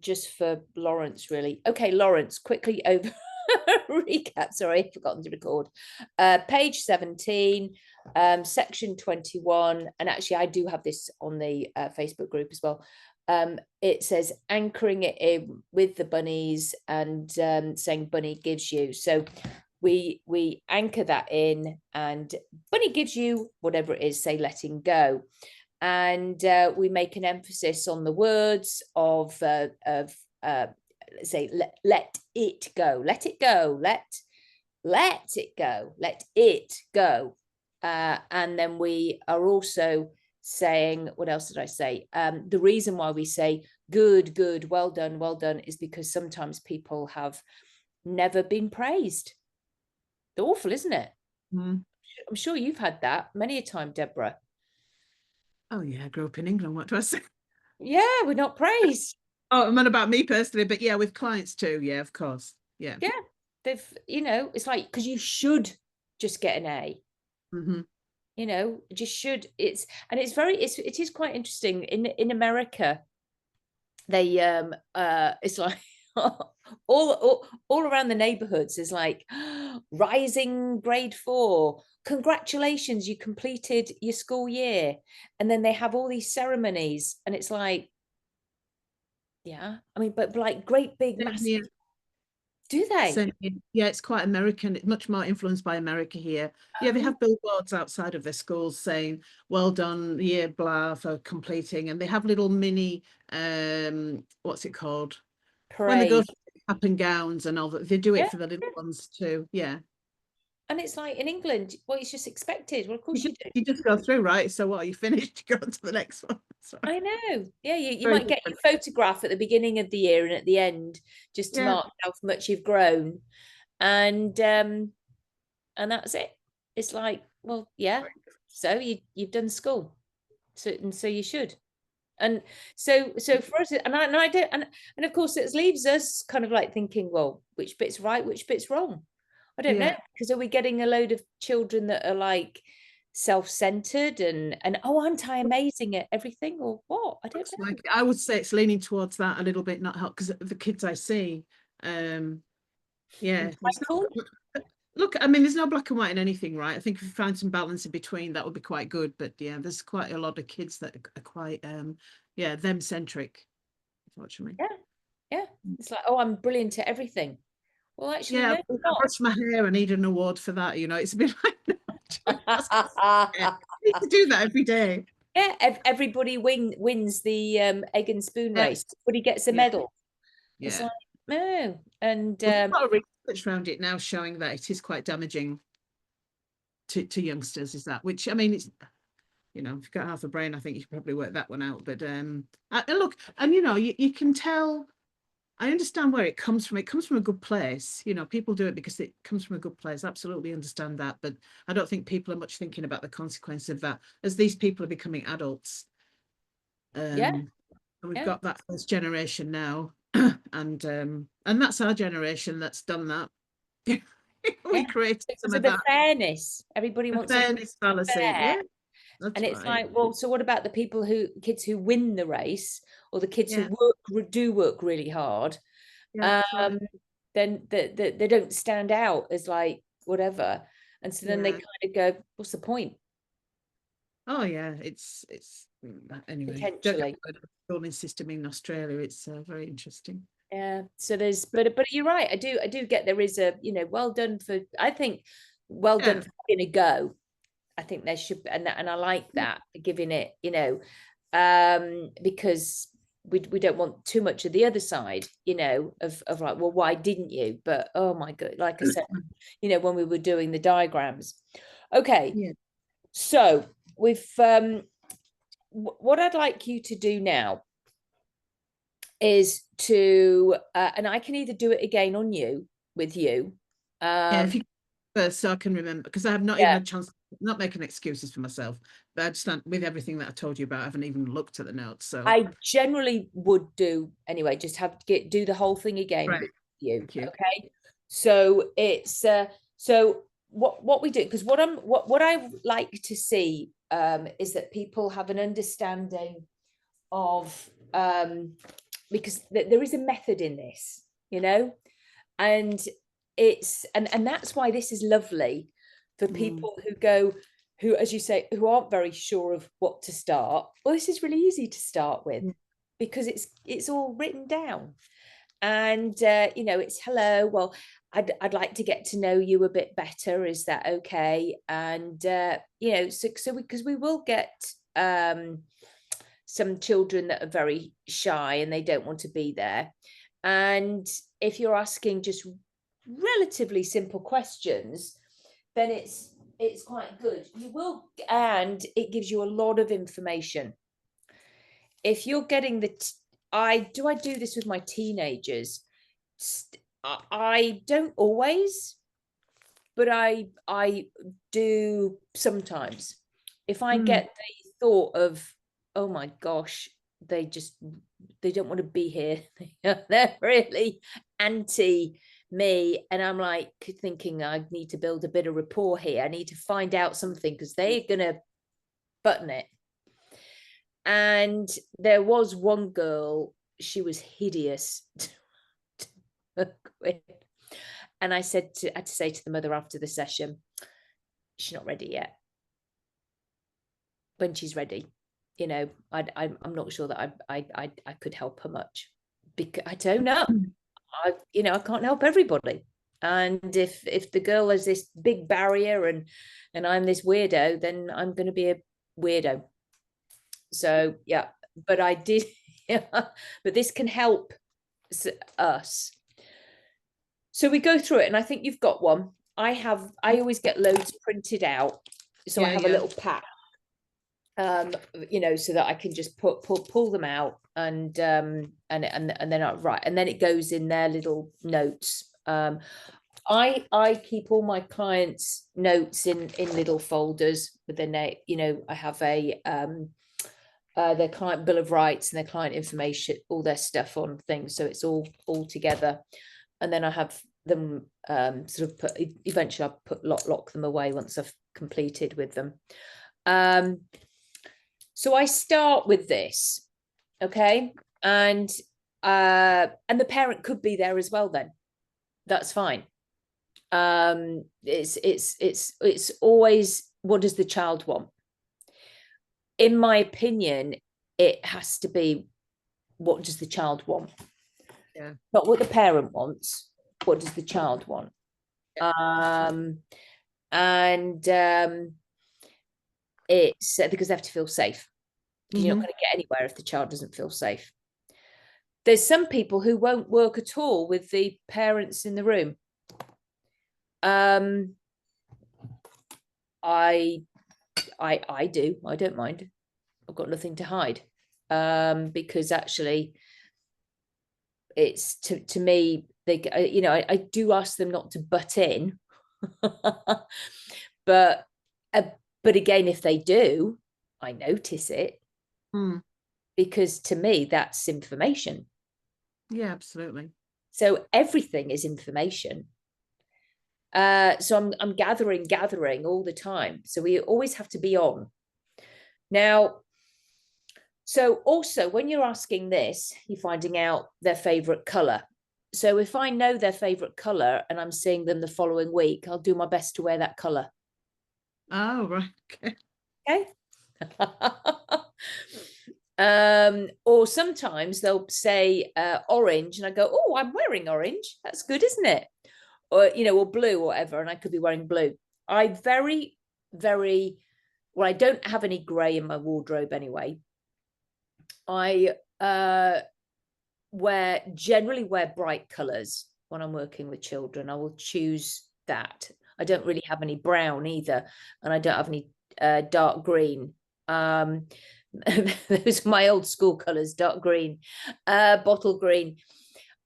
Just for Lawrence, really. Okay, Lawrence, quickly over recap. Sorry, I've forgotten to record. Page 17, section 21, and actually I do have this on the Facebook group as well. It says anchoring it in with the bunnies and saying bunny gives you. So we anchor that in, and bunny gives you whatever it is, say letting go. And we make an emphasis on the words of say let it go, let it go, let it go, let it go. And then we are also saying, what else did I say? The reason why we say good, good, well done is because sometimes people have never been praised. Awful, isn't it? Mm. I'm sure you've had that many a time, Deborah. Oh yeah, I grew up in England. What do I say? Yeah, we're not praised. Oh, I'm not about me personally, but yeah, with clients too. Yeah, of course. Yeah. Yeah, they've, it's like, because you should just get an A, Mm-hmm. just should. It is quite interesting in America. They it's like all around the neighborhoods is like rising grade 4, congratulations, you completed your school year. And then they have all these ceremonies, and it's like, yeah, I mean, but like great big massive. Yeah. Do they? Same here. Yeah, it's quite American. It's much more influenced by America here. Yeah, they Oh, have billboards outside of their schools saying, well done, year blah, for completing. And they have little mini, what's it called? When they go parade. through cap and gowns and all that, they do it Yeah. for the little ones too. Yeah. And it's like in England, well, it's just expected. Well, of course you do. You just go through, right? So what, are you finished? You go on to the next one. Sorry. I know. Yeah, you Very might get different. your photograph at the beginning of the year and at the end, just to Yeah. mark how much you've grown. And that's it. It's like, well, yeah. So you've done school. So you should. And so for us, and I don't, and of course it leaves us kind of like thinking, well, which bit's right, which bit's wrong? I don't know, Yeah. because are we getting a load of children that are like self-centered and oh, aren't I amazing at everything, or what? I don't Looks know. like I would say it's leaning towards that a little bit, not help because the kids I see, um, yeah, it's not. Entitled? Look, I mean, there's no black and white in anything, right? I think if you find some balance in between, that would be quite good. But yeah, there's quite a lot of kids that are quite, yeah, them centric, unfortunately. Yeah, yeah. It's like, oh, I'm brilliant at everything. Well, actually, Yeah, no, I you're brushed my hair. I need an award for that. It's a bit like, no, yeah, not. I need to do that every day. Yeah, everybody wins the egg and spoon Yeah, race. Everybody gets a yeah, medal. It's yeah. like, no. And Well, there's a lot of research around it now showing that it is quite damaging to youngsters. Is that which I mean, it's if you've got half a brain, I think you should probably work that one out. But and look, and you can tell. I understand where it comes from. It comes from a good place. People do it because it comes from a good place. Absolutely understand that. But I don't think people are much thinking about the consequence of that as these people are becoming adults. yeah, And we've yeah. got that first generation now, and that's our generation that's done that. Yeah, We created because some of of the that. fairness. Everybody A wants everything fairness fallacy. fair. Yeah, And that's it's right. like, well, so what about the kids who win the race, or the kids who Yeah, do work really hard? yeah, that's right. Um, then they don't stand out as like whatever. And so then they Yeah. kind of go, what's the point? Oh yeah, anyway. Don't get Potentially. me started on the schooling system in Australia. It's very interesting. Yeah. So there's, but you're right. I do get there is a, well done for, I think, well done Yeah, for giving a go. I think there should be, and I like that, giving it, because we don't want too much of the other side, of like, well, why didn't you? But oh my God, like I said, when we were doing the diagrams. Okay, yeah, so with what I'd like you to do now is to, and I can either do it again on you with you. yeah. Um, If you first, so I can remember, because I have not even yeah, had a chance. Not making excuses for myself, but I just with everything that I told you about, I haven't even looked at the notes. So I generally would do anyway, just do the whole thing again right, with you. thank you. Okay. So it's so what we do, because what I like to see is that people have an understanding of because there is a method in this, you know, and and that's why this is lovely for people who go, who, as you say, who aren't very sure of what to start. Well, this is really easy to start with because it's all written down. And you know, it's hello, well, I'd like to get to know you a bit better, is that okay? And you know, so because we will get some children that are very shy and they don't want to be there. And if you're asking just relatively simple questions, then it's quite good. You will, and it gives you a lot of information. If you're getting I do this with my teenagers. I don't always, but I do sometimes. If I get the thought of, oh my gosh, they don't want to be here. They're really anti me, and I'm like thinking I need to build a bit of rapport here. I need to find out something because they're gonna button it. And there was one girl, she was hideous to work with. And I had to say to the mother after the session, she's not ready yet. When she's ready, you know, I'm not sure that I could help her much, because I don't know. You know, I can't help everybody. And if the girl has this big barrier and I'm this weirdo, then I'm going to be a weirdo. So yeah, but I did, yeah, but this can help us. So we go through it, and I think you've got one. I always get loads printed out, so I have a little pack, you know, so that I can just pull them out and then I write, and then it goes in their little notes. I keep all my clients' notes in little folders with their name. You know, I have a their client bill of rights and their client information, all their stuff on things, so it's all together. And then I have them sort of eventually I'll lock them away once I've completed with them. So I start with this, okay, and the parent could be there as well. Then that's fine. It's always, what does the child want? In my opinion, it has to be, what does the child want? Yeah. Not what the parent wants. What does the child want? Yeah. It's because they have to feel safe. Because you're not going to get anywhere if the child doesn't feel safe. There's some people who won't work at all with the parents in the room. I do. I don't mind. I've got nothing to hide. Because actually, it's to me, they, you know, I do ask them not to butt in, but again, if they do, I notice it, because to me, that's information. Yeah, absolutely. So everything is information. So I'm gathering all the time. So we always have to be on. Now, so also when you're asking this, you're finding out their favorite color. So if I know their favorite color and I'm seeing them the following week, I'll do my best to wear that color. Oh, right. Okay. Or sometimes they'll say orange, and I go, oh, I'm wearing orange. That's good, isn't it? Or, you know, or blue or whatever, and I could be wearing blue. I don't have any gray in my wardrobe anyway. I generally wear bright colors when I'm working with children. I will choose that. I don't really have any brown either, and I don't have any dark green. Those are my old school colors, dark green, bottle green.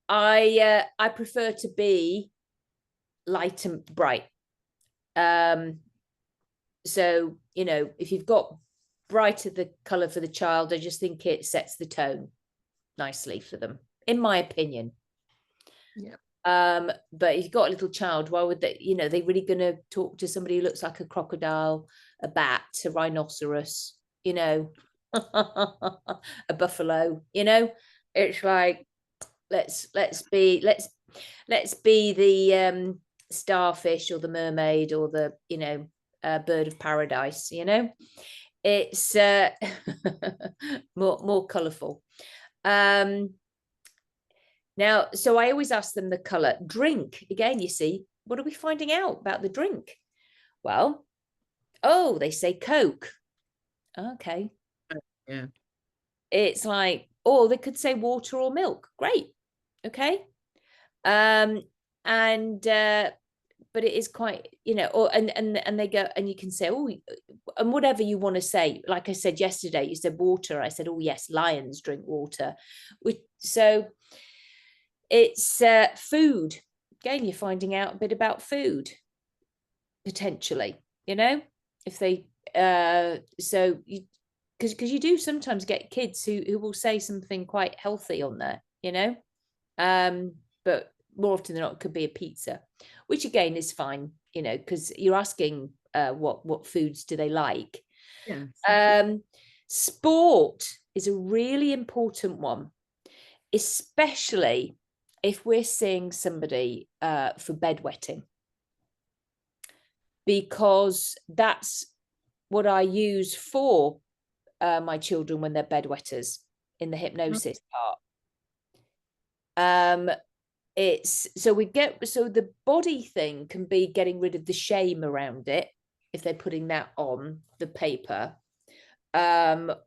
I prefer to be light and bright. So, you know, if you've got brighter the color for the child, I just think it sets the tone nicely for them, in my opinion. Yeah. But if you've got a little child, why would they, you know, they're really going to talk to somebody who looks like a crocodile, a bat, a rhinoceros, you know, a buffalo, you know? It's like, let's be the starfish or the mermaid or the, you know, bird of paradise, you know. It's more colorful. Now, so I always ask them the color. Drink, again, you see, what are we finding out about the drink? Well, oh, they say Coke. Okay. Yeah. It's like, or they could say water or milk. Great. Okay. And but it is quite, you know, or and they go, and you can say, oh, and whatever you want to say. Like I said yesterday, you said water. I said, oh yes, lions drink water. So it's food. Again, you're finding out a bit about food potentially, you know, if they so you, because you do sometimes get kids who will say something quite healthy on there, you know, but more often than not it could be a pizza, which again is fine, you know, because you're asking what foods do they like. Yeah. Sport is a really important one, especially if we're seeing somebody for bedwetting, because that's what I use for my children when they're bedwetters in the hypnosis part. It's so the body thing can be getting rid of the shame around it if they're putting that on the paper, or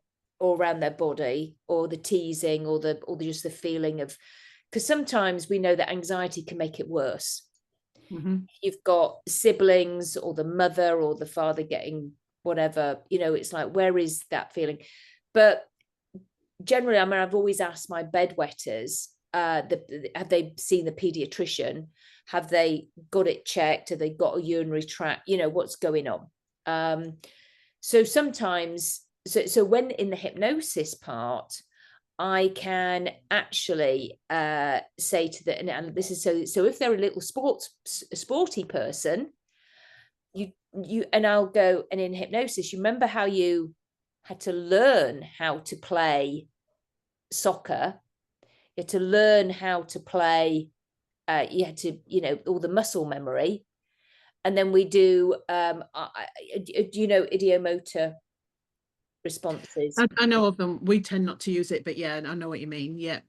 around their body, or the teasing, or just the feeling of, because sometimes we know that anxiety can make it worse. You've got siblings or the mother or the father getting whatever, you know, it's like, where is that feeling? But generally, I mean, I've always asked my bedwetters, have they seen the pediatrician? Have they got it checked? Have they got a urinary tract? You know, what's going on? So sometimes, so when in the hypnosis part, I can actually say to the, and this is so if they're a little sporty person, you and I'll go, and in hypnosis, you remember how you had to learn how to play soccer, you had to learn how to play, you had to, you know, all the muscle memory, and then we do do you know idiomotor responses? I know of them. We tend not to use it, but yeah, I know what you mean. Yeah,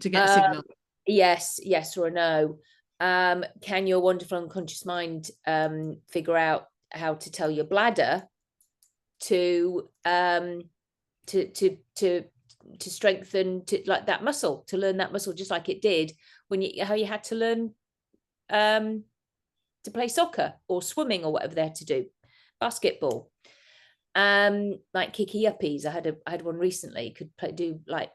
to get a signal. Yes or no. Can your wonderful unconscious mind figure out how to tell your bladder to strengthen, to like that muscle, to learn that muscle, just like it did when how you had to learn to play soccer or swimming or whatever they had to do, basketball. Like kicky uppies, I had one recently, could do like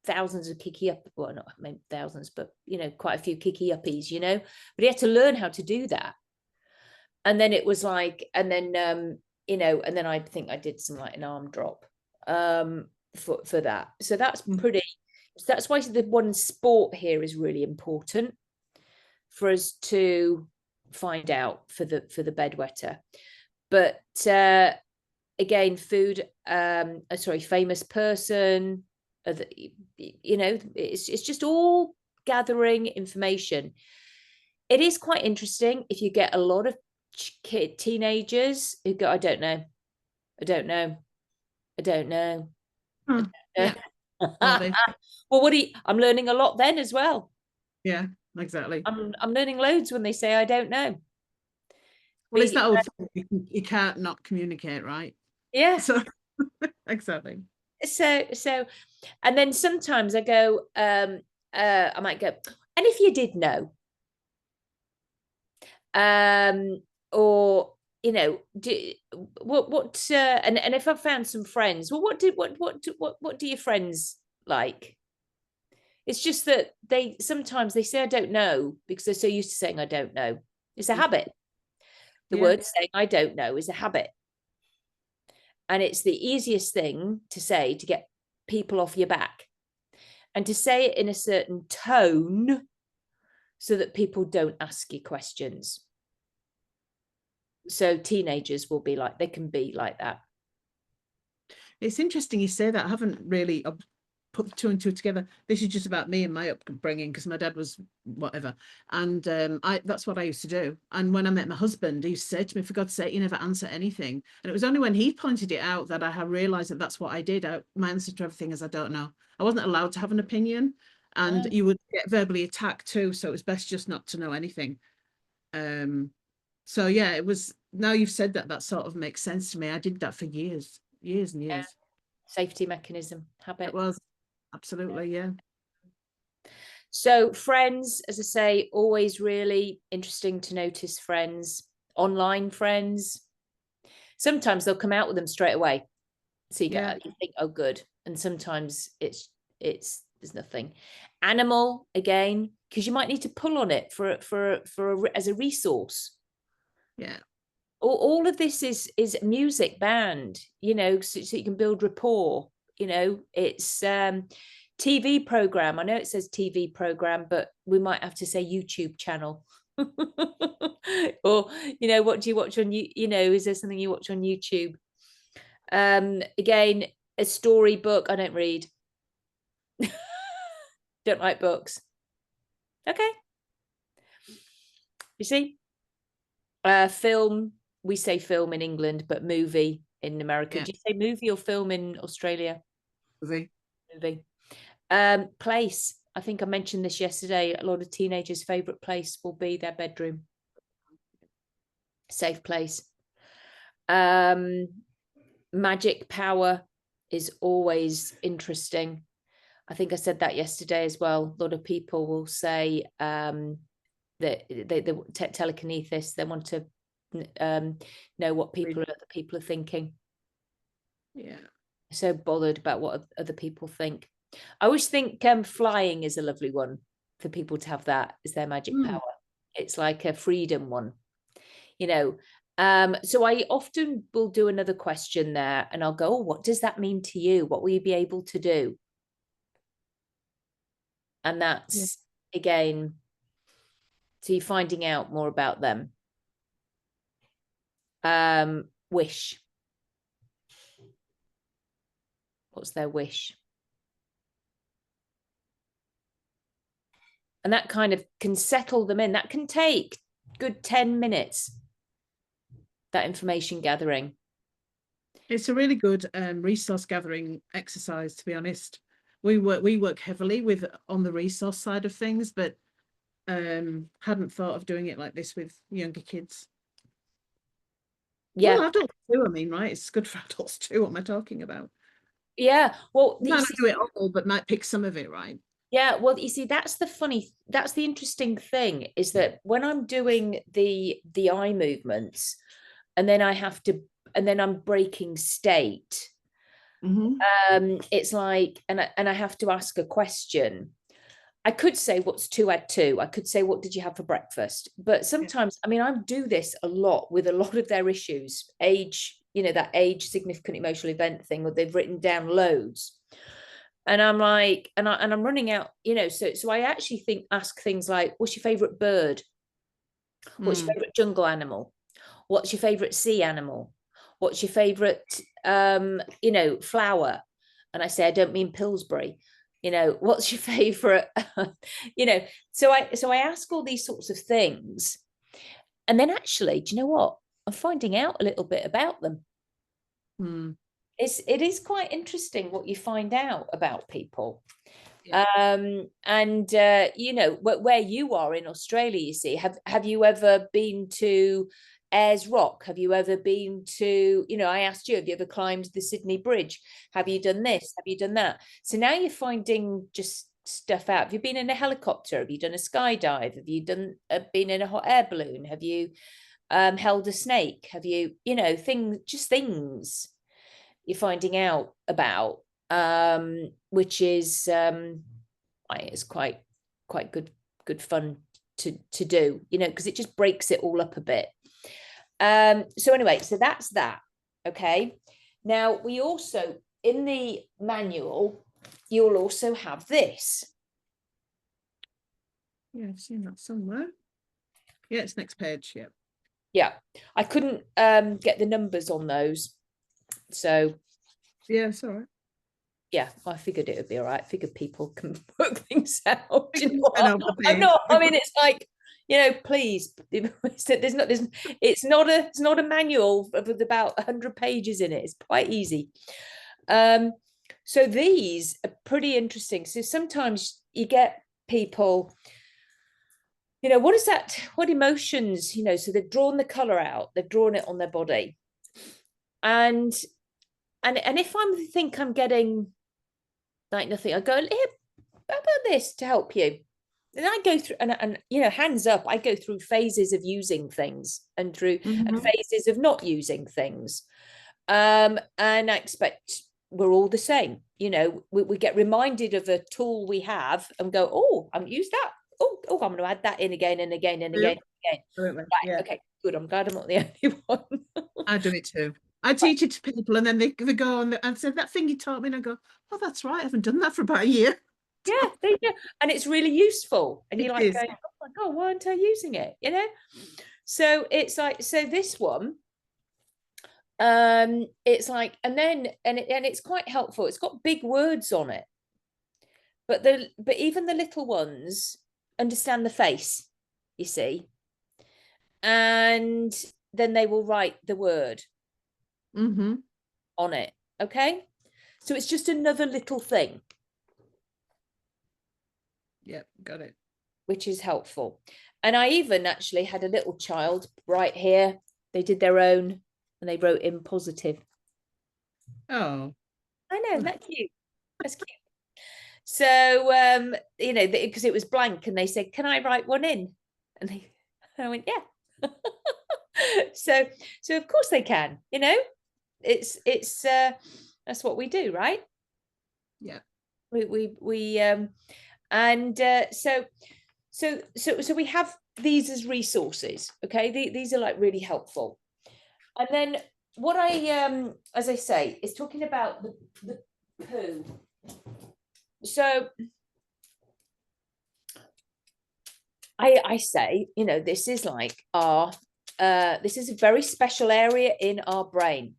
thousands of kicky up, well, not maybe thousands, but you know, quite a few kicky uppies, you know, but he had to learn how to do that. And then it was like, and then you know, and then I think I did some like an arm drop for that. So that's pretty, that's why the one sport here is really important for us to find out for the bedwetter. But again, food, sorry, famous person, you know, it's just all gathering information. It is quite interesting if you get a lot of teenagers who go, I don't know, I don't know, I don't know. Yeah. Well, I'm learning a lot then as well. Yeah, exactly. I'm learning loads when they say I don't know. Well, it's that old thing, you can't not communicate, right? Yeah. So exactly. So and then sometimes I go, I might go, and if you did know, or you know, what and if I found some friends, well, what do your friends like? It's just that they sometimes they say I don't know because they're so used to saying I don't know. It's a habit. The word saying I don't know is a habit. And it's the easiest thing to say to get people off your back, and to say it in a certain tone so that people don't ask you questions. So teenagers will be like, they can be like that. It's interesting you say that. I haven't really put the two and two together. This is just about me and my upbringing, because my dad was whatever. And that's what I used to do. And when I met my husband, he used to say to me, for God's sake, you never answer anything. And it was only when he pointed it out that I have realized that that's what I did. My answer to everything is I don't know. I wasn't allowed to have an opinion, and you would get verbally attacked too. So it was best just not to know anything. So yeah, it was, now you've said that, that sort of makes sense to me. I did that for years and years. Safety mechanism, habit. It was, absolutely, yeah. So friends, as I say, always really interesting to notice friends, online friends. Sometimes they'll come out with them straight away. So you think, oh, good. And sometimes it's there's nothing. Animal, again, because you might need to pull on it as a resource. Yeah. All of this is music, band, you know, so you can build rapport. You know, it's TV program. I know it says TV program, but we might have to say YouTube channel. Or, you know, what do you watch on you know, is there something you watch on YouTube? Again, a storybook. I don't read. Don't like books. Okay. You see? Film, we say film in England, but movie in America. Yeah. Do you say movie or film in Australia? Movie. Movie. Place. I think I mentioned this yesterday. A lot of teenagers' favorite place will be their bedroom. Safe place. Magic power is always interesting. I think I said that yesterday as well. A lot of people will say that they telekinesis. They want to know what other people are thinking. Yeah. So bothered about what other people think. I always think flying is a lovely one for people to have. That is their magic power. It's like a freedom one, you know. So I often will do another question there, and I'll go, oh, what does that mean to you? What will you be able to do? And that's again, so you're finding out more about them. Wish. What's their wish? And that kind of can settle them in. That can take good 10 minutes, that information gathering. It's a really good resource gathering exercise, to be honest. We work heavily on the resource side of things, but hadn't thought of doing it like this with younger kids. Yeah. Well, adults too, I mean, right? It's good for adults too. What am I talking about? Yeah. Well, you might not do it all, but might pick some of it, right? Yeah, well, you see, that's the interesting thing, is that when I'm doing the eye movements, and then I'm breaking state, it's like, and I have to ask a question. I could say, what's 2 add 2? I could say, what did you have for breakfast? But sometimes, I mean, I do this a lot with a lot of their issues, age, you know, that age significant emotional event thing, where they've written down loads. And I'm like, and I'm running out, you know, so I actually ask things like, what's your favorite bird? What's your favorite jungle animal? What's your favorite sea animal? What's your favorite, you know, flower? And I say, I don't mean Pillsbury. You know, what's your favorite? You know, so I ask all these sorts of things, and then actually, do you know what? I'm finding out a little bit about them. It is quite interesting what you find out about people. And you know, where you are in Australia, you see, have you ever been to Ayers Rock? Have you ever been to, you know, I asked you, have you ever climbed the Sydney Bridge? Have you done this? Have you done that? So now you're finding just stuff out. Have you been in a helicopter? Have you done a skydive? Have you done been in a hot air balloon? Have you held a snake? Have you, you know, things you're finding out about, which is it's quite good fun to do, you know, because it just breaks it all up a bit. So anyway, so that's that. Okay, now we also, in the manual, you'll also have this. Yeah, I've seen that somewhere. Yeah, it's next page. Yeah, I couldn't get the numbers on those, so yeah, it's all right. Yeah, I figured it would be all right. I figured people can work things out. We You can know spend what? over the I'm page. not. I mean, it's like, please. There's not. It's not a. It's not a manual with about 100 pages in it. It's quite easy. So these are pretty interesting. So sometimes you get people. What is that? What emotions? So they've drawn the color out. They've drawn it on their body, and if I'm getting like nothing, I go, here, how about this to help you? And I go through, and hands up, I go through phases of using things and phases of not using things. And I expect we're all the same. We get reminded of a tool we have and go, oh, I haven't used that. Oh, I'm going to add that in again and again and again and again. Right, yeah. Okay, good. I'm glad I'm not the only one. I do it too. I teach it to people, and then they go and say, that thing you taught me, and I go, oh, that's right, I haven't done that for about a year. Yeah, there you go. And it's really useful. And you're like is. going, oh my God, why aren't I using it? So it's like, so this one, it's like, and it's quite helpful. It's got big words on it, but even the little ones understand the face, you see, and then they will write the word on it. Okay, so it's just another little thing. Yep, got it. Which is helpful. And I even actually had a little child right here. They did their own and they wrote in positive. Oh, I know, that's cute. That's cute. So because it was blank, and they said, can I write one in? And I went, yeah. so of course they can. It's that's what we do, right? Yeah. So we have these as resources. Okay, these are like really helpful. And then what as I say, is talking about the poo. So I say, this is like this is a very special area in our brain,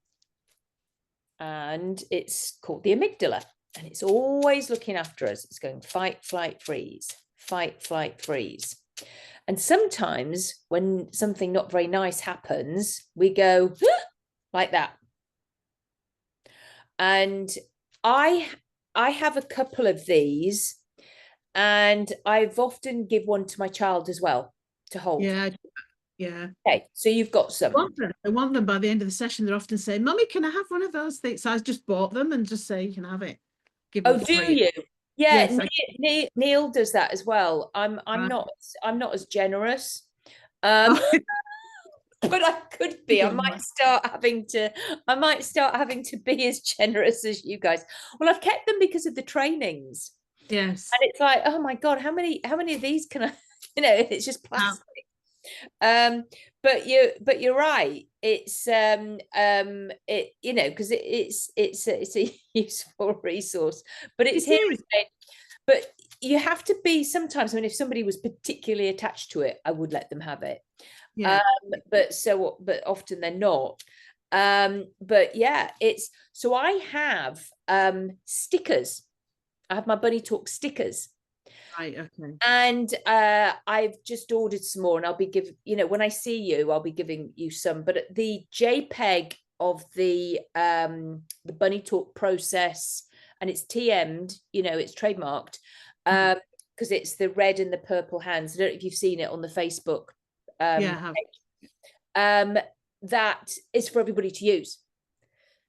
and it's called the amygdala, and it's always looking after us. It's going fight, flight, freeze, fight, flight, freeze. And sometimes when something not very nice happens, we go like that. And I have a couple of these, and I've often give one to my child as well to hold. Yeah. Okay, so you've got some. I want them by the end of the session. They're often saying, Mummy, can I have one of those things? So I just bought them and just say, you can have it. Oh, do you? Yeah, yes, Neil does that as well. I'm not as generous. But I could be. I might start having to be as generous as you guys. Well, I've kept them because of the trainings. Yes. And it's like, oh my God, how many of these can I, it's just plastic. But you're right. It's because it's a useful resource, but it's here. But you have to be sometimes. I mean, if somebody was particularly attached to it, I would let them have it. Yeah. But often they're not. But yeah, so I have stickers. I have my Bunny Talk stickers. Right, okay. And I've just ordered some more, and I'll be when I see you, I'll be giving you some. But the JPEG of the Bunny Talk process, and it's TM'd, it's trademarked, because it's the red and the purple hands. I don't know if you've seen it on the Facebook. That is for everybody to use.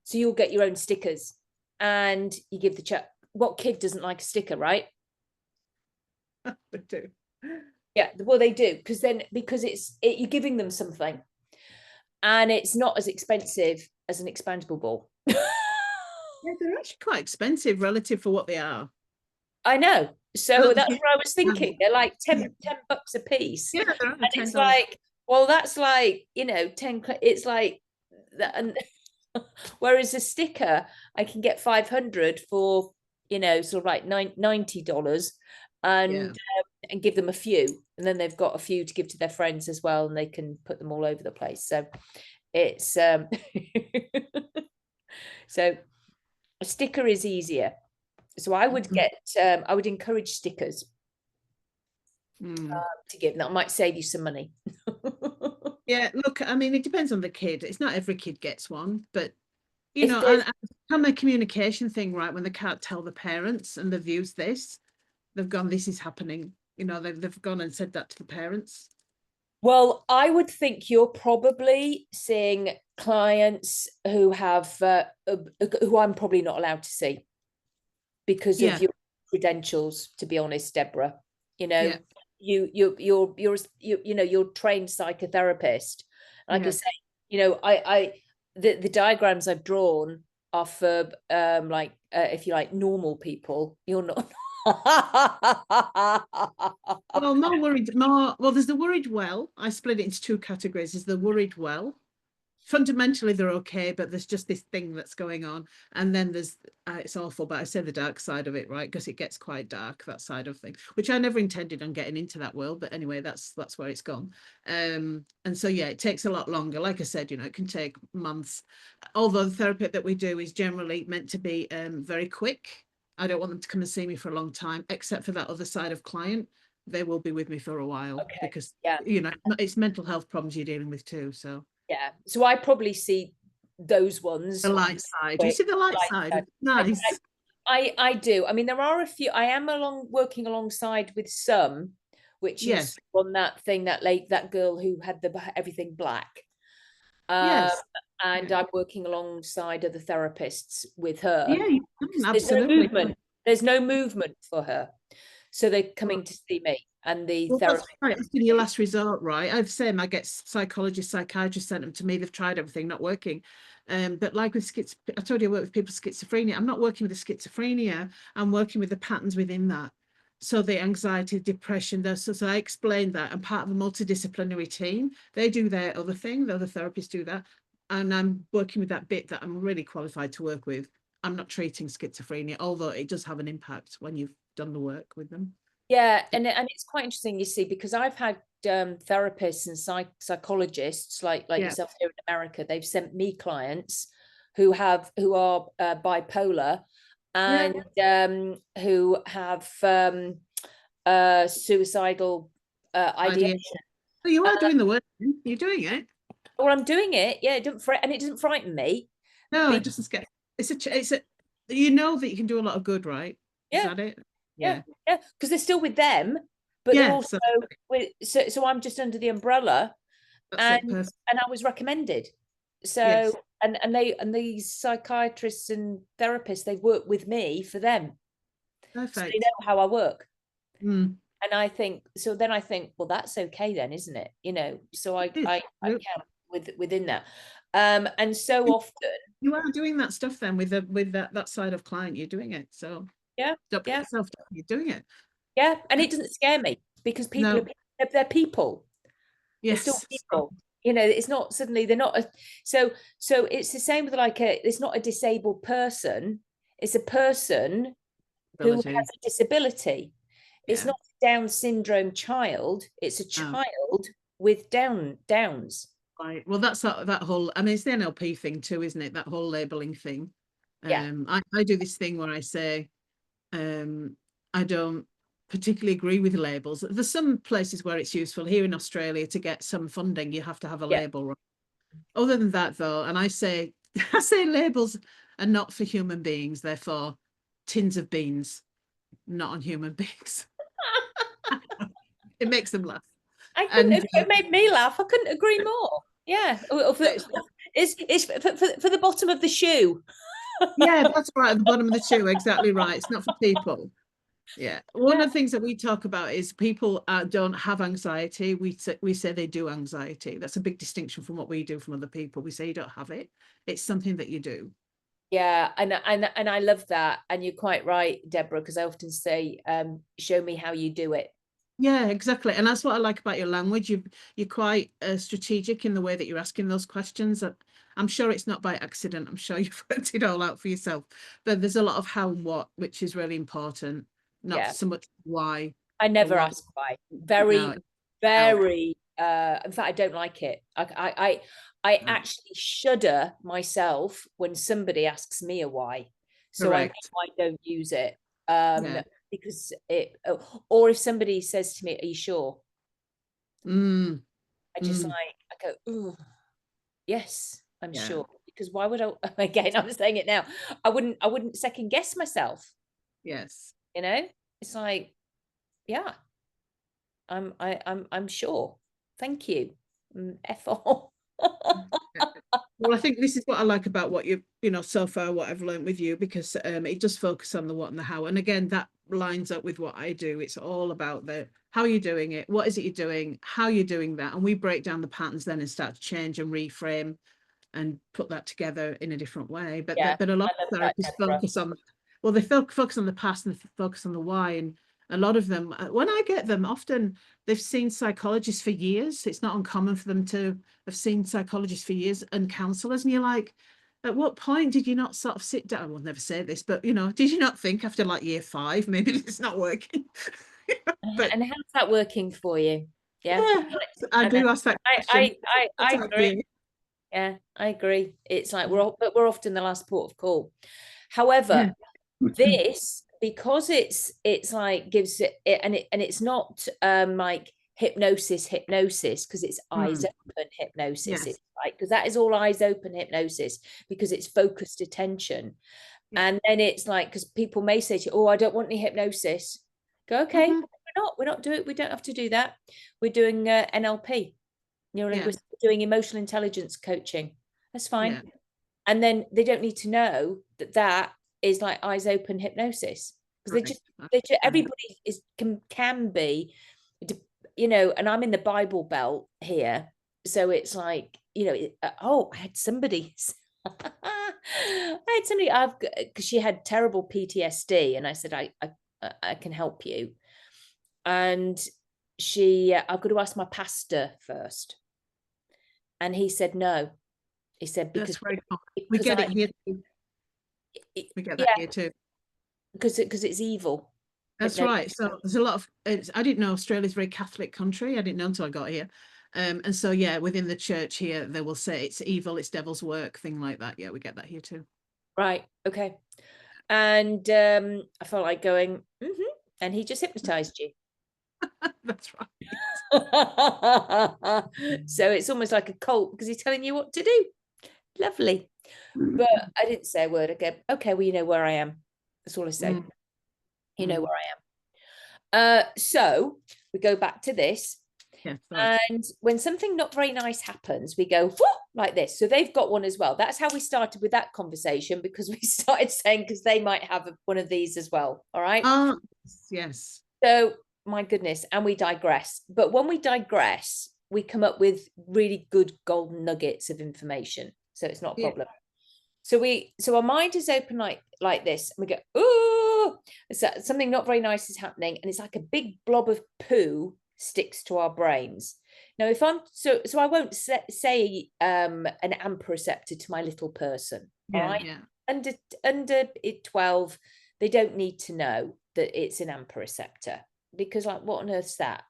So you'll get your own stickers, and you give the chat. What kid doesn't like a sticker, right? They do. Yeah, well, they do, because you're giving them something, and it's not as expensive as an expandable ball. Yeah, they're actually quite expensive relative for what they are. I know. So that's what I was thinking. They're like 10 bucks a piece. Yeah, they're and it's like, well, that's like 10. It's like that. And whereas a sticker, I can get 500 for sort of like $90, and give them a few, and then they've got a few to give to their friends as well, and they can put them all over the place. So it's so a sticker is easier. So I would get, I would encourage stickers to give. That might save you some money. Yeah, look, I mean, it depends on the kid. It's not every kid gets one, but you If know, there's, and become a communication thing, right? When they can't tell the parents and they've used this, they've gone, this is happening. You know, they've gone and said that to the parents. well, I would think you're probably seeing clients who have, who I'm probably not allowed to see because of Yeah, your credentials, to be honest, Deborah. You yeah, know, you're trained psychotherapist. Like I yeah. say, you know, the diagrams I've drawn are for like if you like normal people. You're not. Well, more worried, more, well, there's the worried well. I split it into two categories. There's the worried well. Fundamentally, they're okay, but there's just this thing that's going on. And then there's, it's awful, but I say the dark side of it, right? Because it gets quite dark, that side of things, which I never intended on getting into that world. But anyway, that's where it's gone. And so, yeah, it takes a lot longer. Like I said, you know, it can take months. Although the therapy that we do is generally meant to be very quick. I don't want them to come and see me for a long time, except for that other side of client. They will be with me for a while Okay. because, Yeah. you know, it's mental health problems you're dealing with too. So Yeah. So I probably see those the ones light side. You quick. see the light Light side. side. It's nice. I do. I mean, there are a few. I am working alongside with some, which you Yes. saw on that thing that girl who had everything black. Um, Yes. and Yeah. I'm working alongside other therapists with her Yeah, you can, because there's no absolutely. movement. There's no movement for her, so they're coming to see me, and the Well, that's therapist. right. That's your last resort, right? I've said I get psychologists, psychiatrists sent them to me. They've tried everything, not working. But like with I told you I work with people with schizophrenia. I'm not working with the schizophrenia. I'm working with the patterns within that. So the anxiety, depression, so I explained that. I'm part of a multidisciplinary team. They do their other thing. The other therapists do that. And I'm working with that bit that I'm really qualified to work with. I'm not treating schizophrenia, although it does have an impact when you've done the work with them. Yeah, and it's quite interesting, you see, because I've had therapists and psychologists like Yeah. yourself here in America. They've sent me clients who are bipolar Yeah. and who have suicidal ideation. Ideation. So you are doing the work. You're doing it. Well, I'm doing it. Yeah, it doesn't frighten me. No, it Because, doesn't scare. It's a, you know that you can do a lot of good, right? Is yeah, that it? yeah, Yeah. yeah, because they're still with them, but they're Yeah. also So with. So I'm just under the umbrella that's and it. Perfect. I was recommended. So Yes. and these psychiatrists and therapists, they work with me for them. So they Perfect. know how I work. Mm. And I think so then I think, well, that's okay then, isn't it? You know, so It is. I count within that. And so You often, you are doing that stuff then with that side of client. You're doing it. So yeah, don't put yeah, yourself down. You're doing it. yeah. And it doesn't scare me because people No. are they're people. They're still Yes. people. You know, it's not suddenly they're not so it's the same with like it's not a disabled person, it's a person who has Ability. a disability. It's Yeah. not a Down syndrome child, it's a Oh. child with Downs. Right. Well, that's that whole. I mean, it's the NLP thing too, isn't it? That whole labeling thing. Yeah, I do this thing where I say, um, I don't particularly agree with labels. There's some places where it's useful. Here in Australia, to get some funding, you have to have a yeah. label. Right? Other than that, though, and I say, I say labels are not for human beings. They're for tins of beans, not on human beings. It makes them laugh. I couldn't And it made me laugh. I couldn't agree more. Yeah. it's, It's for the bottom of the shoe. yeah, that's right at the bottom of the shoe. Exactly right. It's not for people. Yeah, one Yeah. of the things that we talk about is people don't have anxiety. We say they do anxiety. That's a big distinction from what we do from other people. We say you don't have it. It's something that you do. Yeah, and I love that. And you're quite right, Deborah, because I often say, show me how you do it. Yeah, exactly. And that's what I like about your language. You're quite strategic in the way that you're asking those questions. I'm sure it's not by accident. I'm sure you've worked it all out for yourself. But there's a lot of how and what, which is really important. Not Yeah. so much why I or never why. ask why. No, Very, how. very in fact, I don't like it. I No, actually shudder myself when somebody asks me a why. So I know correct. I don't use it. Yeah. because or if somebody says to me, are you sure? Mm, I just mm, like, I go, ooh, yes, I'm yeah. sure. Because why would I, again, I'm saying it now, I wouldn't second guess myself, Yes. you know? It's like, yeah, I'm sure. Thank you. F all. Well, I think this is what I like about what so far, what I've learned with you, because it does focus on the what and the how. And again, that lines up with what I do. It's all about the how you're doing it, what is it you're doing, how you're doing that. And we break down the patterns then and start to change and reframe and put that together in a different way. But Yeah, but a lot I love of that, therapists Deborah. focus on, well, they focus on the past and they focus on the why. And a lot of them, when I get them, often they've seen psychologists for years. It's not uncommon for them to have seen psychologists for years and counselors. And you're like, at what point did you not sort of sit down? I will never say this, but did you not think after like year 5, maybe it's not working? But And how's that working for you? Yeah. yeah, I I know. do ask that I, question. I, I, What I time of agree. year? Yeah, I agree. It's like we're often the last port of call. However, Yeah. this, because it's like gives it, and it's not like hypnosis because it's eyes Mm, open hypnosis. yes. It's like, because that is all eyes open hypnosis, because it's focused attention. Yeah. And then it's like, because people may say to you, oh, I don't want any hypnosis. Go, okay, Mhm. we're not doing, we don't have to do that. We're doing NLP, Yeah. neurolinguistic, doing emotional intelligence coaching. That's fine. Yeah. And then they don't need to know that that is like eyes open hypnosis, because Right. they just, Understand. everybody can be, and I'm in the Bible Belt here, so it's like, oh, I had somebody I've, because she had terrible PTSD, and I said, I can help you. And I've got to ask my pastor first. And he said no. He said, That's because very common. We because get I it here too. We get that yeah, here too. because it's evil. That's right. So there's a lot of I didn't know Australia's a very Catholic country. I didn't know until I got here. And so yeah, within the church here, they will say it's evil, it's devil's work, thing like that. Yeah, we get that here too. Right. Okay. And I felt like going, and he just hypnotized you. That's right. So it's almost like a cult, because he's telling you what to do. Lovely. But I didn't say a word. Again. Okay, well, you know where I am. That's all I say. Mm, You know mm. where I am. So we go back to this. Yeah, sorry. And when something not very nice happens, we go, whoop, like this. So they've got one as well. That's how we started with that conversation, because we started saying, because they might have one of these as well. All right. Oh, yes. So, my goodness, and we digress. But when we digress, we come up with really good golden nuggets of information. So it's not a Yeah. problem. So our mind is open like this, and we go, ooh, so something not very nice is happening, and it's like a big blob of poo sticks to our brains. Now, if I'm so I won't say an AMP receptor to my little person. All Yeah, right, yeah. under 12, they don't need to know that it's an AMP receptor, because like, what on earth's that?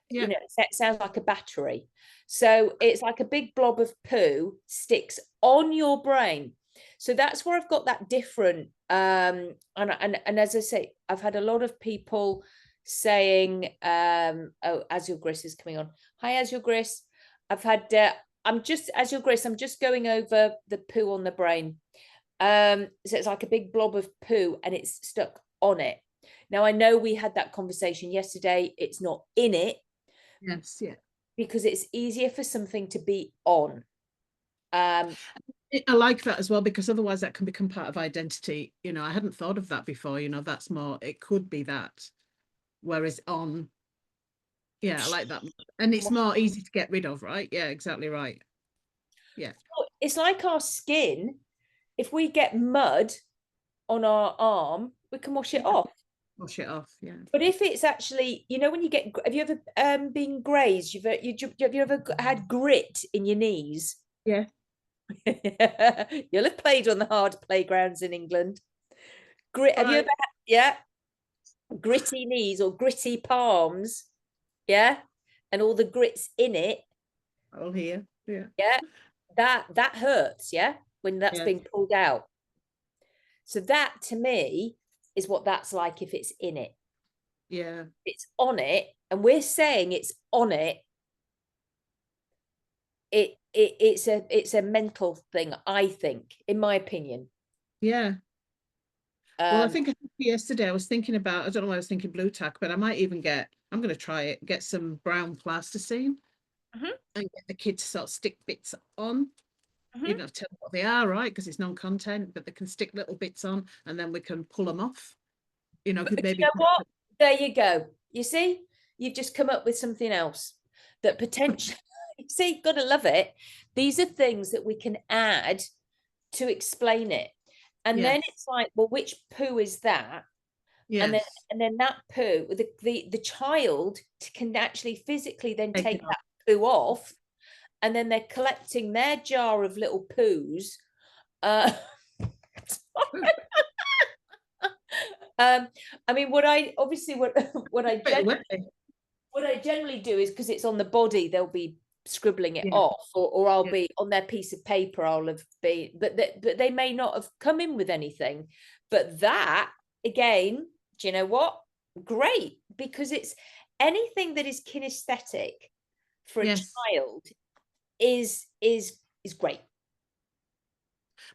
Yeah. It sounds like a battery. So it's like a big blob of poo sticks on your brain. So that's where I've got that different. And as I say, I've had a lot of people saying, oh, Azure Gris is coming on. Hi, Azure Gris. I've had, I'm just, Azure Gris, I'm just going over the poo on the brain. So it's like a big blob of poo, and it's stuck on it. Now, I know we had that conversation yesterday. It's not in it, Yes, yeah. because it's easier for something to be on. I like that as well, because otherwise that can become part of identity. I hadn't thought of that before. That's more, it could be that. Whereas on, yeah, I like that. And it's more easy to get rid of, right? Yeah, exactly right. Yeah. It's like our skin. If we get mud on our arm, we can wash it Yeah. off. Wash it off. Yeah. But if it's actually, when you get, have you ever been grazed? Have you ever had grit in your knees? Yeah. You'll have played on the hard playgrounds in England. Grit. Have you Right. ever had, yeah, gritty knees or gritty palms? Yeah, and all the grits in it. All here. Yeah. Yeah, that hurts. Yeah, when that's Yeah. being pulled out. So that, to me, is what that's like if it's in it. Yeah. It's on it, and we're saying it's on it. It's a mental thing, I think, in my opinion. Yeah. Well, I Um, think yesterday I was thinking about, I don't know why I was thinking blue tack, but I might even I'm going to try it, get some brown plasticine mhm, and get the kids to sort of stick bits on. You mhm. don't have to tell them what they are, right? Because it's non-content, but they can stick little bits on and then we can pull them off. You know, But could do you maybe. know what? There you go. You see, you've just come up with something else that potentially, see, gotta love it. These are things that we can add to explain it. And then Yes. it's like, well, which poo is that? And then Yes. and then that poo, the child can actually physically then Take take it off. that poo off, and then they're collecting their jar of little poos. Uh, I mean, what I obviously what I Straight generally away. what I generally do is because it's on the body, they'll be scribbling it Yeah. off, or I'll Yeah. be on their piece of paper. I'll have been, but they may not have come in with anything. But that again, do you know what? Great, because it's anything that is kinesthetic for a Yes. child is great.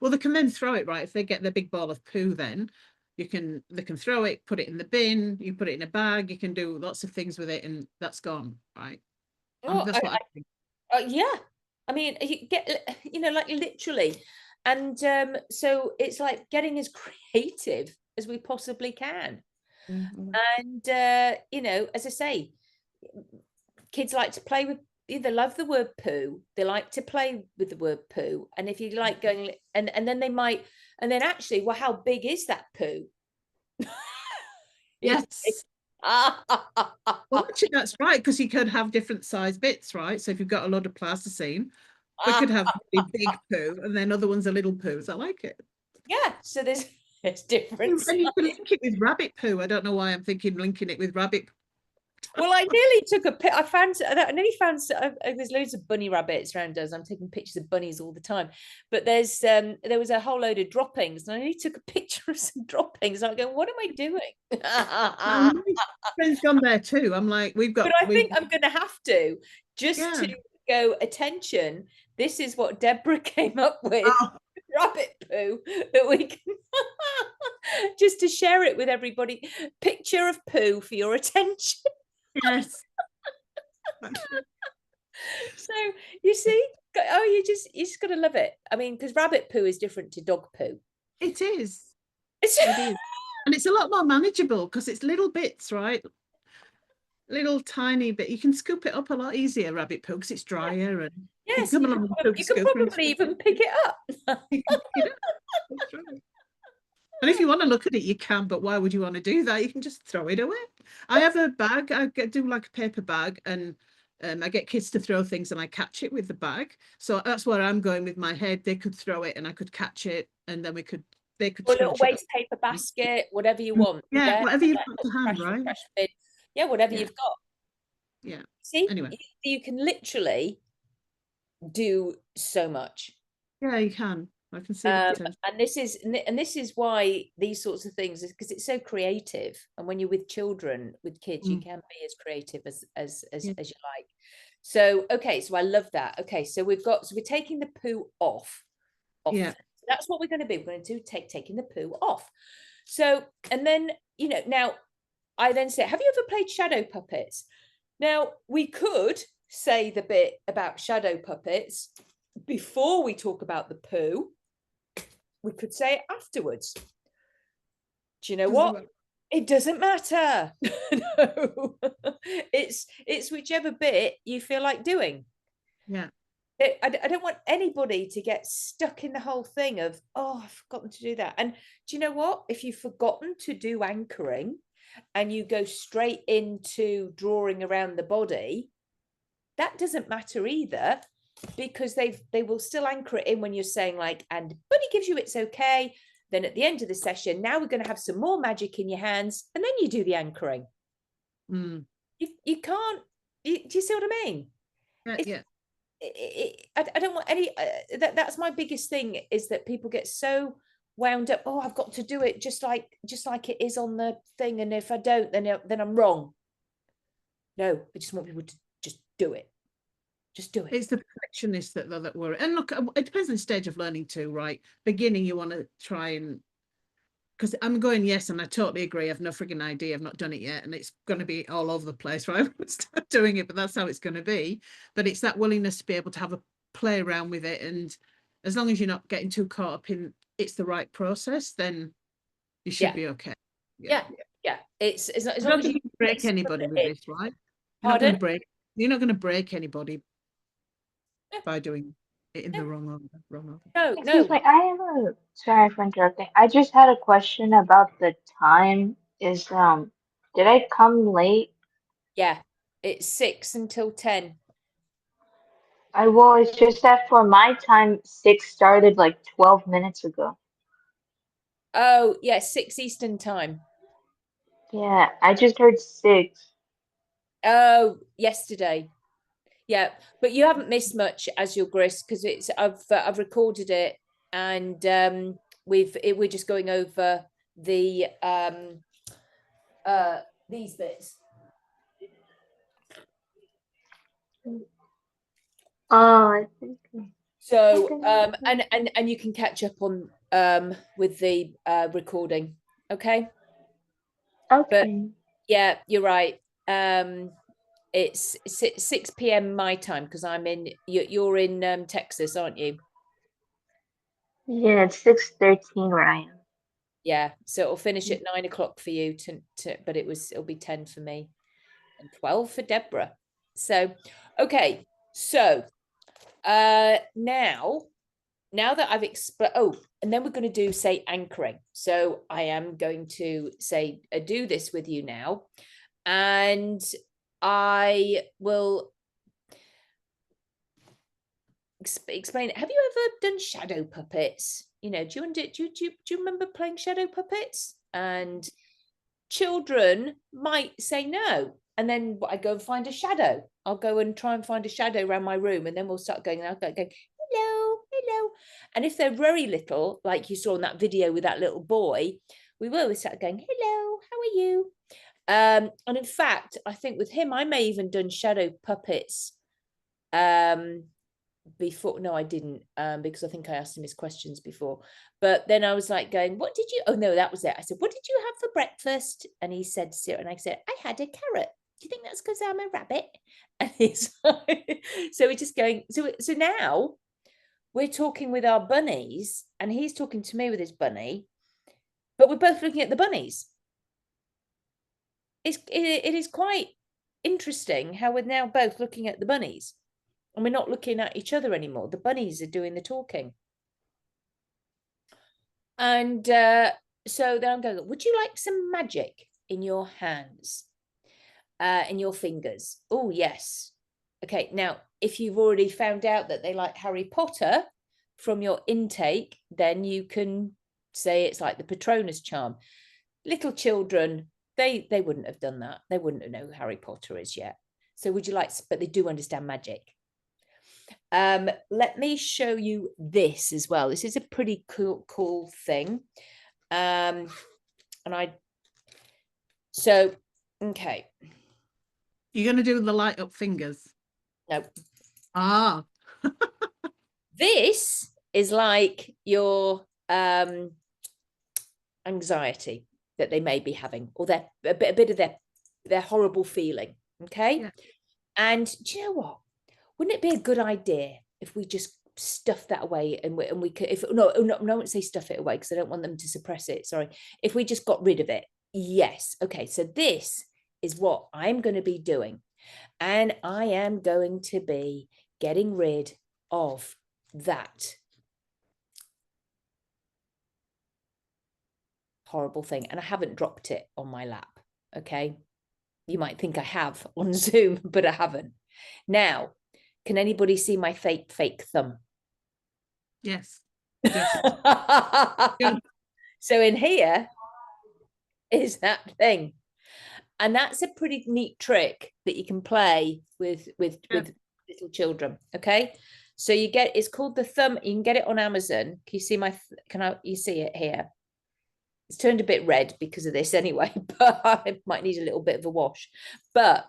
Well, they can then throw it, right? If they get their big ball of poo, then they can throw it, put it in the bin, you put it in a bag, you can do lots of things with it, and that's gone, right? Oh, That's what I think. yeah. I mean, you get, like literally. And so it's like getting as creative as we possibly can. Yeah. And, as I say, kids like to play with, they love the word poo. They like to play with the word poo. And if you like going, and then they might, and then actually, well, how big is that poo? Yes. Well, actually, that's right, because you could have different size bits, right? So if you've got a lot of plasticine, we could have really big poo and then other ones are little poos. I like it. Yeah, so there's different And you can size. link it with rabbit poo. I don't know why I'm thinking linking it with rabbit. Well, I nearly took a pic. I nearly found there's loads of bunny rabbits around us. I'm taking pictures of bunnies all the time, but there was a whole load of droppings, and I nearly took a picture of some droppings. I'm going, what am I doing? My friend's gone there too. I'm like, But I think I'm going to have to just yeah. to go attention. This is what Deborah came up with. Oh, Rabbit poo that we can just to share it with everybody. Picture of poo for your attention. yes. So you see, you just gotta love it. I mean, because rabbit poo is different to dog poo. It is. It's It is. And it's a lot more manageable because it's little bits, right? Little tiny bit. You can scoop it up a lot easier, rabbit poo, because it's drier and you yes, come along with a you could scooper and probably stuff. even pick it up. You can pick it up. That's right. And if you want to look at it, you can, but why would you want to do that? You can just throw it away. I have a bag, do like a paper bag, and I get kids to throw things and I catch it with the bag. So that's where I'm going with my head. They could throw it and I could catch it, and then they could Or a little scrunch it up. waste paper basket, whatever you want. Yeah, Yeah, whatever you've yeah, got to hand, right? trash bin. Yeah, whatever Yeah, you've got. yeah. See, Anyway, you can literally do so much. yeah, you can. I can see the potential. And this is why these sorts of things is because it's so creative. And when you're with children, with kids, you Mm, can be as creative yeah, as you like. So okay, so I love that. Okay, so we're taking the poo off. yeah. That's what we're going to be. We're going to do taking the poo off. So and then now I then say, have you ever played shadow puppets? Now we could say the bit about shadow puppets before we talk about the poo. We could say it afterwards. Do you know what? It doesn't matter. No, it's whichever bit you feel like doing. Yeah. I don't want anybody to get stuck in the whole thing of, oh, I've forgotten to do that. And do you know what? If you've forgotten to do anchoring and you go straight into drawing around the body, that doesn't matter either, because they will still anchor it in when you're saying like, and Bunny gives you it's okay. Then at the end of the session, now we're going to have some more magic in your hands, and then you do the anchoring. Mm. You can't. Do you see what I mean? Yeah, yeah. I don't want any. That's my biggest thing is that people get so wound up, oh, I've got to do it just like it is on the thing, and if I don't, then I'm wrong. No, I just want people to just do it. Just do it. It's the perfectionists that worry. And look, it depends on the stage of learning too, right? Beginning, you want to try and, because I'm going, yes, and I totally agree. I've no frigging idea. I've not done it yet, and it's going to be all over the place, right? I'm start doing it, but that's how it's going to be. But it's that willingness to be able to have a play around with it, and as long as you're not getting too caught up in it's the right process, then you should be okay. Yeah. It's as I long don't as think you you break anybody with this, right? You're not Pardon? going to break. You're not going to break anybody by doing it in the wrong order. No, Excuse me, I have a, sorry for interrupting. I just had a question about the time. Did I come late? Yeah, it's 6 until 10. It's just that for my time, 6 started like 12 minutes ago. Oh, yeah, 6 Eastern time. Yeah, I just heard 6. Oh, yesterday. Yeah, but you haven't missed much as your grist, because I've recorded it, and we're just going over the these bits. Oh, I think. So and you can catch up on with the recording. Okay. But Okay. yeah, you're right. It's 6 p.m. my time, because you're in Texas, aren't you? Yeah, it's 6:13 where I am. Yeah, so it'll finish at 9 o'clock for you but it'll be 10 for me and 12 for Deborah. So okay, so now that I've and then we're going to do, say, anchoring. So I am going to say do this with you now, and I will explain it. Have you ever done shadow puppets? Do you remember playing shadow puppets? And children might say no, and then I go and find a shadow. I'll go and try and find a shadow around my room, and then we'll start going. I'll go hello. And if they're very little, like you saw in that video with that little boy, we start going, hello, how are you? And in fact, I think with him, I may even done shadow puppets before. No, I didn't, because I think I asked him his questions before. But then I was like going, what did you, oh no, that was it. I said, what did you have for breakfast? And he said cereal, and I said, I had a carrot. Do you think that's because I'm a rabbit? And he's like, so we're just going, so now we're talking with our bunnies, and he's talking to me with his bunny, but we're both looking at the bunnies. It is quite interesting how we're now both looking at the bunnies, and we're not looking at each other anymore. The bunnies are doing the talking. And so then I'm going, would you like some magic in your hands, in your fingers? Oh, yes. Okay, now, if you've already found out that they like Harry Potter from your intake, then you can say it's like the Patronus charm. Little children, they wouldn't have done that. They wouldn't know who Harry Potter is yet. So would you like, but they do understand magic. Let me show you this as well. This is a pretty cool thing. Okay. You're going to do the light up fingers? No. Ah. This is like your anxiety that they may be having, or a bit of their horrible feeling. Okay. Yeah. And do you know what? Wouldn't it be a good idea if we just stuff that away, and we could, I won't say stuff it away, because I don't want them to suppress it. Sorry. If we just got rid of it. Yes. Okay. So this is what I'm going to be doing. And I am going to be getting rid of that horrible thing. And I haven't dropped it on my lap. Okay. You might think I have on Zoom, but I haven't. Now, can anybody see my fake thumb? Yes. So in here is that thing. And that's a pretty neat trick that you can play with little children. Okay. So you get, it's called the thumb. You can get it on Amazon. Can you see you see it here? It's turned a bit red because of this anyway, but I might need a little bit of a wash. But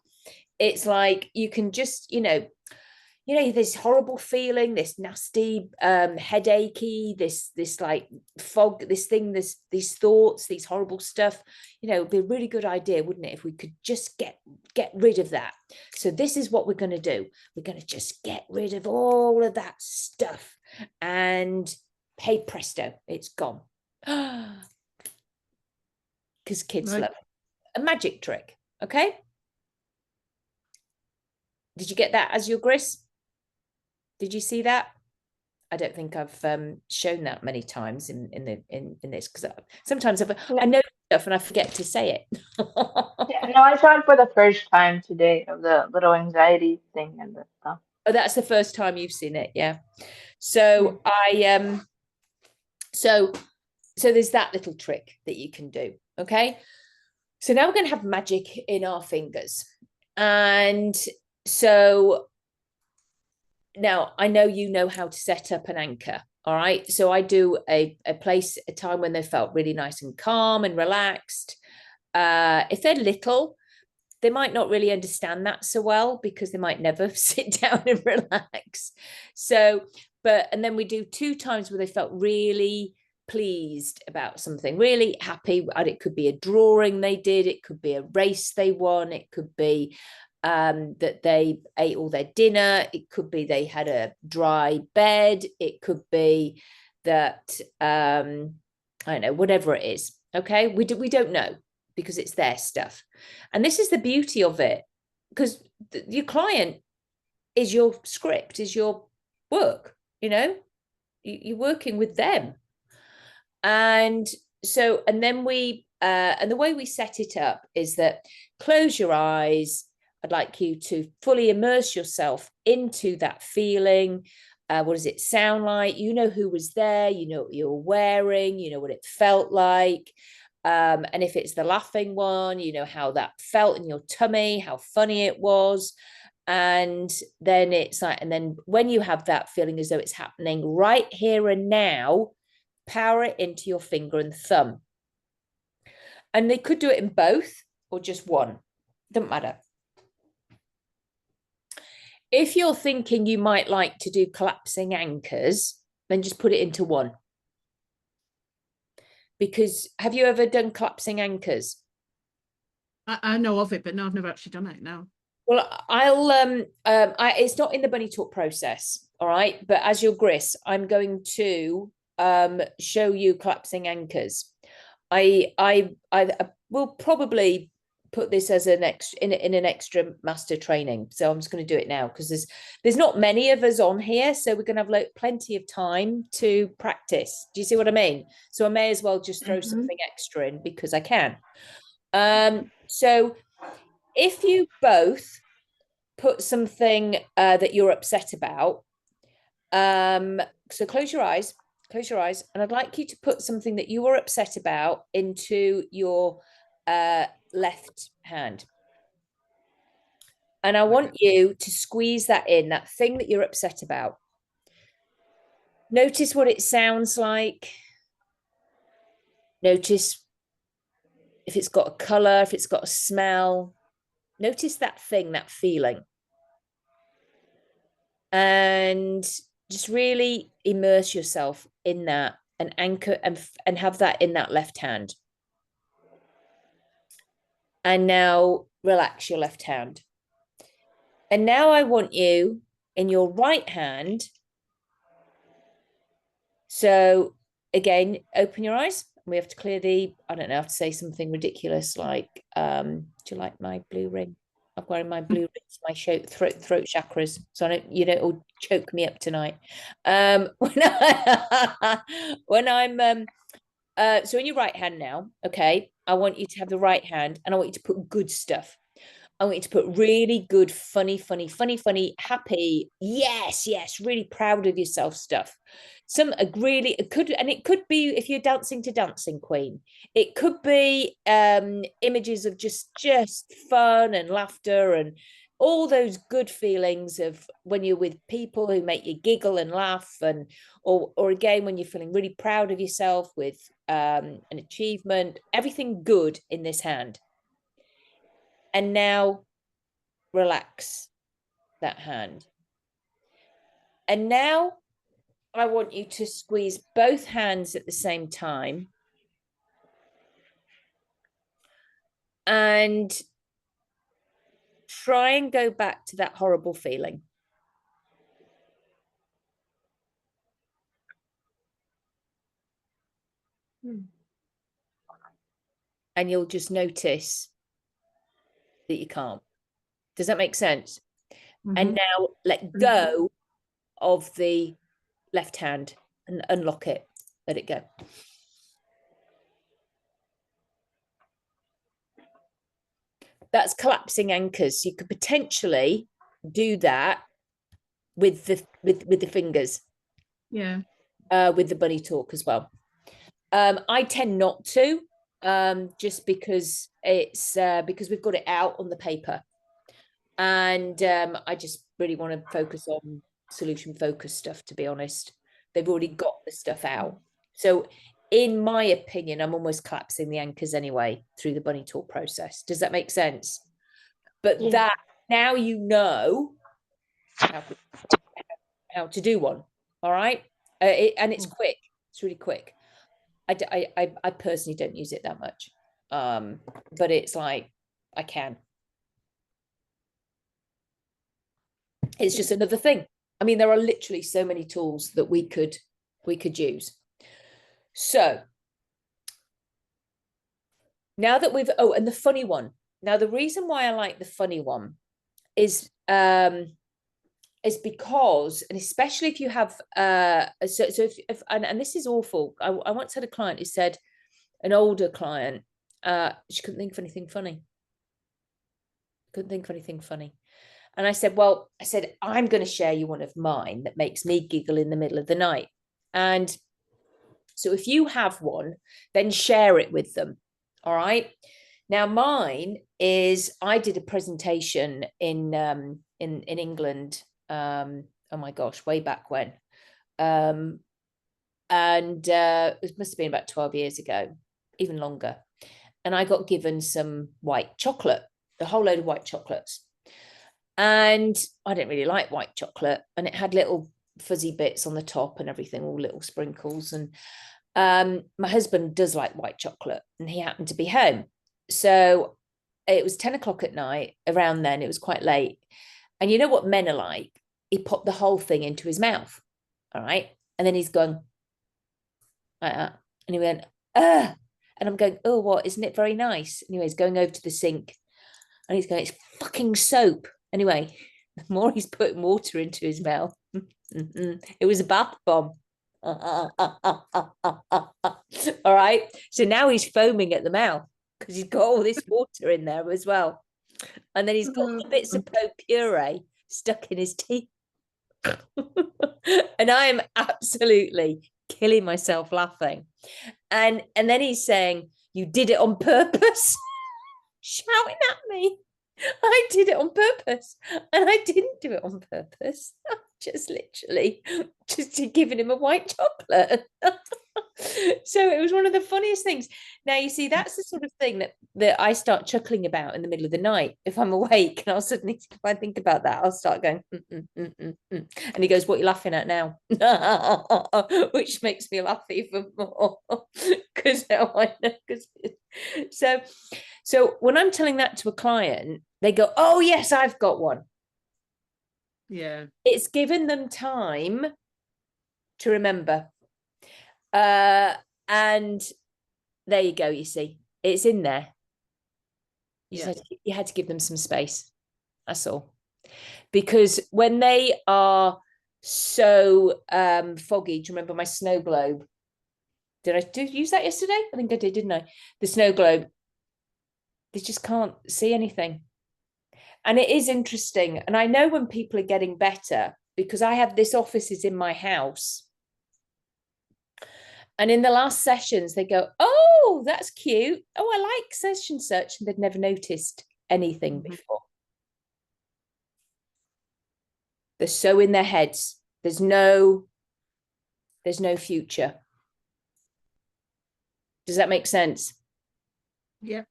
it's like, you can just, this horrible feeling, this nasty headachy, this like fog, this thing, these thoughts, these horrible stuff. It'd be a really good idea, wouldn't it, if we could just get rid of that. So this is what we're going to do. We're going to just get rid of all of that stuff, and hey presto, it's gone. Because kids love it. A magic trick. Okay, did you get that as your gris? Did you see that? I don't think I've shown that many times in this, because sometimes I know stuff and I forget to say it. Yeah, no, I saw it for the first time today, of the little anxiety thing and the stuff. Oh, that's the first time you've seen it, yeah. So so there's that little trick that you can do. Okay, so now we're going to have magic in our fingers, and so now I know you know how to set up an anchor. All right, so I do a time when they felt really nice and calm and relaxed. If they're little, they might not really understand that so well, because they might never sit down and relax. So, and then we do 2 times where they felt really pleased about something, really happy. And it could be a drawing they did, it could be a race they won, it could be that they ate all their dinner, it could be they had a dry bed, it could be that I don't know, whatever it is. Okay, we don't know, because it's their stuff. And this is the beauty of it, because your client is your script, is your work, you're working with them. And so, and then and the way we set it up is that, close your eyes. I'd like you to fully immerse yourself into that feeling. What does it sound like? Who was there, what you were wearing, what it felt like. And if it's the laughing one, how that felt in your tummy, how funny it was. And then it's like, and then when you have that feeling as though it's happening right here and now, power it into your finger and thumb. And they could do it in both or just one, doesn't matter. If you're thinking you might like to do collapsing anchors, then just put it into one. Because have you ever done collapsing anchors? I know of it, but no, I've never actually done it. No. Well, it's not in the bunny talk process, all right. But as your gris, I'm going to show you collapsing anchors. I will probably put this as an extra in an extra master training. So I'm just going to do it now, because there's not many of us on here, so we're going to have plenty of time to practice. Do you see what I mean? So I may as well just throw something extra in because I can. So if you both put something that you're upset about, so close your eyes, and I'd like you to put something that you were upset about into your left hand. And I want you to squeeze that in, that thing that you're upset about. Notice what it sounds like. Notice if it's got a color, if it's got a smell. Notice that thing, that feeling. And just really immerse yourself in that and anchor and have that in that left hand. And now relax your left hand. And now I want you in your right hand. So again, open your eyes. We have to clear I don't know, I have to say something ridiculous like, do you like my blue ring? I'm wearing my blue rings, my throat chakras. So I don't, it'll choke me up tonight. When I'm, so in your right hand now, okay, I want you to have the right hand and I want you to put good stuff. I want you to put really good, funny, happy, yes, really proud of yourself stuff. It could be, if you're dancing to Dancing Queen, it could be images of just fun and laughter and all those good feelings of when you're with people who make you giggle and laugh, and or again when you're feeling really proud of yourself with an achievement, everything good in this hand. And now relax that hand. And now I want you to squeeze both hands at the same time and try and go back to that horrible feeling. And you'll just notice that you can't. Does that make sense? And now let go of the left hand and unlock it. Let it go. That's collapsing anchors. You could potentially do that with the fingers. Yeah. With the bunny talk as well. I tend not to, just because it's because we've got it out on the paper, and I just really want to focus on solution focused stuff, to be honest. They've already got the stuff out. So in my opinion, I'm almost collapsing the anchors anyway through the bunny talk process. Does that make sense? But that now you know how to do one. All right. And it's quick. It's really quick. I personally don't use it that much. But it's like, I can. It's just another thing. I mean, there are literally so many tools that we could use. So now that we've, oh, and the funny one. Now, the reason why I like the funny one is because, and especially if you have, so if and this is awful. I once had a client who said, an older client, she couldn't think of anything funny. Couldn't think of anything funny. And I said, well, I'm going to share you one of mine that makes me giggle in the middle of the night. And so if you have one, then share it with them. All right. Now, mine is, I did a presentation in England. Oh my gosh, way back when. And it must have been about 12 years ago, even longer. And I got given some white chocolate, a whole load of white chocolates. And I didn't really like white chocolate, and it had little fuzzy bits on the top and everything, all little sprinkles. And my husband does like white chocolate, and he happened to be home. So it was 10 o'clock at night, around then, it was quite late. And you know what men are like? He popped the whole thing into his mouth. All right. And then he's going like that. And he went, ugh. And I'm going, oh, what? Isn't it very nice? Anyway, he's going over to the sink, and he's going, it's fucking soap. Anyway, the more he's putting water into his mouth, it was a bath bomb. All right. So now he's foaming at the mouth because he's got all this water in there as well. And then he's got the bits of pot puree stuck in his teeth. And I am absolutely killing myself laughing. And then he's saying, you did it on purpose, shouting at me. I did it on purpose, and I didn't do it on purpose. Just literally just giving him a white chocolate. So it was one of the funniest things. Now, you see, that's the sort of thing that I start chuckling about in the middle of the night. If I'm awake and I'll suddenly, if I think about that, I'll start going, And he goes, what are you laughing at now? Which makes me laugh even more. Because now I know. So when I'm telling that to a client, they go, oh, yes, I've got one. Yeah. It's given them time to remember. And there you go, you see, it's in there. You had to give them some space. That's all. Because when they are so foggy, do you remember my snow globe? Did I use that yesterday? I think I did, didn't I? The snow globe. They just can't see anything. And it is interesting. And I know when people are getting better, because I have this office is in my house. And in the last sessions, they go, oh, that's cute. Oh, I like session search. And they'd never noticed anything before. They're so in their heads. There's no future. Does that make sense? Yeah.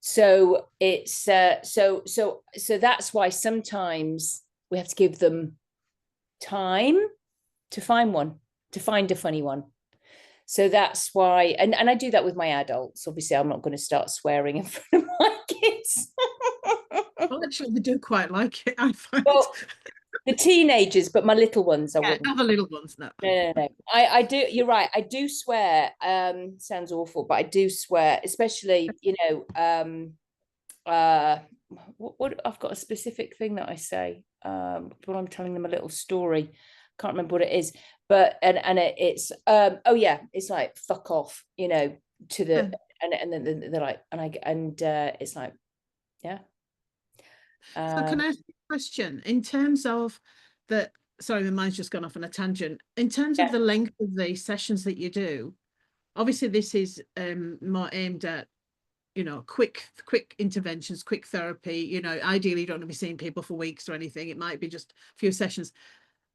So it's so that's why sometimes we have to give them time to find a funny one. So that's why, and I do that with my adults. Obviously, I'm not going to start swearing in front of my kids. Well, actually, they do quite like it, I find. Well, the teenagers, but my little ones, I wouldn't. Not the little ones, no. No. I do. You're right. I do swear. Sounds awful, but I do swear, especially, what I've got a specific thing that I say when I'm telling them a little story. Can't remember what it is, but it's oh yeah, it's like fuck off, to the and then they're like, it's like, yeah. So can I ask you a question in terms of sorry, my mind's just gone off on a tangent. In terms of the length of the sessions that you do, obviously this is more aimed at, quick interventions, quick therapy. Ideally you don't want to be seeing people for weeks or anything. It might be just a few sessions.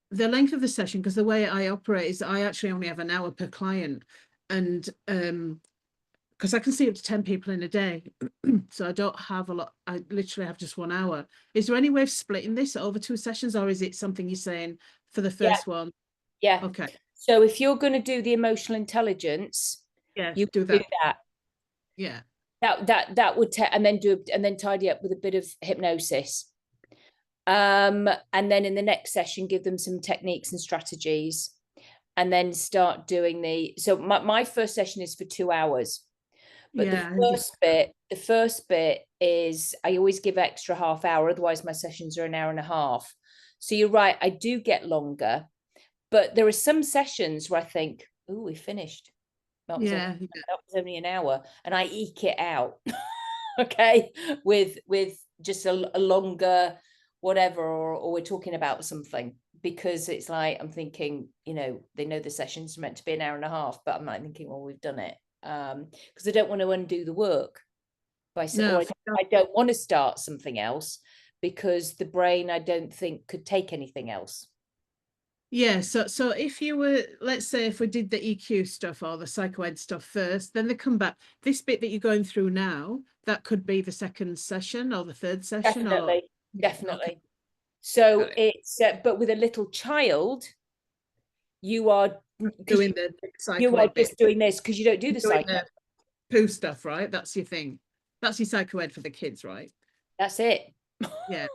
The length of the session, because the way I operate is I actually only have an hour per client, and because I can see up to 10 people in a day, so I don't have a lot. I literally have just 1 hour. Is there any way of splitting this over 2 sessions, or is it something you're saying for the first one? Yeah. Okay. So if you're going to do the emotional intelligence, you do do that. that. Yeah. That would and then tidy up with a bit of hypnosis. And then in the next session, give them some techniques and strategies, and then start doing so my first session is for 2 hours. But the first bit is I always give extra half hour, otherwise my sessions are an hour and a half. So you're right, I do get longer, but there are some sessions where I think, oh, we finished. That was only an hour, and I eke it out. Okay, with just a longer whatever, or we're talking about something, because it's like I'm thinking, they know the session's meant to be an hour and a half, but I'm like thinking, well, we've done it, because I don't want to undo the work by saying, I don't want to start something else, because the brain, I don't think, could take anything else. Yeah, so if you were, let's say if we did the EQ stuff or the psychoed stuff first, then they come back. This bit that you're going through now, that could be the second session or the third session. Definitely. Okay. So it's but with a little child, you are doing the psychoed you are bit. just doing this because you don't do the psychoed poo stuff, right? That's your thing. That's your psychoed for the kids, right? That's it. Yeah.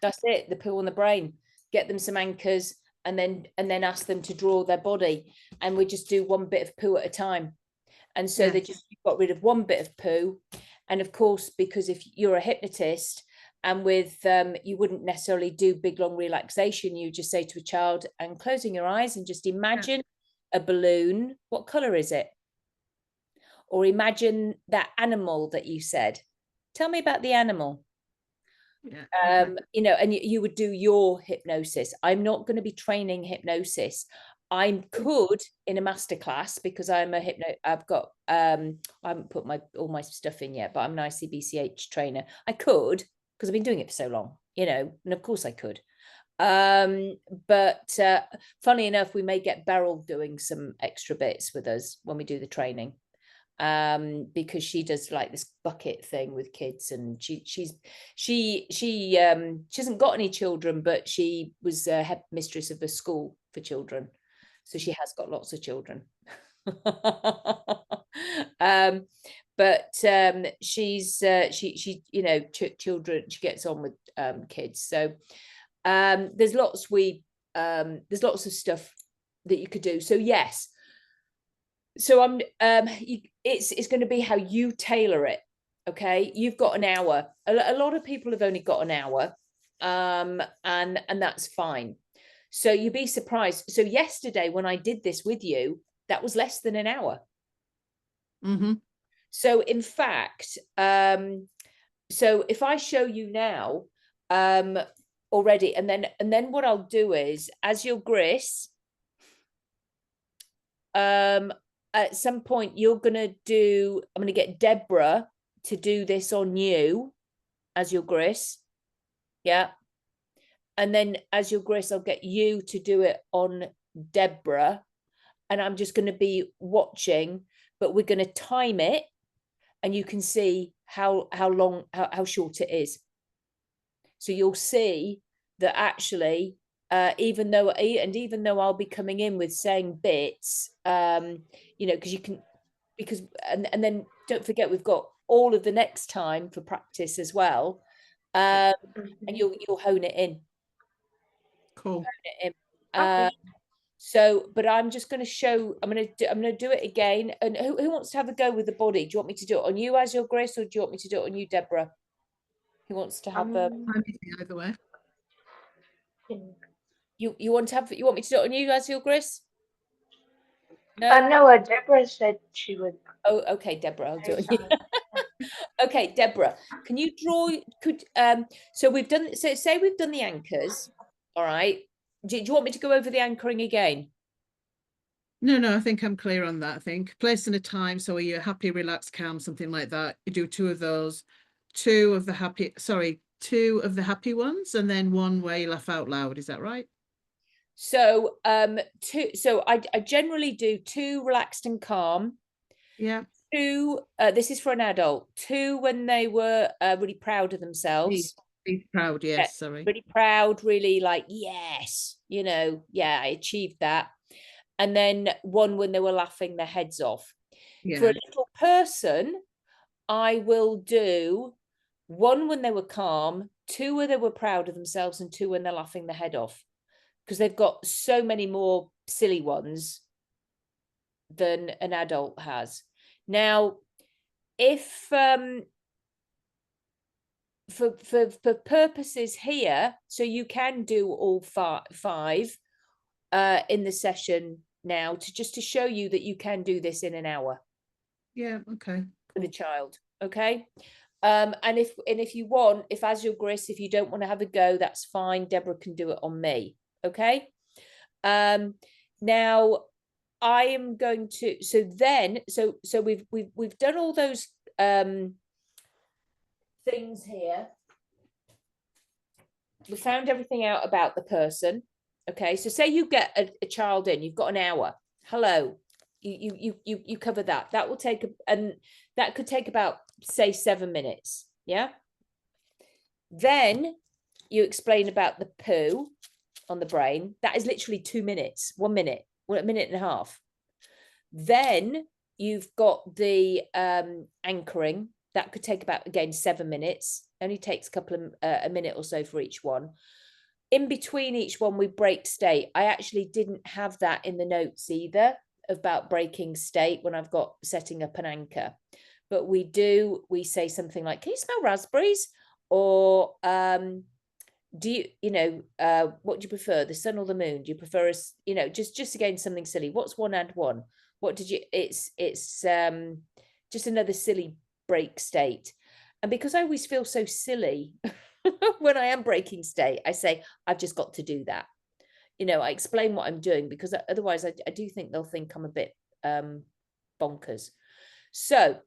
That's it. The poo on the brain. Get them some anchors, and then ask them to draw their body, and we just do one bit of poo at a time. And so they just got rid of one bit of poo. And of course, because if you're a hypnotist, and you wouldn't necessarily do big long relaxation, you just say to a child, and closing your eyes and just imagine a balloon. What color is it? Or imagine that animal that you said. Tell me about the animal. And you would do your hypnosis. I'm not going to be training hypnosis. I could in a masterclass, because I'm a I've got I haven't put all my stuff in yet, but I'm an ICBCH trainer. I could, because I've been doing it for so long, and of course I could. But funnily enough, we may get Beryl doing some extra bits with us when we do the training, because she does like this bucket thing with kids, and she hasn't got any children, but she was head mistress of a school for children, so she has got lots of children. But she's children, she gets on with kids, so there's lots of stuff that you could do. So yes, so it's going to be how you tailor it. Okay, you've got an hour. A lot of people have only got an hour, and that's fine. So you'd be surprised. So yesterday when I did this with you, that was less than an hour. So in fact, so if I show you now already, and then what I'll do is, as your Gris, at some point I'm going to get Deborah to do this on you as your Gris. Yeah. And then as your grace, I'll get you to do it on Deborah. And I'm just going to be watching, but we're going to time it, and you can see how long, how short it is. So you'll see that actually, even though I'll be coming in with saying bits, you know, because you can, because and then don't forget we've got all of the next time for practice as well, and you'll hone it in. Cool. Okay. So, but I'm just going to show. I'm going to do it again. And who wants to have a go with the body? Do you want me to do it on you as your grace, or do you want me to do it on you, Deborah? Who wants to have a? I'm easy either way. You want me to do it on you as your grace? No. No, Deborah said she would. Oh, okay, Deborah, I'll do it. Okay, Deborah, can you draw? So we've done. So say we've done the anchors. All right. Do you want me to go over the anchoring again? No, I think I'm clear on that. I think placing a time. So are you happy, relaxed, calm, something like that? You do 2 of those, 2 of the happy ones, and then 1 where you laugh out loud. Is that right? So I generally do 2 relaxed and calm. Yeah. 2, this is for an adult. 2 when they were really proud of themselves. Be proud, yes, Yeah, sorry. really proud, really like, yes, you know, yeah, I achieved that. And then 1 when they were laughing their heads off. Yeah. For a little person, I will do 1 when they were calm, 2 when they were proud of themselves, and 2 when they're laughing their head off. Because they've got so many more silly ones than an adult has. Now, if for purposes here, so you can do all 5 in the session now, to show you that you can do this in an hour. Yeah, okay. With a child, okay. And if you want, if as your grace, if you don't want to have a go, that's fine. Deborah can do it on me, okay. Now I am going to, so we've done all those things here. We found everything out about the person. Okay, so say you get a child in, you've got an hour. Hello, you cover that. That will take and that could take about, say, 7 minutes. Yeah. Then you explain about the poo on the brain. That is literally 2 minutes, 1 minute, 1 minute and a half. Then you've got the anchoring. That could take about, again, 7 minutes. Only takes a minute or so for each one. In between each one, we break state. I actually didn't have that in the notes either about breaking state when I've got setting up an anchor. But we say something like, can you smell raspberries? Or do you, what do you prefer, the sun or the moon? Do you prefer us, just again, something silly. What's 1 and 1? What did you, it's just another silly break state. And because I always feel so silly when I am breaking state, I say, I've just got to do that. I explain what I'm doing, because otherwise I do think they'll think I'm a bit bonkers. So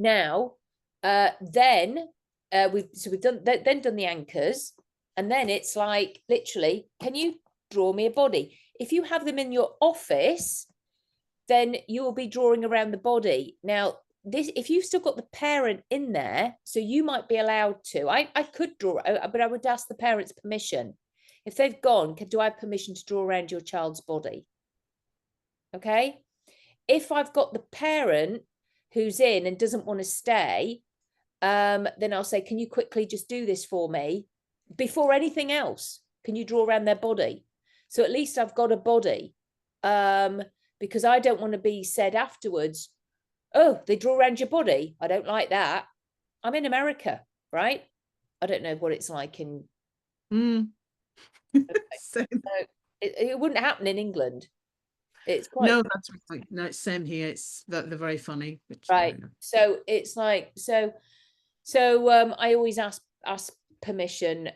now, then we've done the anchors, and then it's like, literally, can you draw me a body? If you have them in your office, then you will be drawing around the body. Now, if you've still got the parent in there, so you might be allowed to. I could draw, but I would ask the parents' permission. If they've gone, do I have permission to draw around your child's body? Okay. If I've got the parent who's in and doesn't want to stay, then I'll say, can you quickly just do this for me before anything else? Can you draw around their body? So at least I've got a body, because I don't want to be said afterwards, oh, they draw around your body. I don't like that. I'm in America, right? I don't know what it's like in. So, it wouldn't happen in England. It's quite. No, that's right. No, it's same here. It's that they're very funny. Right. So it's like, so I always ask permission,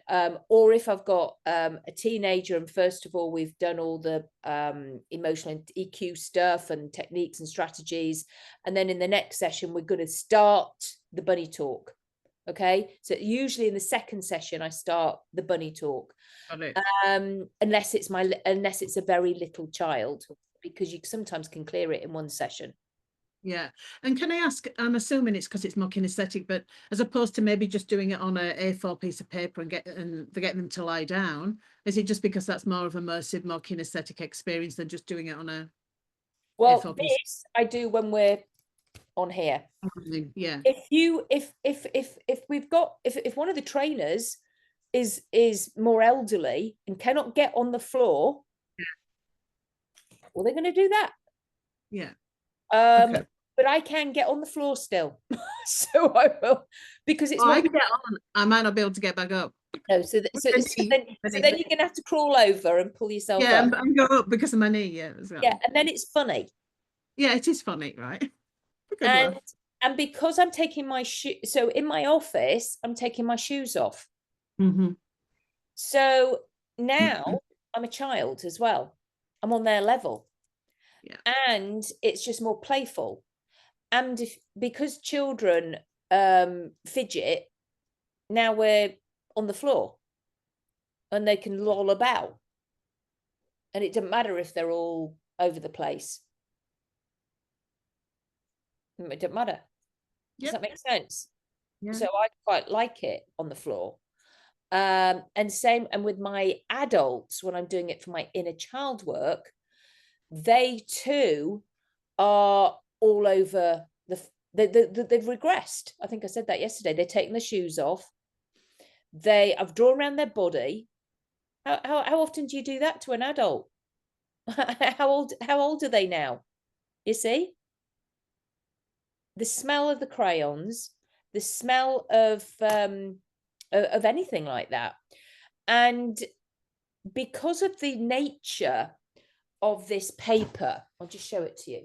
or if I've got a teenager, and first of all we've done all the emotional EQ stuff and techniques and strategies, and then in the next session we're going to start the bunny talk. Okay, so usually in the second session I start the bunny talk, Got it. unless it's a very little child, because you sometimes can clear it in one session. Yeah. And can I ask, I'm assuming it's because it's more kinesthetic, but as opposed to maybe just doing it on a A4 piece of paper and getting them to lie down, is it just because that's more of immersive, more kinesthetic experience than just doing it on a Well, A4 piece? this I do when we're on here. Yeah. If one of the trainers is more elderly and cannot get on the floor, well, they're going to do that. Yeah. Okay. Okay. But I can get on the floor still, so I will, because it's I not. can get on. I might not be able to get back up. No, so then you're going to have to crawl over and pull yourself Yeah, up. I'm going up because of my knee. Yeah, well. Yeah, and then it's funny. Yeah, it is funny, right? Good and laugh. and because I'm taking my so in my office, I'm taking my shoes off. So now I'm a child as well. I'm on their level. Yeah. And it's just more playful. And because children fidget, now we're on the floor and they can loll about. And it doesn't matter if they're all over the place. It doesn't matter. Does that make sense? Yeah. So I quite like it on the floor. And with my adults, when I'm doing it for my inner child work, they too are all over they've regressed. I think I said that yesterday. They're taking the shoes off. I've drawn around their body. How often do you do that to an adult? How old are they now? You see? The smell of the crayons, the smell of anything like that. And because of the nature of this paper, I'll just show it to you.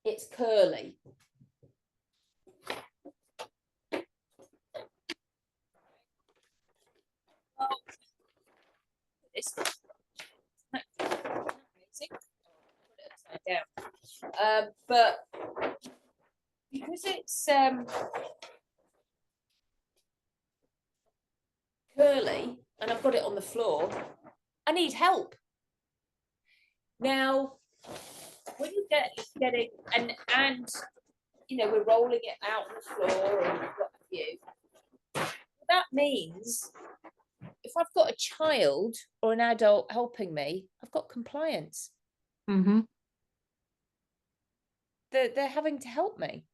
It's curly. It's amazing. Put it upside down. But because it's curly and I've got it on the floor, I need help. Now, when you get it and you know, we're rolling it out on the floor and we've got a few, that means if I've got a child or an adult helping me, I've got compliance. They're having to help me.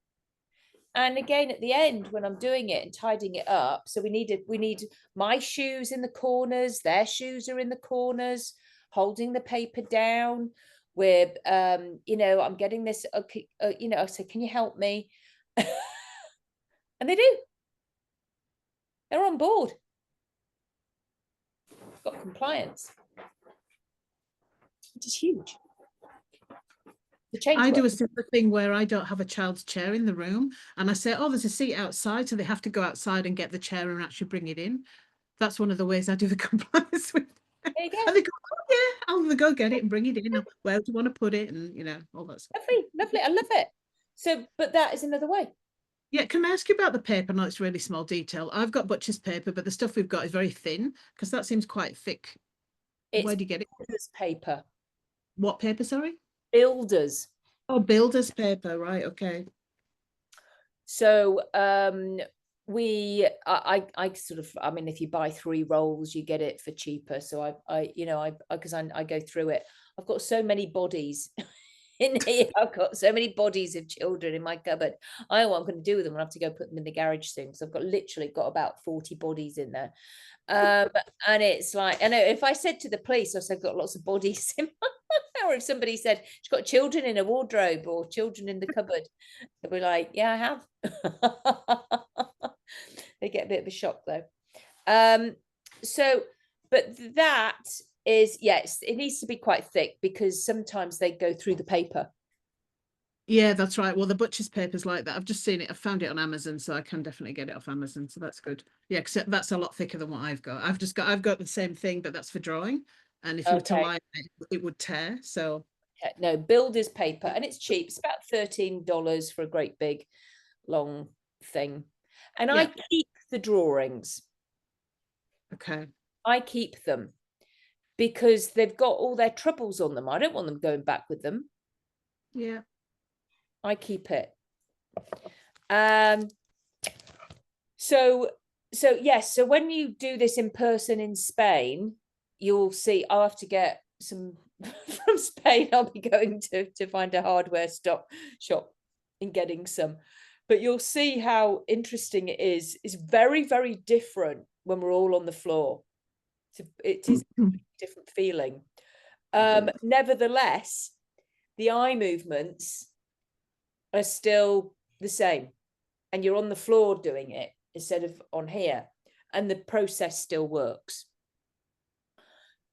And again, at the end, when I'm doing it and tidying it up, so we need my shoes in the corners, their shoes are in the corners, holding the paper down. We're, you know, I'm getting this, okay, you know, I say, can you help me? And they do. They're on board. Got compliance, which is huge. I do a similar thing where I don't have a child's chair in the room and I say, oh, there's a seat outside, so they have to go outside and get the chair and actually bring it in. That's one of the ways I do the compliance with them. There you go. And they go, oh yeah, I'll go get it and bring it in. Where do you want to put it? And you know, all that stuff. Lovely, lovely. I love it. So, but that is another way. Yeah, can I ask you about the paper? No, it's really small detail. I've got butcher's paper, but the stuff we've got is very thin because that seems quite thick. Where do you get it? Builder's paper. What paper, sorry? Builders. Oh, builder's paper, right, okay. So I sort of, I mean, if you buy 3 rolls, you get it for cheaper. So because I go through it. I've got so many bodies in here. I've got so many bodies of children in my cupboard. I know what I'm going to do with them. I'll have to go put them in the garage soon. So I've literally got about 40 bodies in there. And it's like, and if I said to the police, I said, I've got lots of bodies in my, or if somebody said she's got children in a wardrobe or children in the cupboard, they'll be like, yeah, I have. They get a bit of a shock though. But that is, yes, it needs to be quite thick because sometimes they go through the paper. Yeah, that's right. Well, the butcher's paper's like that. I've just seen it. I found it on Amazon, so I can definitely get it off Amazon. So that's good. Yeah, because that's a lot thicker than what I've got. I've got the same thing, but that's for drawing. And if you were to line it, it would tear. So No, builder's paper, and it's cheap. It's about $13 for a great big long thing. And I keep the drawings. Okay. I keep them because they've got all their troubles on them. I don't want them going back with them. Yeah. I keep it. So yes, so when you do this in person in Spain, you'll see I'll have to get some from Spain. I'll be going to find a hardware shop and getting some. But you'll see how interesting it is. It's very, very different when we're all on the floor. It is a different feeling. Nevertheless, the eye movements are still the same. And you're on the floor doing it instead of on here. And the process still works.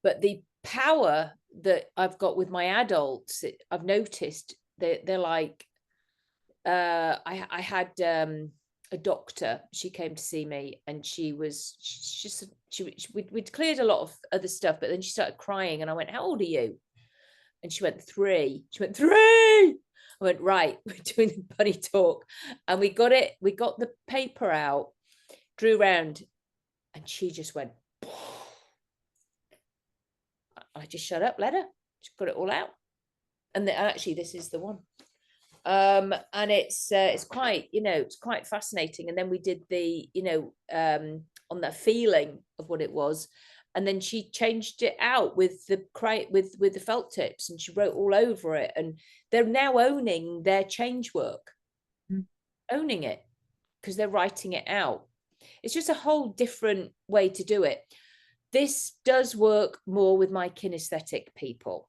But the power that I've got with my adults, I've noticed they're like, I had a doctor, she came to see me, and we'd cleared a lot of other stuff, but then she started crying, and I went, how old are you? And she went, 3. She went, 3. I went, right, we're doing the bunny talk. And we got the paper out, drew round, and she just went, I just shut up, let her. She got it all out. And actually, this is the one. And it's quite, it's quite fascinating. And then we did the, on that feeling of what it was. And then she changed it out with the felt tips, and she wrote all over it. And they're now owning their change work, owning it, because they're writing it out. It's just a whole different way to do it. This does work more with my kinesthetic people.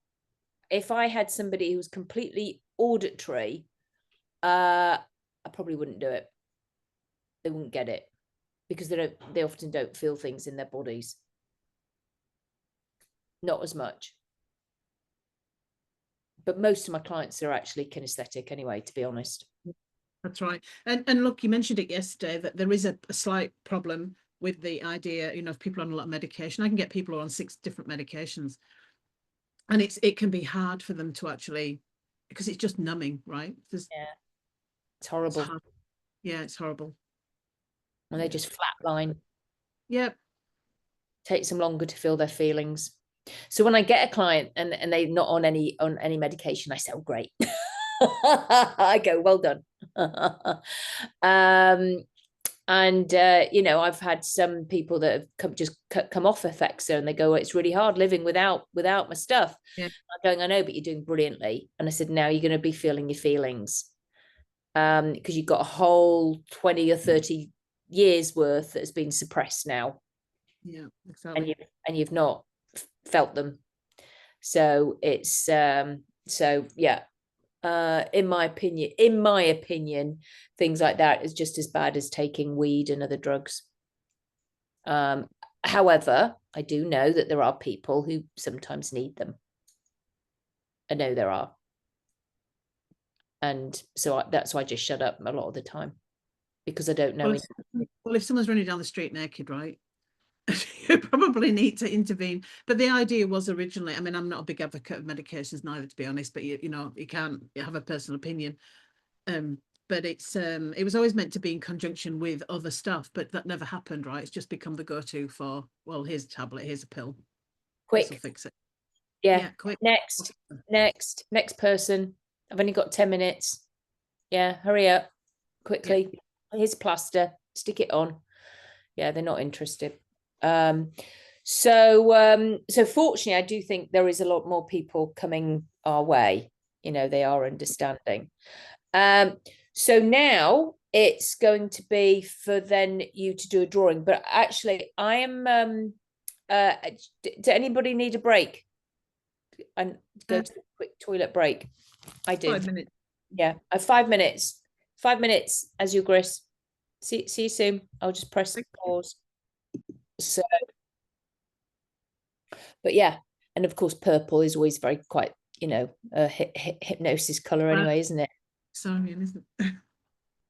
If I had somebody who's completely auditory, I probably wouldn't do it. They wouldn't get it because they often don't feel things in their bodies. Not as much. But most of my clients are actually kinesthetic anyway, to be honest. That's right. And look, you mentioned it yesterday that there is a slight problem with the idea, of people on a lot of medication. I can get people on 6 different medications, and it can be hard for them to actually, because it's just numbing, right? It's horrible. It's horrible. And they just flatline. Yep. Takes them longer to feel their feelings. So when I get a client and they're not on any medication, I say, oh, great. I go, well done. I've had some people that have come off Effexor, and they go, it's really hard living without my stuff. I'm going, I know, but you're doing brilliantly. And I said, now you're going to be feeling your feelings, because you've got a whole 20 or 30 years worth that has been suppressed now. Yeah, exactly. And you've not felt them. So it's in my opinion, things like that is just as bad as taking weed and other drugs. However, I do know that there are people who sometimes need them. I know there are. And so that's why I just shut up a lot of the time, because I don't know. Well, if someone's running down the street naked, right, you probably need to intervene. But the idea was originally, I mean, I'm not a big advocate of medications neither, to be honest, but you can't have a personal opinion. But it was always meant to be in conjunction with other stuff, but that never happened, right? It's just become the go-to for, well, here's a tablet, here's a pill. Quick. This'll fix it. Yeah, quick. Next person. I've only got 10 minutes. Yeah, hurry up quickly. Yeah. Here's plaster, stick it on. Yeah, they're not interested. So fortunately, I do think there is a lot more people coming our way. They are understanding. So now it's going to be for then you to do a drawing. But actually, I am. Do anybody need a break? And go to a quick toilet break. I do. 5 minutes. Yeah, 5 minutes. 5 minutes as you, Grace. See you soon. I'll just press pause. So, but yeah, and of course, purple is always quite, a hypnosis color anyway, isn't it? Sorry, isn't it?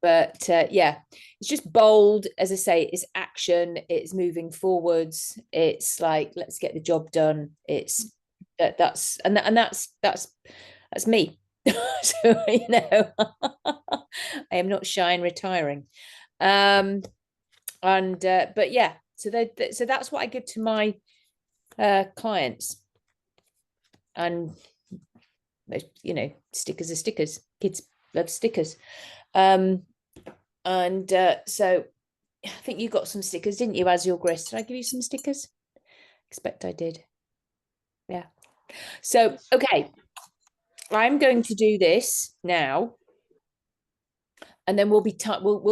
But yeah, it's just bold. As I say, it's action. It's moving forwards. It's like, let's get the job done. It's that's That's me. So, you know, I am not shy in retiring. And but yeah, so so that's what I give to my clients. And you know, stickers are stickers. Kids love stickers. And so I think you got some stickers, didn't you, as your grist? Did I give you some stickers? Expect I did. Yeah. So, okay, I'm going to do this now, and then we'll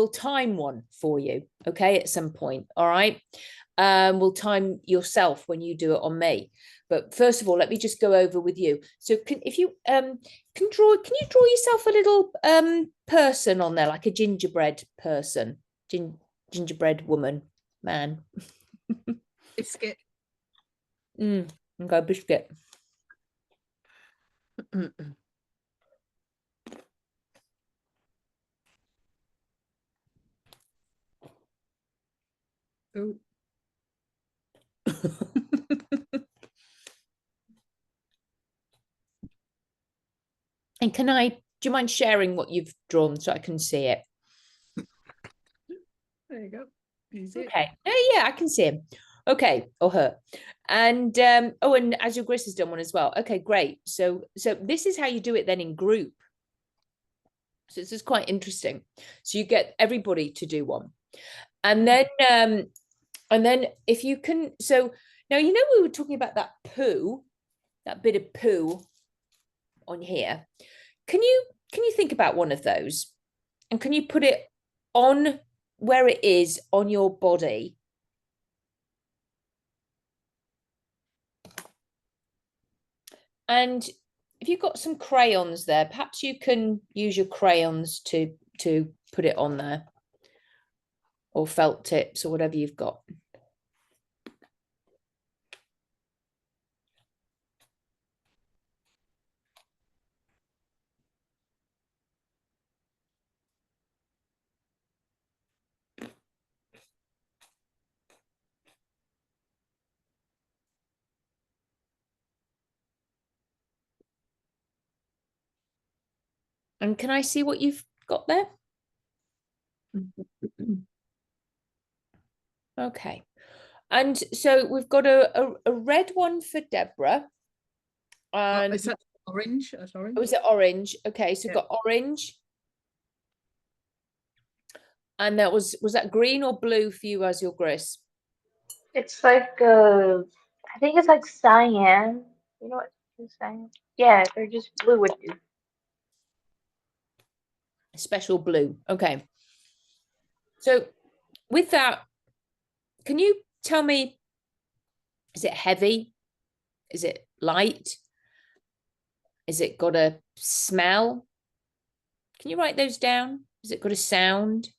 time one for you, okay, at some point. All right. We'll time yourself when you do it on me. But first of all, let me just go over with you. So can you draw yourself a little person on there, like a gingerbread person, gingerbread woman, man. Biscuit. Okay, biscuit. Oh. And do you mind sharing what you've drawn so I can see it? There you go. Okay. Oh, yeah, I can see him. Okay, or her. And oh, and as your Gris has done one as well. Okay, great. So this is how you do it then in group. So this is quite interesting. So you get everybody to do one. And then if you can, so now you know we were talking about that poo, that bit of poo on here. Can you think about one of those? And can you put it on where it is on your body? And if you've got some crayons there, perhaps you can use your crayons to put it on there, or felt tips, or whatever you've got. And can I see what you've got there? Okay. And so we've got a red one for Deborah. And is that orange? That's orange. Oh, is it orange? Okay, so Yeah. got orange. And that was that green or blue for you as your Gris? It's like I think it's like cyan. You know what is cyan? Yeah, they're just blue with you. Special blue. Okay. So with that, can you tell me, is it heavy? Is it light? Is it got a smell? Can you write those down? Has it got a sound?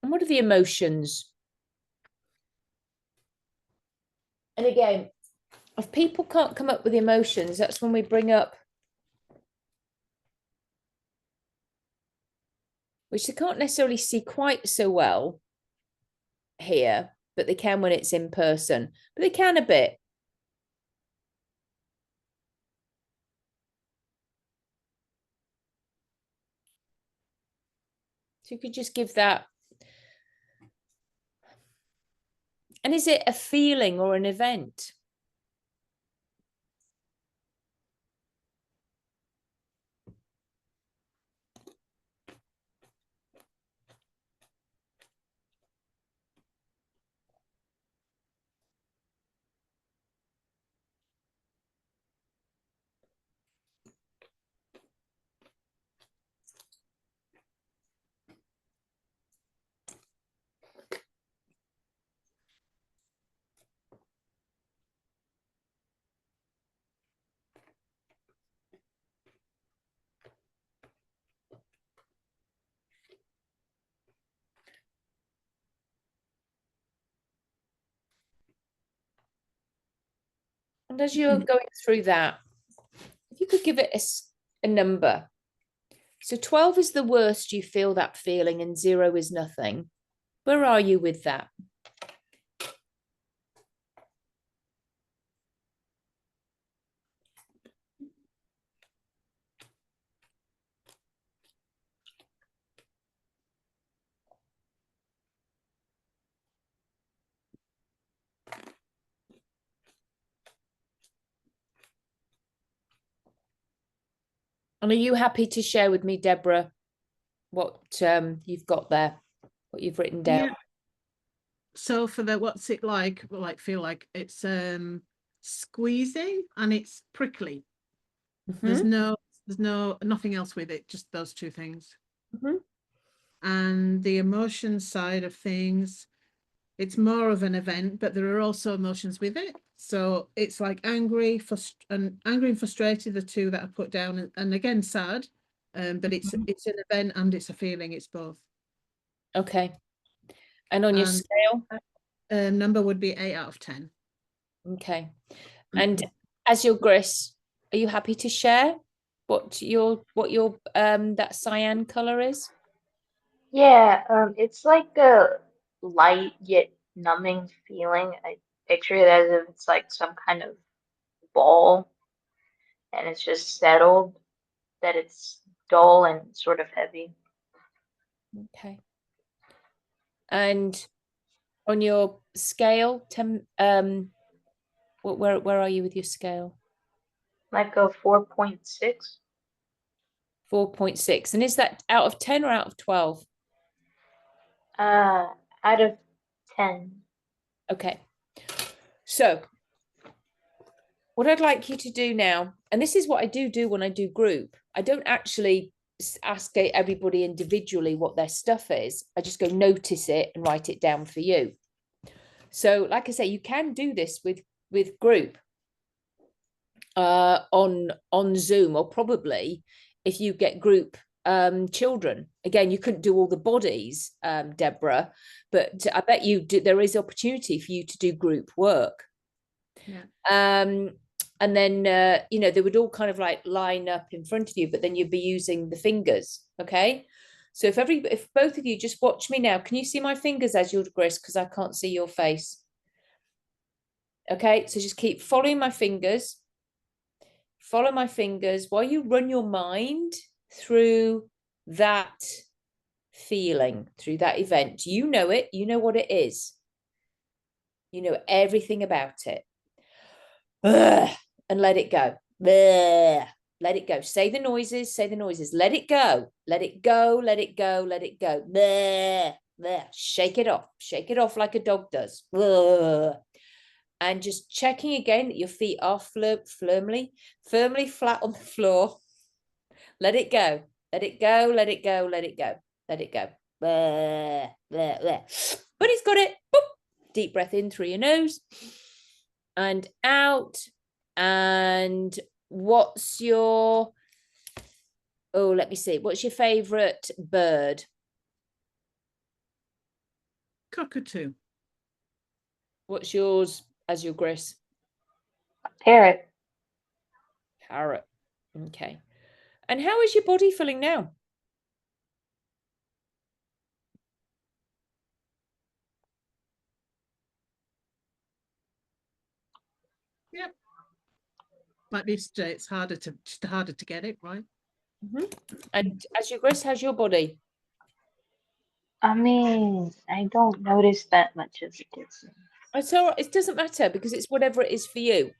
And what are the emotions? And again, if people can't come up with the emotions, that's when we bring up, which they can't necessarily see quite so well here, but they can when it's in person, but they can a bit. So you could just give that. And is it a feeling or an event? And as you're going through that, if you could give it a number. So 12 is the worst you feel that feeling and 0 is nothing. Where are you with that? And are you happy to share with me, Deborah, what you've got there, what you've written down? Yeah. So for the what's it like? Feel like it's squeezing and it's prickly. There's nothing else with it, just those two things. And the emotion side of things, it's more of an event, but there are also emotions with it. So it's like angry and frustrated, the two that I put down, and again sad. But it's an event and it's a feeling. It's both. Okay. And on your scale? Number would be 8 out of 10. Okay. And as your Gris, are you happy to share what your that cyan color is? Yeah, it's like a light yet numbing feeling. I picture it as if it's like some kind of ball and it's just settled, that it's dull and sort of heavy. Okay. And on your scale, where are you with your scale? Like a 4.6. 4.6. And is that out of 10 or out of 12? Out of 10. Okay. So what I'd like you to do now, and this is what I do when I do group, I don't actually ask everybody individually what their stuff is. I just go notice it and write it down for you. So like I say, you can do this with group on Zoom, or probably if you get group children. Again, you couldn't do all the bodies, Deborah, but I bet there is opportunity for you to do group work. Yeah. And then they would all kind of like line up in front of you, but then you'd be using the fingers. Okay. So if both of you just watch me now, can you see my fingers as you're Gris? Because I can't see your face. Okay, so just keep following my fingers. Follow my fingers while you run your mind through that feeling, through that event. You know it, you know what it is. You know everything about it. And let it go. Let it go. Say the noises, say the noises. Let it go. Let it go, let it go, let it go. Shake it off like a dog does. And just checking again that your feet are firmly flat on the floor. Let it go. Let it go. Let it go. Let it go. Let it go. But he's got it. Boop. Deep breath in through your nose and out. And what's your, let me see. What's your favorite bird? Cockatoo. What's yours as your Gris? Parrot. Parrot. Okay. And how is your body feeling now? Yep. Like this, it's harder to get it right. And as your Gris, how's your body? I mean, I don't notice that much of a difference. So it doesn't matter because it's whatever it is for you.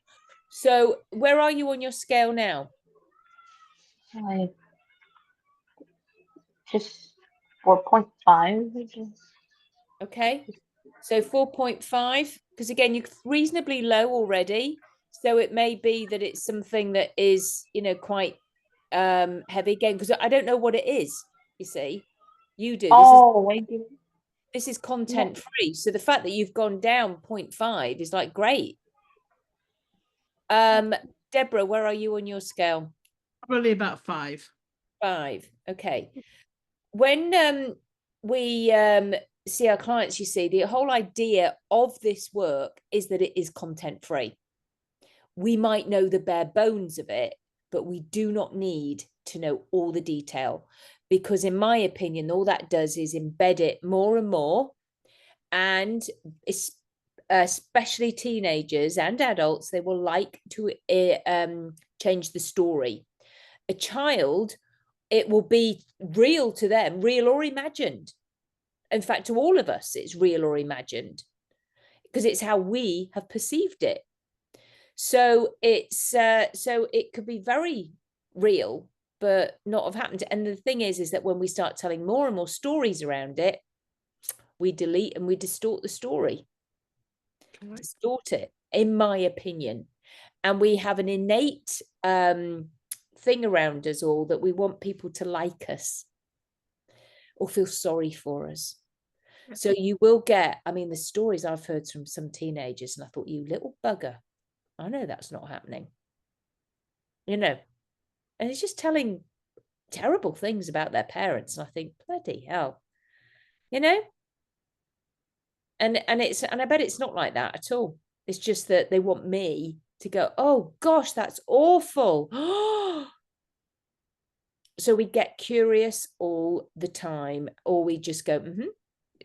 So where are you on your scale now? Like, just 4.5, I guess. Okay. So 4.5, because again, you're reasonably low already. So it may be that it's something that is, quite heavy again, because I don't know what it is, you see. You do. I do. This is content free. So the fact that you've gone down 0.5 is like great. Deborah, where are you on your scale? Probably about 5. 5. Okay. When we see our clients, you see, the whole idea of this work is that it is content free. we might know the bare bones of it, but we do not need to know all the detail, because in my opinion, all that does is embed it more and more. And especially teenagers and adults, they will like to change the story. A child, it will be real to them, real or imagined. In fact, to all of us, it's real or imagined, because it's how we have perceived it. So so it could be very real, but not have happened. And the thing is that when we start telling more and more stories around it, we delete and we distort the story. Distort it, in my opinion. And we have an innate thing around us all that we want people to like us or feel sorry for us. So you will get, I mean, the stories I've heard from some teenagers, and I thought, you little bugger, I know that's not happening. You know, and it's just telling terrible things about their parents. And I think, bloody hell, you know? And I bet it's not like that at all. It's just that they want me to go, oh gosh, that's awful. So we get curious all the time, or we just go,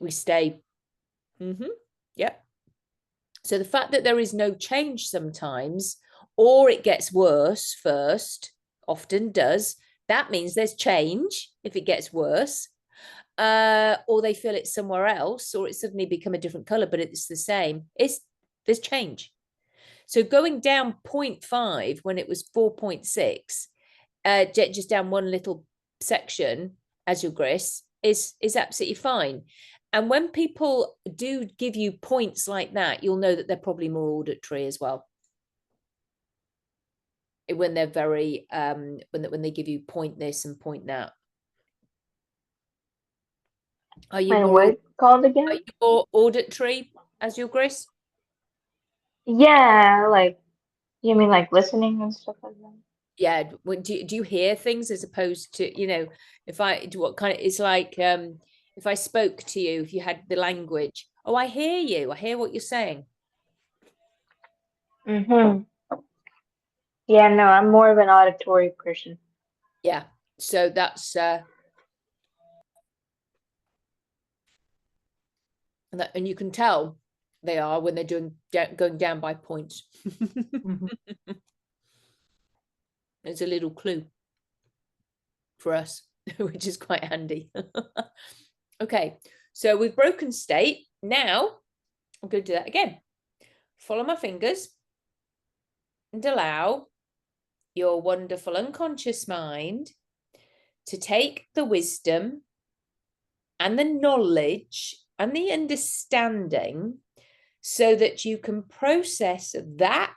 we stay, yep. So the fact that there is no change sometimes, or it gets worse first, often does, that means there's change if it gets worse. Or they feel it's somewhere else, or it's suddenly become a different color, but it's the same. There's change. So going down 0.5 when it was 4.6, just down one little section, as your Grace, is absolutely fine. And when people do give you points like that, you'll know that they're probably more auditory as well. When they're very when they give you point this and point that. Are you And more, what called again? are you more auditory as your Grace? Yeah, like you mean like listening and stuff like that? Yeah. Do you hear things as opposed to, you know, if I do what kind of, it's like if I spoke to you, if you had the language, oh, I hear you, I hear what you're saying. Mm-hmm. Yeah, no, I'm more of an auditory person. Yeah. So that's and you can tell they are when they're going down by points. There's a little clue for us, which is quite handy. Okay, so we've broken state. Now I'm going to do that again. Follow my fingers and allow your wonderful unconscious mind to take the wisdom and the knowledge and the understanding so that you can process that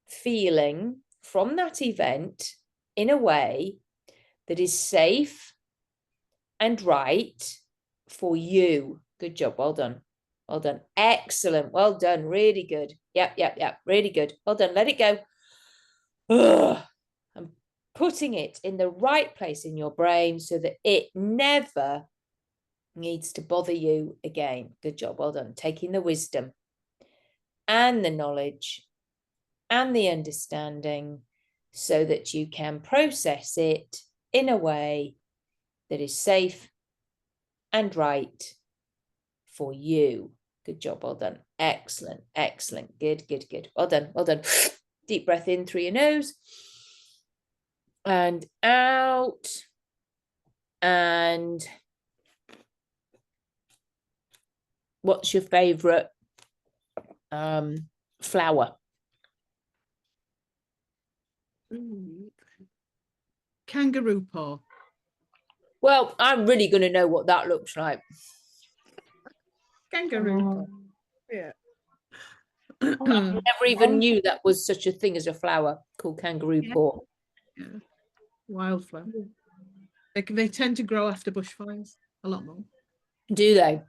feeling from that event in a way that is safe and right for you. Good job. Well done. Well done. Excellent. Well done. Really good. Yep. Really good. Well done. Let it go. Ugh. I'm putting it in the right place in your brain so that it never needs to bother you again. Good job. Well done. Taking the wisdom and the knowledge and the understanding so that you can process it in a way that is safe and right for you. Good job. Well done. Excellent. Excellent. Good. Well done. Well done. Deep breath in through your nose and out. And what's your favorite flower? Kangaroo paw. Well, I'm really going to know what that looks like. Kangaroo paw. Yeah. I never even knew that was such a thing as a flower called kangaroo paw. Yeah. Wildflower. They tend to grow after bushfires a lot more. Do they?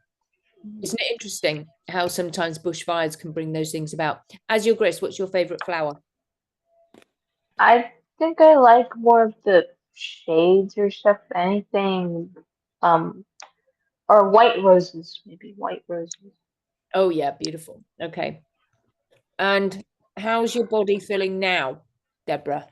Isn't it interesting how sometimes bushfires can bring those things about? As your Grace, what's your favorite flower? I think I like more of the shades or stuff. Anything, or white roses, maybe white roses. Oh yeah, beautiful. Okay. And How's your body feeling now, Deborah?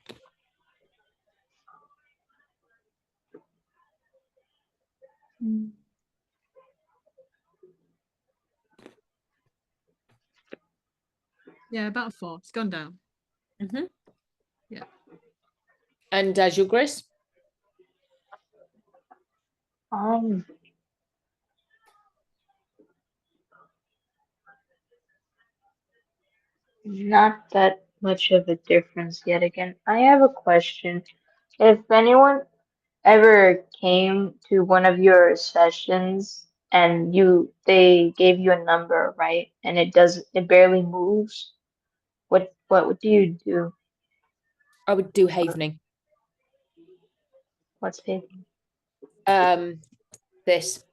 Yeah, about a 4. It's gone down. Mm-hmm. Yeah. And as your Grace? Not that much of a difference yet again. I have a question. If anyone ever came to one of your sessions and they gave you a number, right? And it barely moves, what do you do? I would do havening. What's it? This.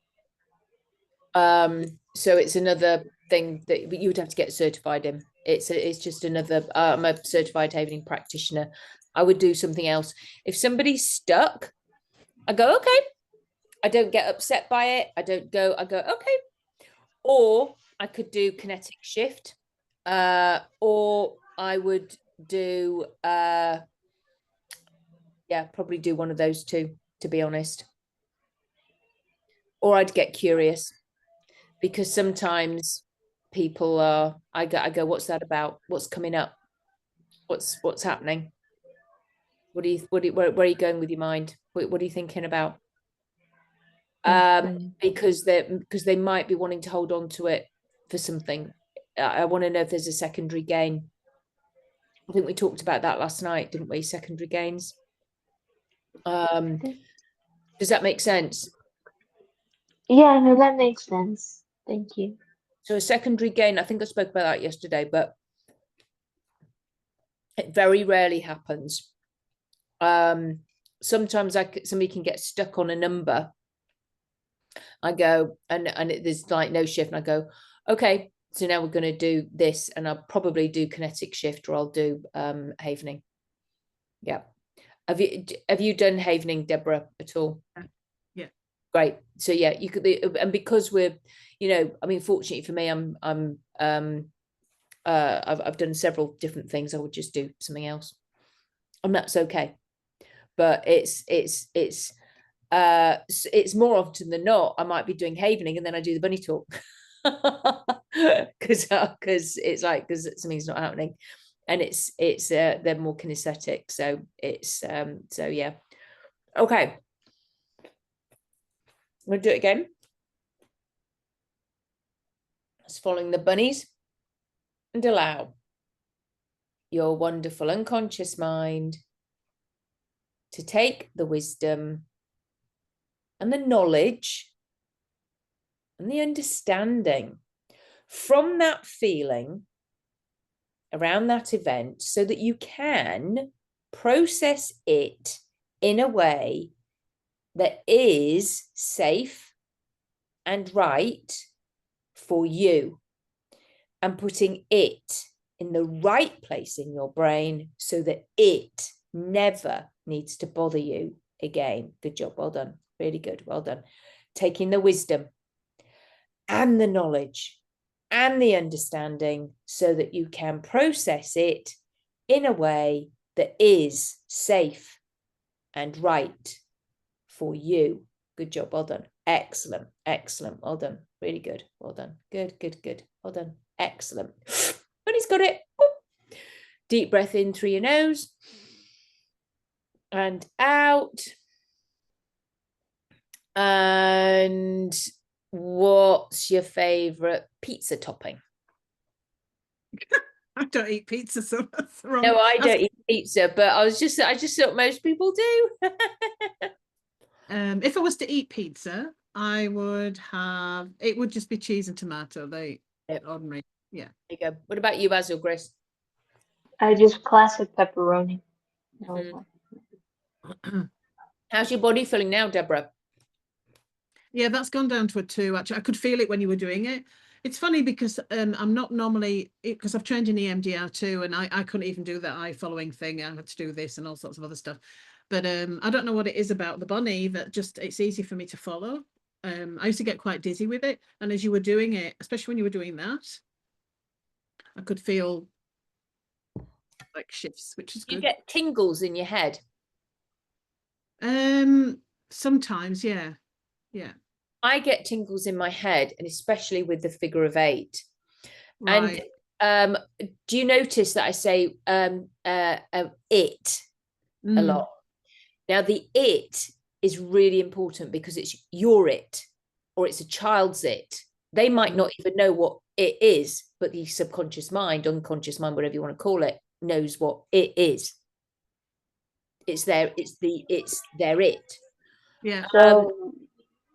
So it's another thing that you would have to get certified in. It's just another. I'm a certified havening practitioner. I would do something else. If somebody's stuck, I go, okay. I don't get upset by it. I don't go. I go, okay. Or I could do kinetic shift. Or I would do. Yeah, probably do one of those two, to be honest. Or I'd get curious, because sometimes people are, I go, what's that about? What's coming up? What's happening? Where are you going with your mind? What are you thinking about? Because they might be wanting to hold on to it for something. I want to know if there's a secondary gain. I think we talked about that last night, didn't we? Secondary gains. Does that make sense? Yeah, no, that makes sense. Thank you. So a secondary gain, I think I spoke about that yesterday, but it very rarely happens. Sometimes somebody can get stuck on a number. I go, and there's like no shift, and I go, okay, so now we're going to do this, and I'll probably do kinetic shift, or I'll do havening. Yeah. Have you done havening, Deborah, at all? Yeah. Great. So yeah, you could, and because we're, I mean, fortunately for me, I've done several different things. I would just do something else, and that's okay. But it's more often than not, I might be doing havening and then I do the bunny talk, because it's like, because something's not happening, and they're more kinesthetic. So so yeah. Okay, I'm gonna do it again. It's following the bunnies, and allow your wonderful unconscious mind to take the wisdom and the knowledge and the understanding from that feeling around that event, so that you can process it in a way that is safe and right for you, and putting it in the right place in your brain so that it never needs to bother you again. Good job. Well done. Really good. Well done. Taking the wisdom and the knowledge and the understanding so that you can process it in a way that is safe and right for you. Good job. Well done. Excellent. Excellent. Well done. Really good. Well done. Good, good, good. Well done. Excellent. But he's got it. Deep breath in through your nose and out. And what's your favorite pizza topping? I don't eat pizza, so that's wrong. No, I don't eat pizza, but I just thought most people do. If I was to eat pizza, I would have, it would just be cheese and tomato. Ordinary. Yeah. There you go. What about you, Basil, Grace? I just classic pepperoni. How's your body feeling now, Deborah? Yeah, that's gone down to a 2. Actually, I could feel it when you were doing it. It's funny because I'm not normally, because I've trained in EMDR too, and I couldn't even do that eye following thing. I had to do this and all sorts of other stuff. But I don't know what it is about the bunny that just, it's easy for me to follow. I used to get quite dizzy with it. And as you were doing it, especially when you were doing that, I could feel like shifts, which is You good. get tingles in your head. Sometimes, yeah. I get tingles in my head, and especially with the figure of 8. Right. And do you notice that I say it a lot? Now, the it is really important because it's your it, or it's a child's it. They might not even know what it is, but the subconscious mind, unconscious mind, whatever you want to call it, knows what it is. It's their it. Yeah. So,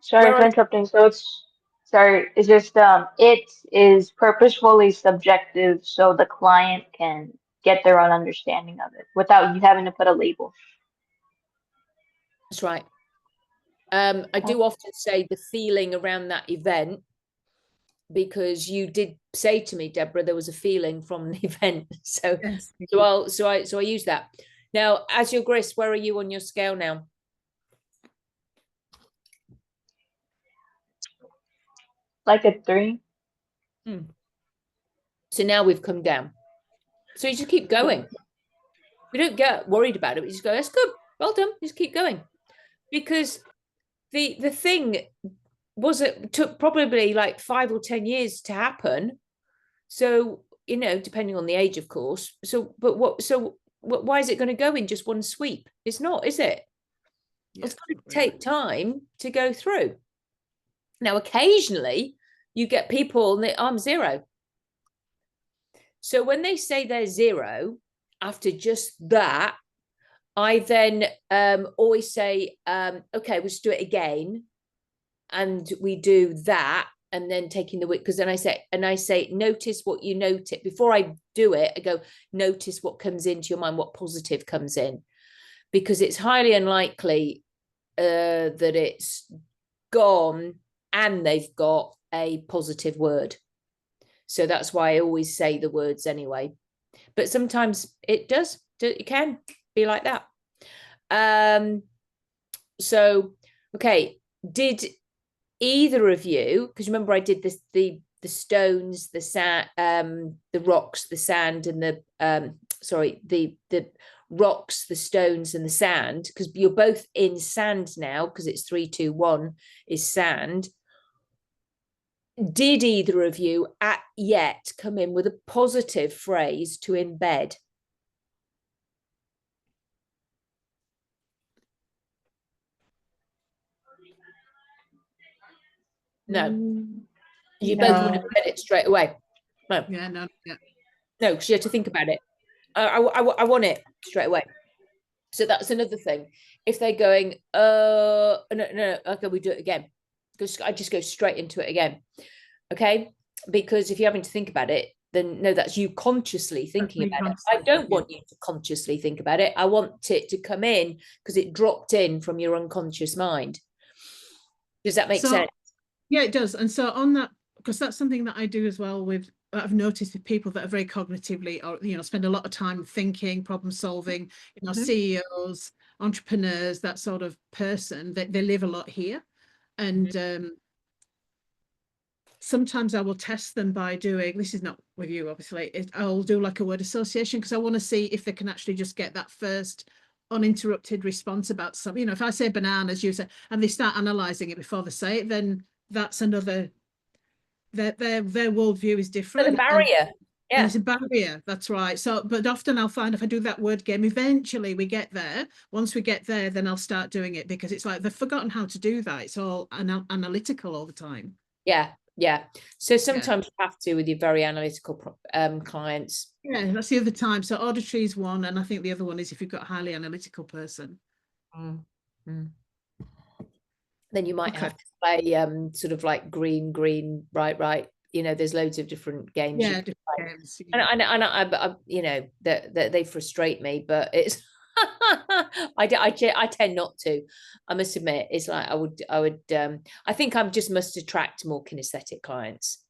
sorry for Whereas interrupting. So it's just it is purposefully subjective so the client can get their own understanding of it without you having to put a label. that's right. I do often say the feeling around that event, because you did say to me, Deborah, there was a feeling from the event. So Yes. I use that. Now, as your Grace, where are you on your scale now? Like a 3. So now we've come down. So you just keep going. We don't get worried about it. We just go, that's good. Well done. Just keep going. Because the thing took probably like 5 or 10 years to happen. So, depending on the age, of course. So why is it going to go in just one sweep? It's not, is it? Yeah, It's going to take time to go through. Now, occasionally you get people and I'm 0. So when they say they're 0 after just that, I then always say, okay, we'll just do it again. And we do that, and then taking the because then I say, notice what you notice. Before I do it, I go, notice what comes into your mind, what positive comes in, because it's highly unlikely that it's gone and they've got a positive word. So that's why I always say the words anyway. But sometimes it can be like that. So, okay, did either of you, because remember I did this, the stones, the sand, the rocks, the sand, and the the rocks, the stones, and the sand, because you're both in sand now, because it's 3, 2, 1 is sand. Did either of you yet come in with a positive phrase to embed? No. You both would have said it straight away. No. Yeah, no, yeah. No, because you had to think about it. I want it straight away. So that's another thing. If they're going, no, okay, we do it again. I just go straight into it again. Okay. Because if you're having to think about it, then no, that's you consciously thinking about it. I don't want you to consciously think about it. I want it to come in because it dropped in from your unconscious mind. Does that make sense? Yeah, it does. And so on that, because that's something that I do as well with, I've noticed with people that are very cognitively, or spend a lot of time thinking, problem solving, CEOs, entrepreneurs, that sort of person, that they live a lot here. And sometimes I will test them by doing, this is not with you, obviously, I'll do like a word association, because I want to see if they can actually just get that first uninterrupted response about something. If I say bananas, you say, and they start analysing it before they say it, then that's another, their worldview is different. The barrier. And it's a barrier, that's right. So, but often I'll find if I do that word game, eventually we get there. Once we get there, then I'll start doing it, because it's like they've forgotten how to do that. It's all analytical all the time. Yeah. So sometimes you have to with your very analytical clients. Yeah, that's the other time. So auditory is one, and I think the other one is if you've got a highly analytical person. Then you might have to play sort of like green, right. There's loads of different games. Yeah, different games. And I that they frustrate me, but it's I tend not to. I must admit, it's like I would I think I just must attract more kinesthetic clients.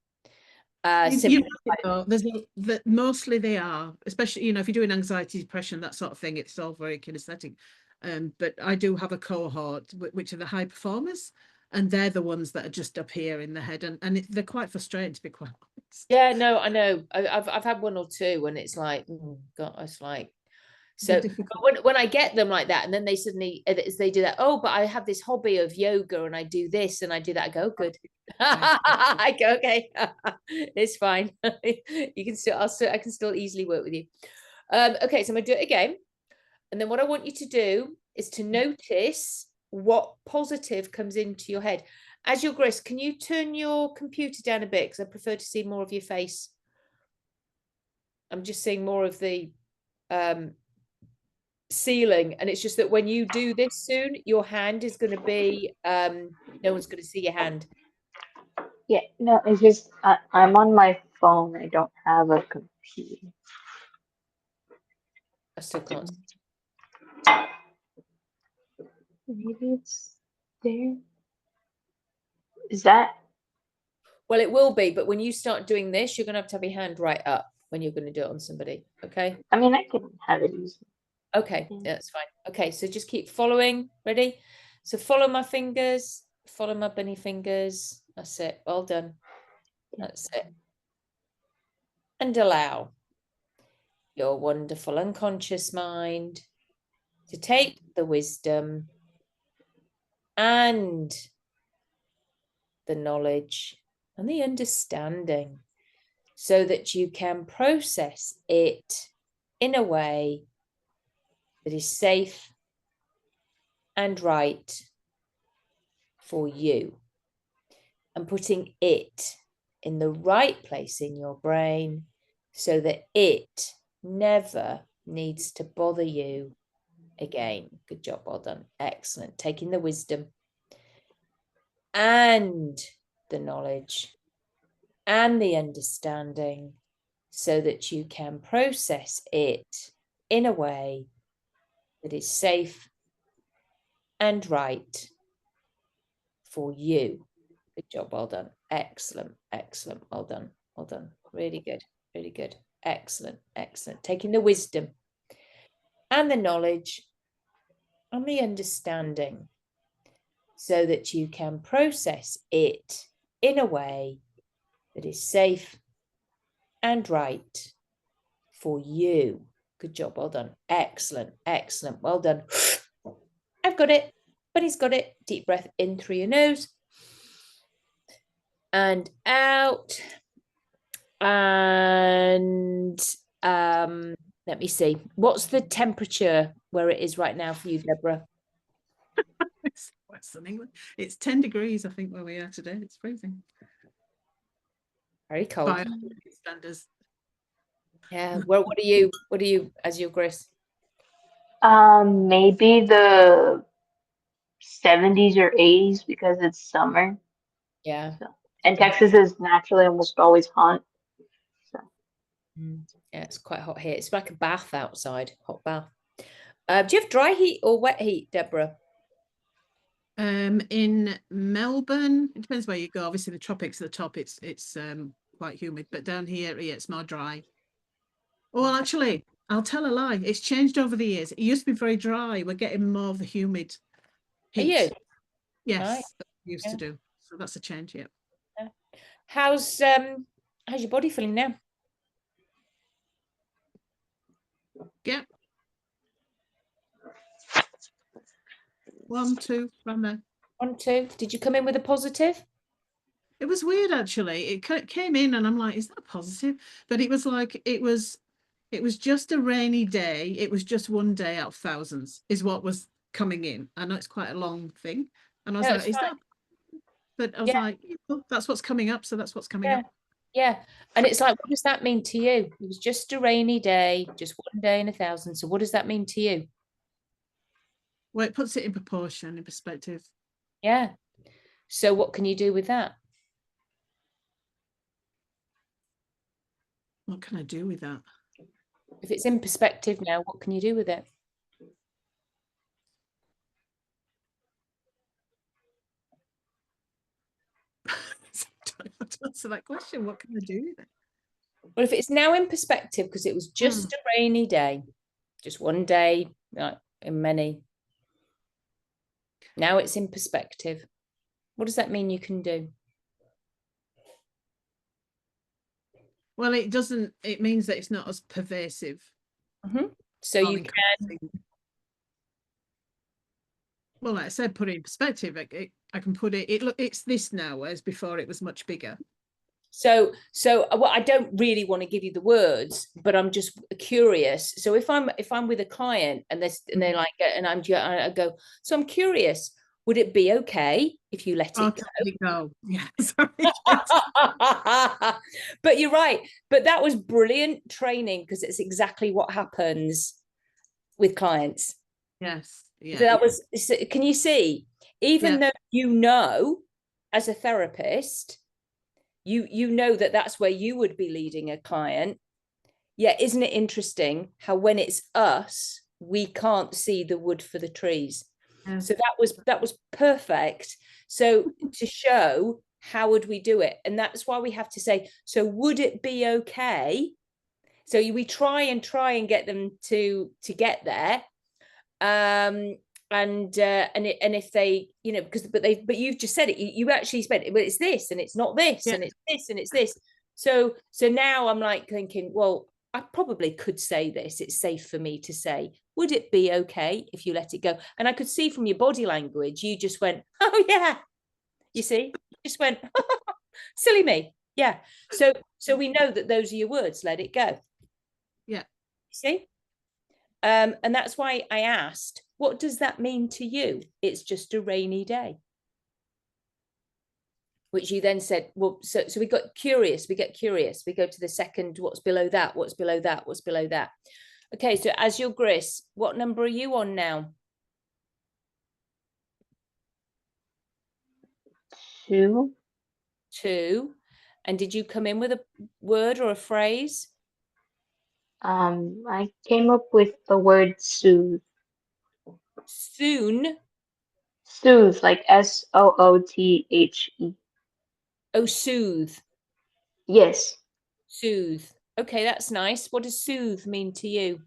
Mostly they are, especially if you're doing anxiety, depression, that sort of thing, it's all very kinesthetic. But I do have a cohort which are the high performers, and they're the ones that are just up here in the head, and they're quite frustrating, to be quite Yeah, no, I know. I've had one or two and it's like, oh God, it's like, so when I get them like that, and then they suddenly as they do that, oh, but I have this hobby of yoga and I do this and I do that. I go, good. I go, okay, it's fine. You can still, I can still easily work with you. Okay, so I'm gonna do it again, and then what I want you to do is to notice what positive comes into your head. As your Grace, can you turn your computer down a bit because I prefer to see more of your face. I'm just seeing more of the ceiling, and it's just that when you do this soon, your hand is going to be no one's going to see your hand. Yeah, no, it's just I'm on my phone. I don't have a computer. I still can't see. Maybe it's there. Is that? Well, it will be, but when you start doing this, you're going to have your hand right up when you're going to do it on somebody. Okay. I mean, I can have it easy. Okay, that's fine. Okay, so just keep following. Ready? So follow my fingers, follow my bunny fingers. That's it. Well done. That's it. And allow your wonderful unconscious mind to take the wisdom and the knowledge and the understanding so that you can process it in a way that is safe and right for you, and putting it in the right place in your brain so that it never needs to bother you again. Good job, well done. Excellent. Taking the wisdom and the knowledge and the understanding so that you can process it in a way that is safe and right for you. Good job, well done. Excellent, excellent, well done, well done. Really good, really good. Excellent, excellent. Taking the wisdom and the knowledge and the understanding so that you can process it in a way that is safe and right for you. Good job, well done. Excellent, excellent, well done. I've got it, Bunny's got it. Deep breath in through your nose and out. And let me see. What's the temperature where it is right now for you, Deborah? It's Western England. It's 10 degrees, I think, where we are today. It's freezing. Very cold. By standards. Yeah. Well, what are you as your Grace? Maybe the 70s or 80s because it's summer. Yeah. So, and Texas is naturally almost always hot. So. Yeah, it's quite hot here. It's like a bath outside, hot bath. Do you have dry heat or wet heat, Deborah? In Melbourne, it depends where you go. Obviously, the tropics at the top, it's quite humid, but down here, yeah, it's more dry. Well, actually, I'll tell a lie. It's changed over the years. It used to be very dry. We're getting more of the humid heat. Are you? Yes, Right. that we used to do. So that's a change, yeah. How's your body feeling now? Yeah. 1, 2, around there. 1, 2. Did you come in with a positive? It was weird, actually. It came in and I'm like, is that positive? But it was like, it was just a rainy day. It was just one day out of thousands is what was coming in. I know it's quite a long thing. And I was like, is that? But I was like, oh, that's what's coming up. So that's what's coming up. Yeah. And it's like, what does that mean to you? It was just a rainy day, just one day in 1,000. So what does that mean to you? Well, it puts it in proportion, in perspective. Yeah. So what can you do with that? What can I do with that? If it's in perspective now, what can you do with it? To answer that question, what can I do with it? Well, if it's now in perspective, because it was just a rainy day, just one day, like in many. Now it's in perspective. What does that mean you can do? Well, it doesn't, it means that it's not as pervasive. So all you can, encompassing. Well, like I said, put it in perspective, I can put it's this now, whereas before it was much bigger. so well, I don't really want to give you the words, but I'm just curious. So if I'm with a client and they're like, and I go, so I'm curious, would it be okay if you let it go? Yeah, sorry. But you're right. But that was brilliant training, because it's exactly what happens with clients. Yes. Yeah. So that was, can you see, even though as a therapist, you know that's where you would be leading a client. Yeah, isn't it interesting how when it's us, we can't see the wood for the trees? So that was perfect. So to show how would we do it, and that's why we have to say, so would it be okay? So we try and get them to get there, and if they, but you've just said it, you actually said it, but it's this and it's not this, and it's this and it's this. So now I'm like thinking, well, I probably could say this. It's safe for me to say, would it be okay if you let it go? And I could see from your body language, you just went, oh yeah. You see, you just went, silly me. Yeah. So we know that those are your words, let it go. Yeah. See? And that's why I asked, what does that mean to you? It's just a rainy day. Which you then said, well, so we got curious, we get curious, we go to the second, what's below that, what's below that, what's below that. Okay, so as your Gris, what number are you on now? 2. 2. And did you come in with a word or a phrase? I came up with the word soothe. Soon. Soothe, like SOOTHE. Oh, soothe. Yes. Soothe. Okay, that's nice. What does soothe mean to you?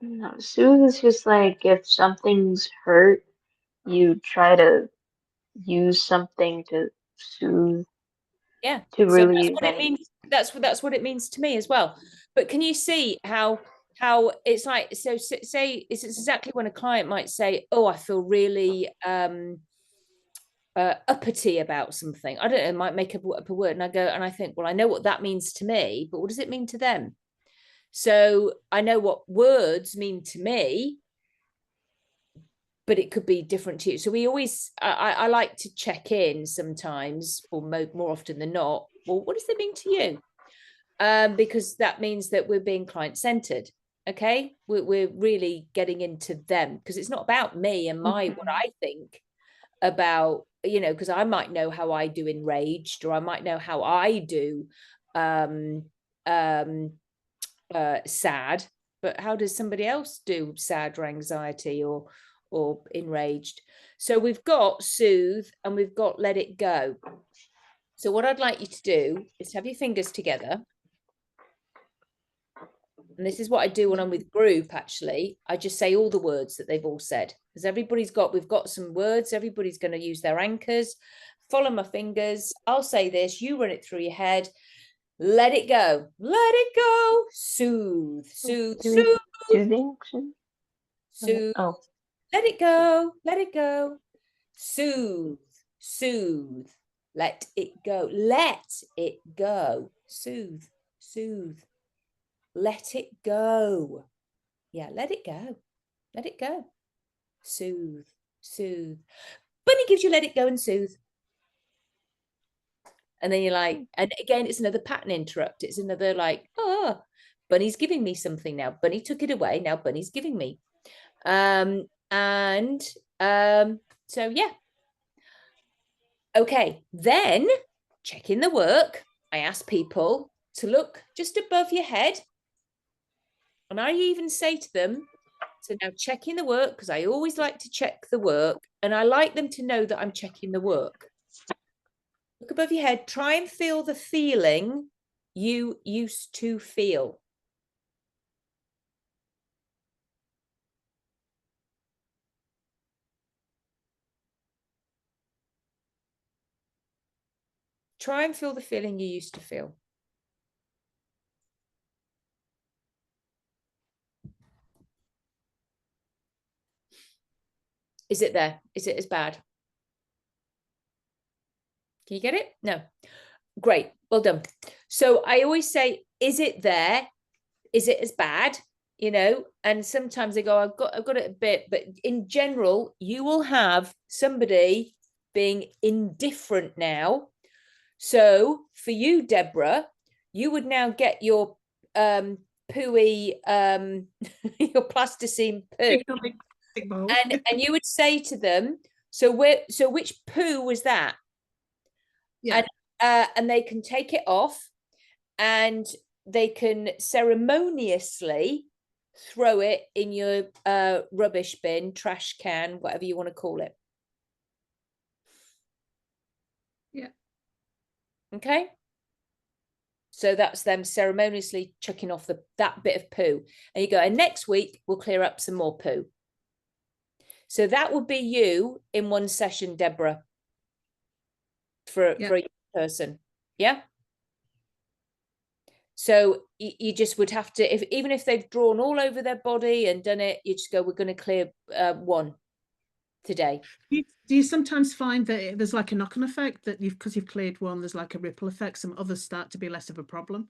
No, soothe is just like if something's hurt, you try to use something to soothe. Yeah, To so that's relieve what it any. means. That's what it means to me as well. But can you see how it's like, so say it's exactly when a client might say, oh, I feel really uppity about something. I don't know, might make up a word, and I go and I think, well, I know what that means to me, but what does it mean to them? So I know what words mean to me, but it could be different to you. So we always, I like to check in sometimes, or more often than not, well, what does it mean to you? Because that means that we're being client-centered. Okay, we're really getting into them, because it's not about me and my what I think about, because I might know how I do enraged, or I might know how I do sad, but how does somebody else do sad or anxiety or enraged? So we've got soothe and we've got let it go. So what I'd like you to do is have your fingers together. And this is what I do when I'm with group, actually. I just say all the words that they've all said, because we've got some words. Everybody's going to use their anchors. Follow my fingers. I'll say this, you run it through your head. Let it go. Let it go. Soothe, soothe, Do we soothe. do the action? Soothe. Oh. Let it go. Let it go. Soothe, soothe. Let it go. Let it go. Soothe, soothe. Let it go. Yeah, let it go. Let it go. Soothe, soothe. Bunny gives you let it go and soothe. And then you're like, and again, it's another pattern interrupt. It's another like, oh, Bunny's giving me something now. Bunny took it away. Now Bunny's giving me. So yeah. Okay, then check in the work. I ask people to look just above your head. And I even say to them, so now checking the work, because I always like to check the work, and I like them to know that I'm checking the work. Look above your head, try and feel the feeling you used to feel. Try and feel the feeling you used to feel. Is it there? Is it as bad? Can you get it? No. Great. Well done. So I always say, is it there? Is it as bad? You know, and sometimes they go, I've got it a bit, but in general, you will have somebody being indifferent now. So for you, Deborah, you would now get your pooey your plasticine poo, and you would say to them, so which poo was that? Yeah. And they can take it off, and they can ceremoniously throw it in your rubbish bin, trash can, whatever you want to call it. Yeah. Okay. So that's them ceremoniously chucking off that bit of poo. And you go, and next week we'll clear up some more poo. So that would be you in one session, Deborah, for a young person. Yeah. So you just would have to, even if they've drawn all over their body and done it, you just go, we're going to clear one today. Do you sometimes find that there's like a knock-on effect, that because you've cleared one, there's like a ripple effect, some others start to be less of a problem?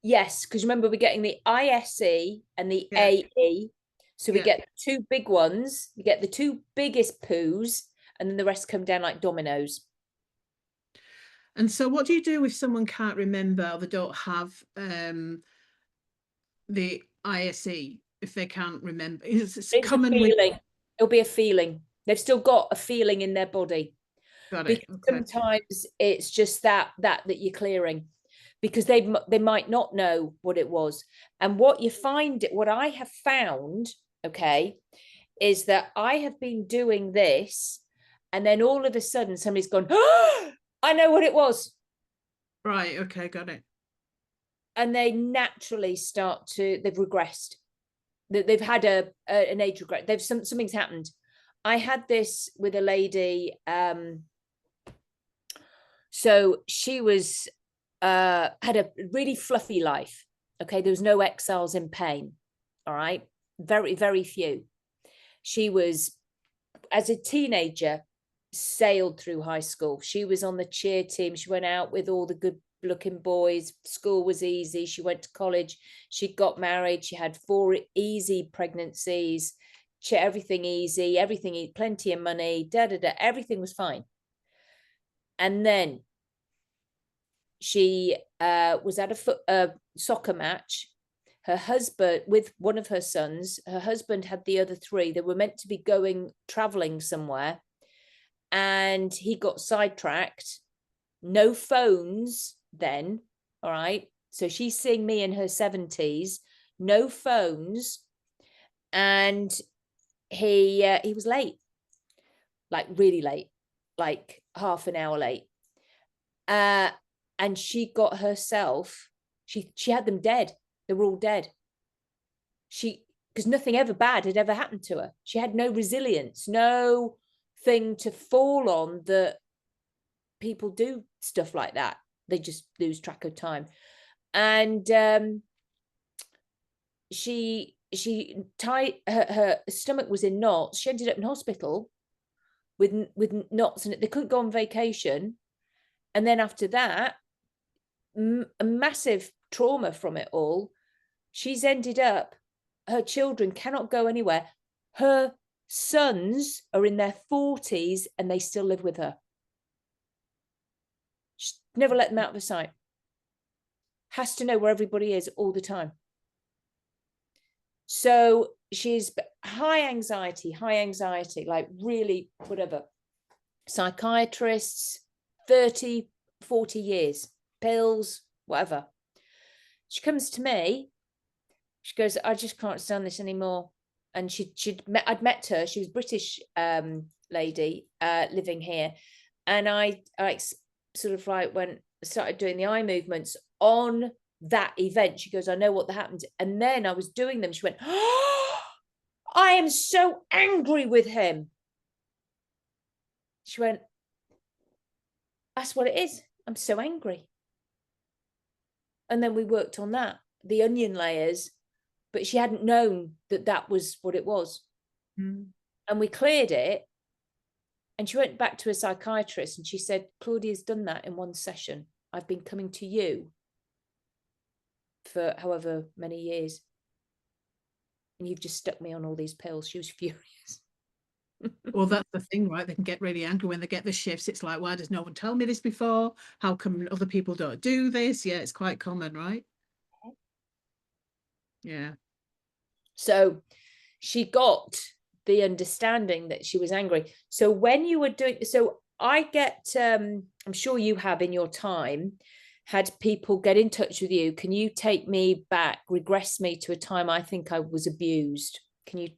Yes, because remember, we're getting the ISE and the AE. So we get the two big ones, we get the two biggest poos, and then the rest come down like dominoes. And so what do you do if someone can't remember, or they don't have the ISE, if they can't remember? It's common a feeling. It'll be a feeling. They've still got a feeling in their body. Got it. Because sometimes it's just that you're clearing, because they might not know what it was. And what I have found, okay, is that I have been doing this, and then all of a sudden somebody's gone, oh, I know what it was. Right. Okay. Got it. And they naturally they've regressed. They've had an age regret. Something's happened. I had this with a lady. So she was had a really fluffy life. Okay, there was no exiles in pain. All right, very, very few. She was, as a teenager, sailed through high school. She was on the cheer team. She went out with all the good looking boys. School was easy. She went to college. She got married. She had 4 easy pregnancies. Everything easy, plenty of money, everything was fine. And then she was at a soccer match. Her husband, with one of her sons, her husband had the other 3. They were meant to be traveling somewhere, and he got sidetracked. No phones then. All right. So she's seeing me in her 70s, no phones. And he was late, like really late, like half an hour late. And she got herself, she had them dead. They were all dead. Because nothing ever bad had ever happened to her. She had no resilience, no thing to fall on, that people do stuff like that. They just lose track of time. And she tied her stomach was in knots. She ended up in hospital with knots, and they couldn't go on vacation. And then after that, a massive trauma from it all. She's ended up, her children cannot go anywhere. Her sons are in their 40s and they still live with her. She's never let them out of her sight. Has to know where everybody is all the time. So she's high anxiety, like really whatever. Psychiatrists, 30, 40 years, pills, whatever. She comes to me. She goes, I just can't stand this anymore. And I'd met her. She was a British lady living here. And I sort of like started doing the eye movements on that event. She goes, I know what happened. And then I was doing them. She went, oh, I am so angry with him. She went, that's what it is. I'm so angry. And then we worked on that, the onion layers, but she hadn't known that was what it was. And we cleared it. And she went back to a psychiatrist and she said, Claudia's done that in one session. I've been coming to you for however many years. And you've just stuck me on all these pills. She was furious. Well, that's the thing, right? They can get really angry when they get the shifts. It's like, why does no one tell me this before? How come other people don't do this? Yeah, it's quite common, right? Yeah. So she got the understanding that she was angry. So when you were doing, so I get, I'm sure you have in your time, had people get in touch with you. Can you take me back, regress me to a time I think I was abused? Can you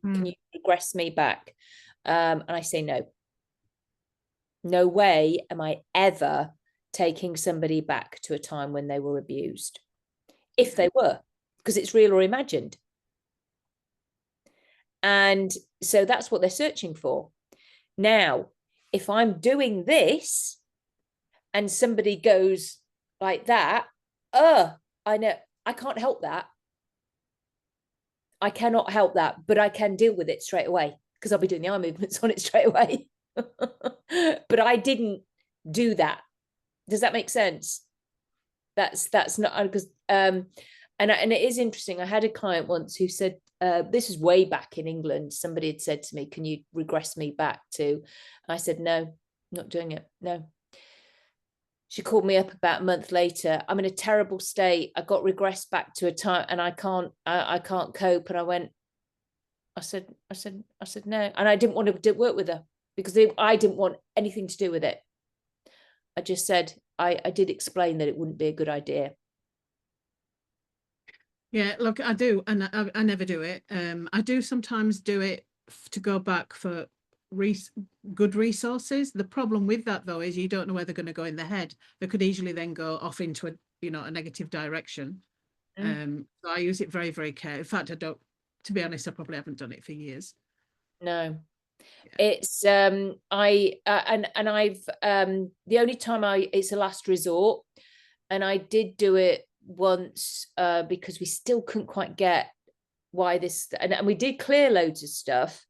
regress me back? And I say no. No way am I ever taking somebody back to a time when they were abused, if they were, because it's real or imagined. And so that's what they're searching for. Now, if I'm doing this and somebody goes like that, I know I can't help that. I cannot help that, but I can deal with it straight away because I'll be doing the eye movements on it straight away. But I didn't do that. Does that make sense? That's not because and it is interesting. I had a client once who said, this is way back in England. Somebody had said to me, can you regress me back to? I said, no, not doing it. No. She called me up about a month later. I'm in a terrible state. I got regressed back to a time and I can't cope. And I said no. And I didn't want to work with her because I didn't want anything to do with it. I just said, I did explain that it wouldn't be a good idea. Yeah, look, I do, and I never do it. I do sometimes do it to go back for good resources. The problem with that, though, is you don't know where they're going to go in the head. They could easily then go off into a negative direction. So I use it very, very carefully. In fact, I don't. To be honest, I probably haven't done it for years. No, yeah. It's and I've the only time it's a last resort, and I did do it once because we still couldn't quite get why this, and we did clear loads of stuff,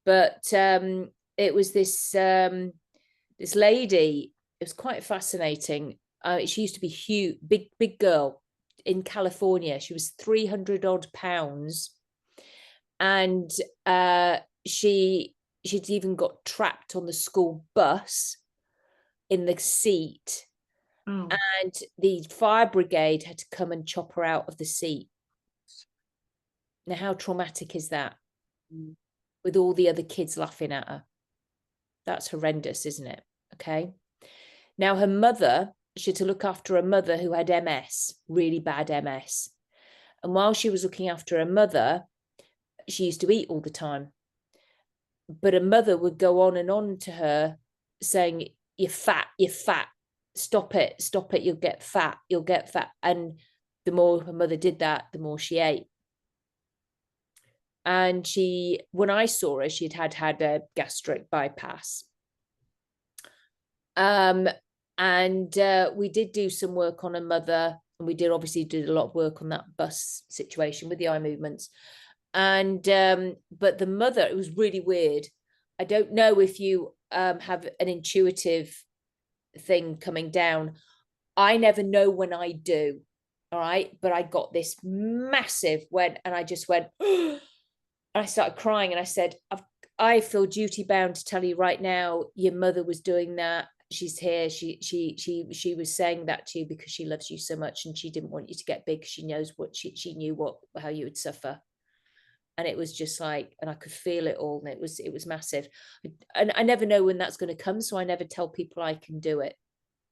but it was this this lady. It was quite fascinating. She used to be huge, big girl in California. She was 300 odd pounds, and she'd even got trapped on the school bus in the seat. And the fire brigade had to come and chop her out of the seat. Now, how traumatic is that? With all the other kids laughing at her. That's horrendous, isn't it? Okay. Now, her mother, she had to look after her mother who had MS, really bad MS. And while she was looking after her mother, she used to eat all the time. But her mother would go on to her saying, you're fat, stop it, you'll get fat. And the more her mother did that, the more she ate. And when I saw her, she'd had a gastric bypass. And we did do some work on her mother, and we did a lot of work on that bus situation with the eye movements. And but the mother, it was really weird. I don't know if you have an intuitive thing coming down. I never know when I do, all right, but I got this massive and I just went and I started crying, and I said, I feel duty bound to tell you right now, your mother was doing that. She's here. She was saying that to you because she loves you so much, and she didn't want you to get big. She knows what she knew how you would suffer. And it was just like, and I could feel it all, and it was massive. And I never know when that's going to come, so I never tell people I can do it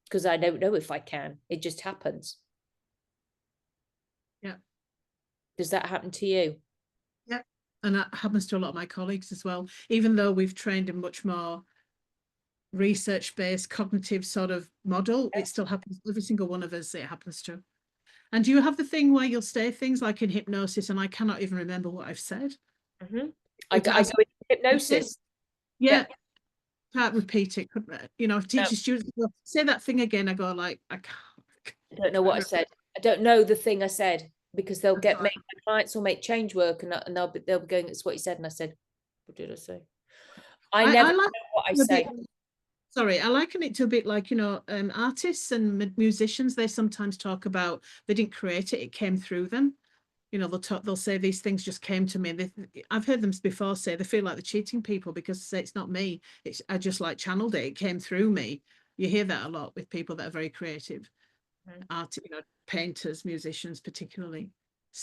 because I don't know if I can. It just happens. Yeah. Does that happen to you? Yeah, and that happens to a lot of my colleagues as well. Even though we've trained in much more research-based cognitive sort of model, it still happens. Every single one of us, it happens to. And do you have the thing where you'll say things like in hypnosis and I cannot even remember what I've said? I go into hypnosis. Yeah. Can't repeat it. Teaching students say that thing again. I go like, I don't know what I said. I don't know the thing I said, because they'll my clients will make change work and they'll be going, it's what you said. And I said, what did I say? I never I like know what I it a say. bit, sorry, I liken it to a bit like, artists and musicians, they sometimes talk about they didn't create it, it came through them. They'll say these things just came to me. I've heard them before say they feel like they're cheating people because they say it's not me. I just like channeled it. It came through me. You hear that a lot with people that are very creative, art, painters, musicians, particularly.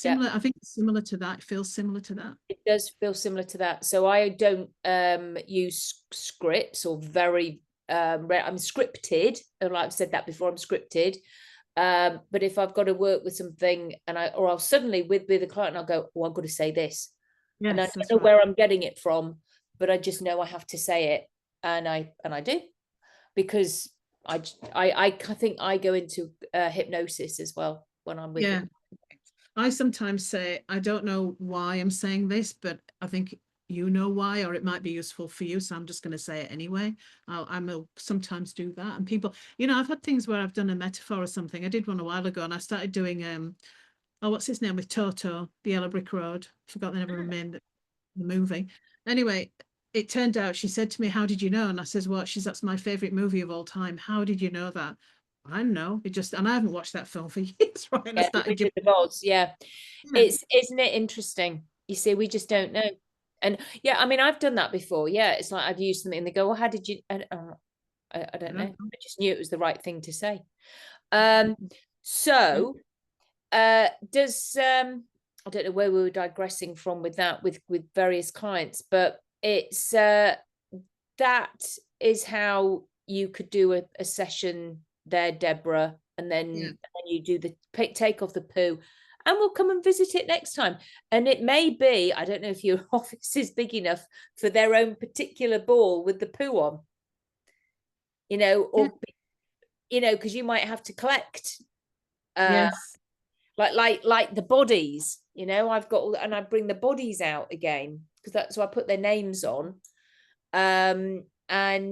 Yeah, Similar, I think similar to that. It feels similar to that. it does feel similar to that. So I don't use scripts or very I'm scripted. And I've said that before, I'm scripted. But if I've got to work with something and I'll suddenly with a client, I'll go, oh, I've got to say this. And I Yes, don't that's know right. where I'm getting it from, but I just know I have to say it. And I do, because I think I go into hypnosis as well when I'm with Yeah. them. I sometimes say, I don't know why I'm saying this, but I think you know why, or it might be useful for you. So I'm just going to say it anyway. I'll sometimes do that. And people, I've had things where I've done a metaphor or something. I did one a while ago and I started doing, what's his name with Toto, the Yellow Brick Road. Forgot the name of the movie. Anyway, it turned out she said to me, how did you know? And I says, what? That's my favorite movie of all time. How did you know that? I don't know. And I haven't watched that film for years, right? And I Yeah, the started Wizard of Oz. Yeah. yeah. Isn't it interesting? You see, we just don't know. And yeah, I mean, I've done that before. Yeah, it's like I've used something and they go, well, how did you? I don't know. I just knew it was the right thing to say. So does I don't know where we were digressing from with that with various clients, but it's that is how you could do a session there, Deborah, and then you do the take off the poo, and we'll come and visit it next time. And it may be, I don't know if your office is big enough for their own particular ball with the poo on, or because you might have to collect Yes. like the bodies, I've got, and I bring the bodies out again because that's so I put their names on, and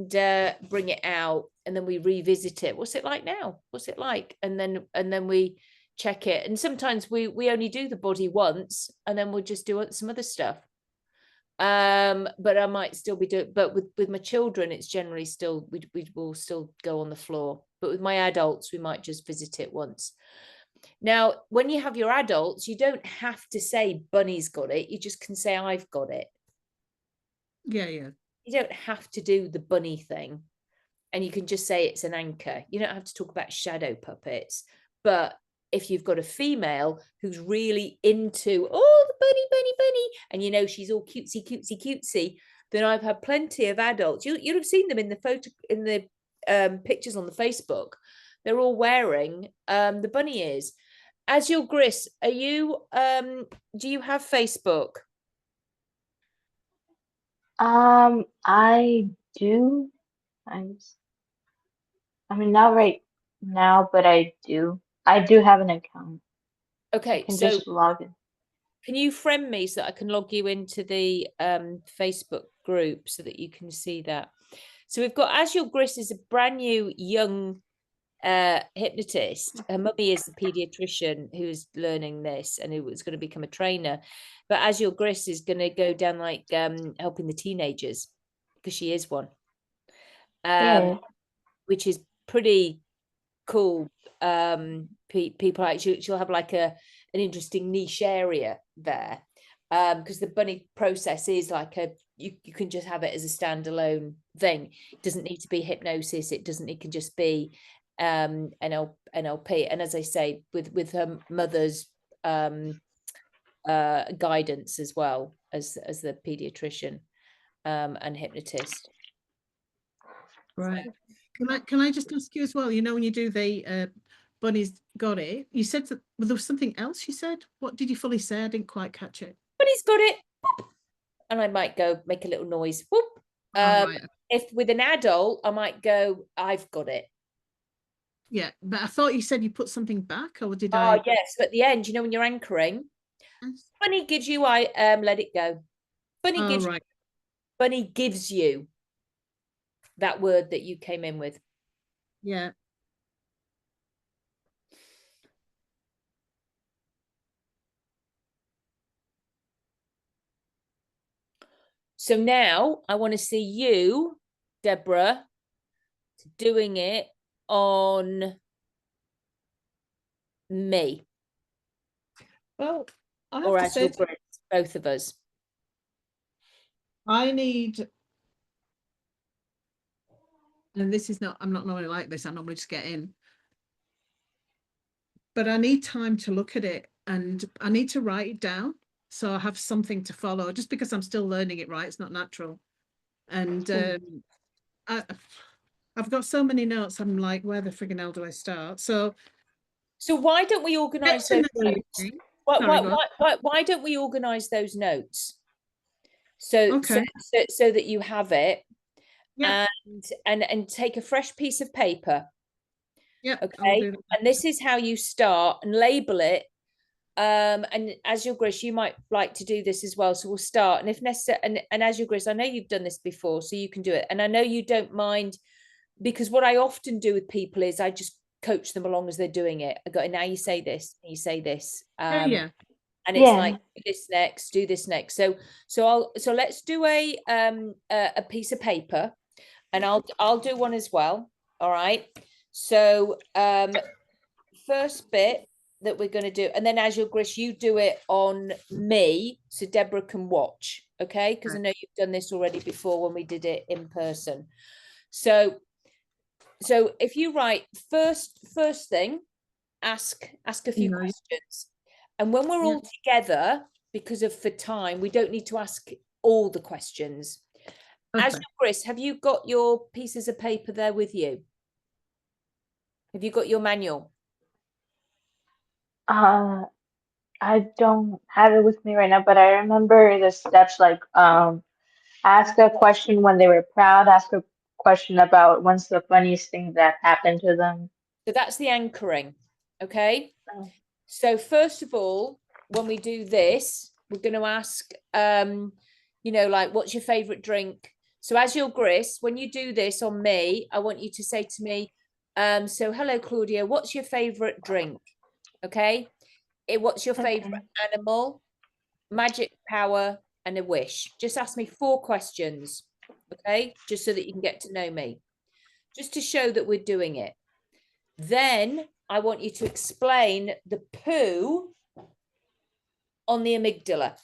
bring it out, and then we revisit it. What's it like now? What's it like? And then we check it. And sometimes we only do the body once, and then we'll just do some other stuff. But I might still be doing. But with my children, it's generally still we will still go on the floor. But with my adults, we might just visit it once. Now, when you have your adults, you don't have to say Bunny's got it. You just can say I've got it. Yeah, yeah. You don't have to do the bunny thing, and you can just say it's an anchor. You don't have to talk about shadow puppets. But if you've got a female who's really into, oh, the bunny, and she's all cutesy, then I've had plenty of adults. You'll have seen them in the pictures on the Facebook. They're all wearing the bunny ears. As your Gris, are you do you have Facebook? I do. I'm, I mean, not right now, but I do. I do have an account. I Okay, can so just log in. can you friend me so that I can log you into the Facebook group so that you can see that? So we've got Azure Gris is a brand new young hypnotist. Her mummy is the pediatrician who's learning this and who was going to become a trainer. But Azure Gris is going to go down like helping the teenagers because she is one, Yeah. which is pretty cool. People actually she'll have like an interesting niche area there, because the bunny process is like you can just have it as a standalone thing. It doesn't need to be hypnosis. It can just be NLP. And as I say, with her mother's guidance as well as the pediatrician and hypnotist. Right. Can I just ask you as well? When you do the bunny's got it, you said that there was something else you said. What did you fully say? I didn't quite catch it. Bunny's got it. And I might go make a little noise. Whoop. Right. If with an adult, I might go, I've got it. Yeah, but I thought you said you put something back, or did Oh, I? yes. But at the end, when you're anchoring, Yes. Bunny gives you, let it go. Oh, right. Bunny gives you that word that you came in with. Yeah. So now I want to see you, Deborah, doing it on me. Well, I have or to as say, your Brit, both of us. I need, and this is not, I'm not normally like this, I normally just get in. But I need time to look at it and I need to write it down. So I have something to follow, just because I'm still learning it, right? It's not natural. And I've got so many notes. I'm like, where the friggin' hell do I start? So why don't we organise those notes? Why don't we organise those notes? So, okay. so that you have it, Yeah. and take a fresh piece of paper. Yeah. Okay. And this is how you start, and label it. And as your Grace, you might like to do this as well. So we'll start, and if necessary, and as your Grace, I know you've done this before, so you can do it. And I know you don't mind, because what I often do with people is I just coach them along as they're doing it. I go, now you say this, you say this. Yeah. And it's like, do this next, do this next. So let's do a piece of paper, and I'll do one as well. All right. So first bit that we're going to do, and then as your Grish, you do it on me so Deborah can watch, okay? Because I know you've done this already before when we did it in person. So if you write first thing, ask a few questions, and when we're all together, because for time, we don't need to ask all the questions. As your Grish, have you got your pieces of paper there with you? Have you got your manual? I don't have it with me right now, but I remember the steps like ask a question when they were proud, ask a question about when's the funniest thing that happened to them. So that's the anchoring. Okay. So first of all, when we do this, we're going to ask, like, what's your favorite drink? So as your Gris, when you do this on me, I want you to say to me, so hello, Claudia, what's your favorite drink? Okay. What's your favorite animal, magic power, and a wish? Just ask me 4 questions. Okay. Just so that you can get to know me, just to show that we're doing it. Then I want you to explain the poo on the amygdala.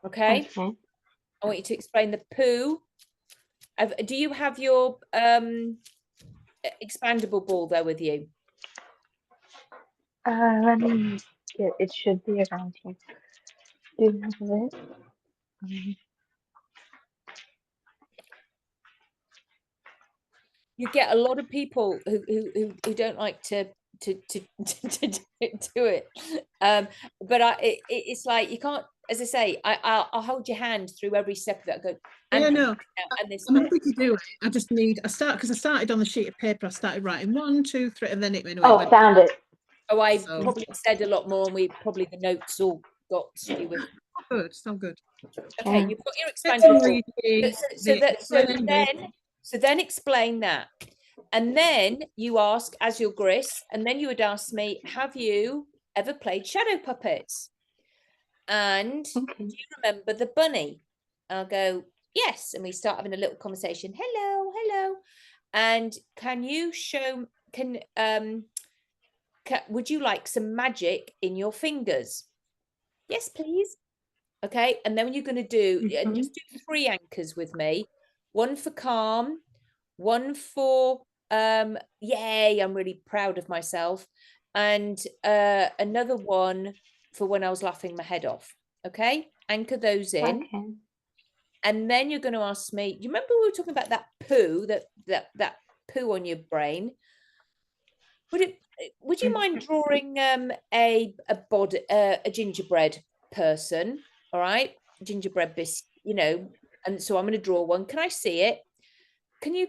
Okay. I want you to explain the poo. Do you have your expandable ball there with you? Let me get it. Should be around here. Do you have it? You get a lot of people who don't like to do it, but it's like you can't. As I say, I'll hold your hand through every step of that. Go, and this I'm happy to do it. I just need because I started on the sheet of paper. I started writing 1, 2, 3, and then it went. Found it. Oh, I probably said a lot more, and the notes all got stupid. Good, so good. Okay, you've got your expandable. So then explain that. And then you ask, as your Gris, and then you would ask me, have you ever played shadow puppets? And do you remember the bunny? I'll go, yes. And we start having a little conversation. Hello. And can you show, would you like some magic in your fingers? Yes, please. Okay. And then you're going to do, and just do 3 anchors with me. 1 for calm, 1 for yay, I'm really proud of myself, and another one for when I was laughing my head off. Okay, anchor those in. And then you're going to ask me, you remember we were talking about that poo, that poo on your brain? Would you mind drawing a gingerbread person? All right, gingerbread biscuit, and so I'm going to draw one. Can I see it? Can you,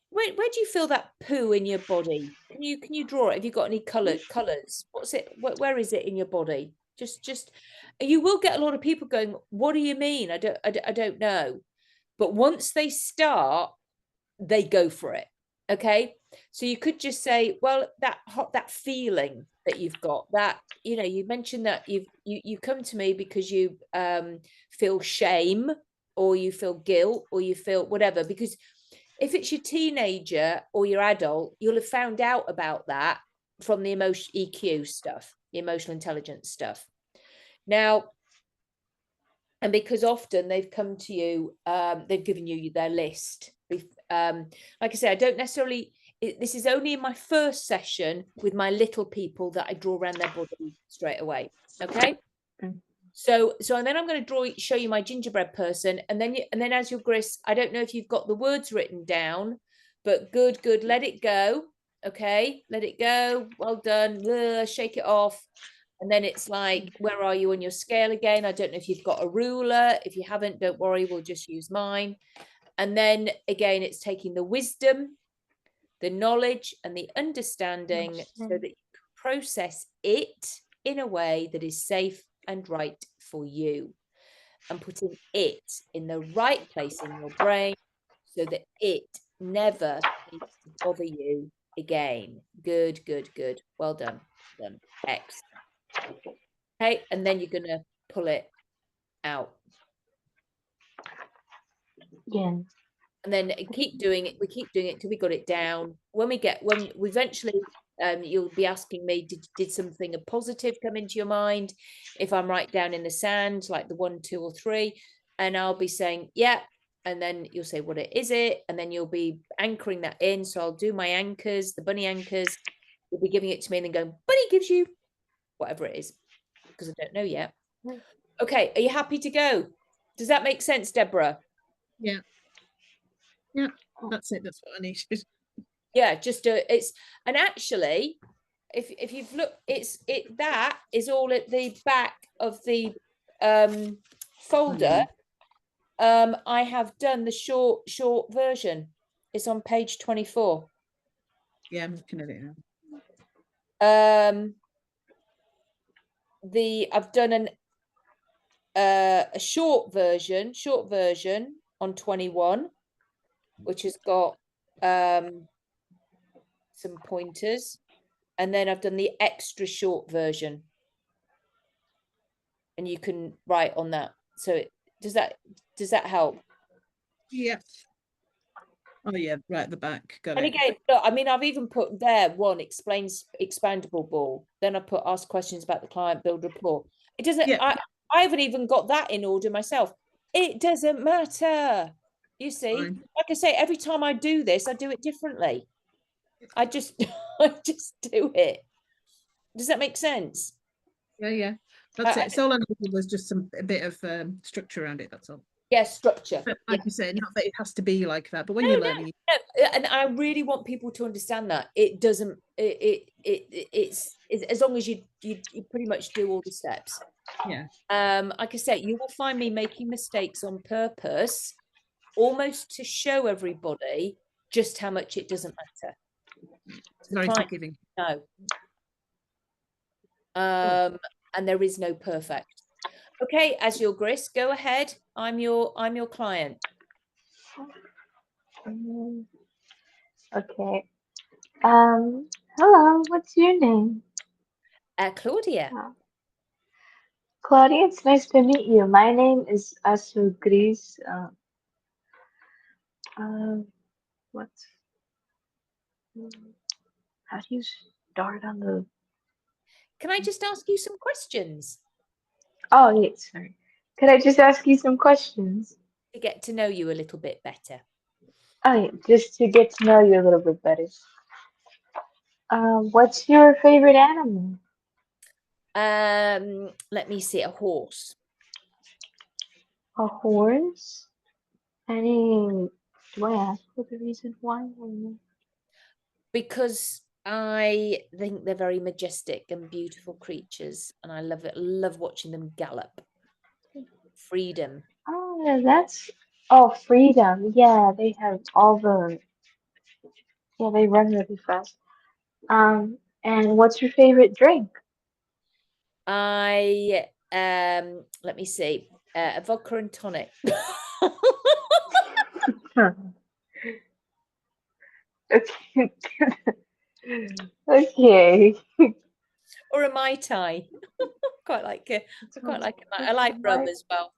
where do you feel that poo in your body? Can you draw it? Have you got any colors? What's it? Where is it in your body? Just you will get a lot of people going, what do you mean? I don't know. But once they start, they go for it. Okay. So you could just say, well, that feeling, that you've got. That, you know, you mentioned that you come to me because you feel shame, or you feel guilt, or you feel whatever. Because if it's your teenager or your adult, you'll have found out about that from the emotion EQ stuff, the emotional intelligence stuff. Now, and because often they've come to you, they've given you their list. Like I say, I don't necessarily, this is only in my first session with my little people that I draw around their body straight away. Okay. So and then I'm going to show you my gingerbread person, and then as your Gris, I don't know if you've got the words written down, but good, let it go. Okay, let it go. Well done. Shake it off. And then it's like, where are you on your scale again? I don't know if you've got a ruler. If you haven't, don't worry, we'll just use mine. And then again, it's taking the wisdom, the knowledge, and the understanding so that you can process it in a way that is safe and right for you, and putting it in the right place in your brain so that it never needs to bother you again. Good. Well done. Excellent. Okay, and then you're going to pull it out. Yeah. And then keep doing it. We keep doing it till we got it down. When we eventually, you'll be asking me, did something a positive come into your mind? If I'm right down in the sand, like the 1, 2, or 3, and I'll be saying, yeah. And then you'll say, what is it? And then you'll be anchoring that in. So I'll do my anchors, the bunny anchors. You'll be giving it to me and then going, bunny gives you whatever it is, because I don't know yet. Okay, are you happy to go? Does that make sense, Deborah? Yeah, that's it. That's what I needed. Yeah, just it's, and actually, if you've looked, that is all at the back of the folder. I have done the short version. It's on page 24. Yeah, I'm looking at it now. I've done a short version on 21, which has got some pointers, and then I've done the extra short version, and you can write on that. So does that help? Yeah. Oh yeah, right at the back. Got And it. again, look, I mean, I've even put there one explains expandable ball. Then I put ask questions about the client, build rapport. It doesn't. Yeah. I haven't even got that in order myself. It doesn't matter. You see, Fine. like I say, every time I do this, I do it differently. I just do it. Does that make sense? Yeah. That's it. So all I needed was just a bit of structure around it. That's all. Yeah, structure. But like you said, not that it has to be like that, but when No, you're learning, and I really want people to understand that it doesn't. It's as long as you pretty much do all the steps. yeah. Like I said, you will find me making mistakes on purpose, almost to show everybody just how much it doesn't matter. It's very forgiving. No. And there is no perfect. Okay, as your Gris, go ahead. I'm your client. Okay. Hello, what's your name? Claudia. Claudia, it's nice to meet you. My name is Asu Gris. What? How do you start on the? Can I just ask you some questions? Oh, yeah, sorry. Could I just ask you some questions? To get to know you a little bit better. Oh, yeah, just to get to know you a little bit better. What's your favorite animal? Let me see, a horse. A horse? Do I ask for the reason why? Because I think they're very majestic and beautiful creatures, and I love watching them gallop. Freedom. Oh, freedom. Yeah, they have they run really fast. And what's your favorite drink? Let me see, a vodka and tonic. Okay. Okay. or a Mai Tai. Quite like it. I like rum as well.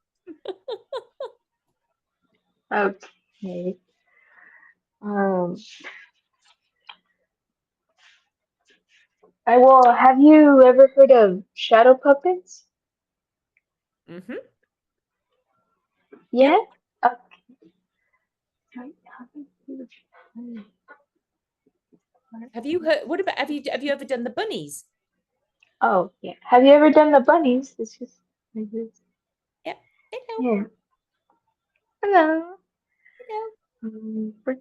Okay. I will. Have you ever heard of shadow puppets? Mm-hmm. Yeah. Okay. Have you heard? What about have you ever done the bunnies? Oh, yeah. Have you ever done the bunnies? This is like this. Yeah. Hello. Yeah. Hello. Hello.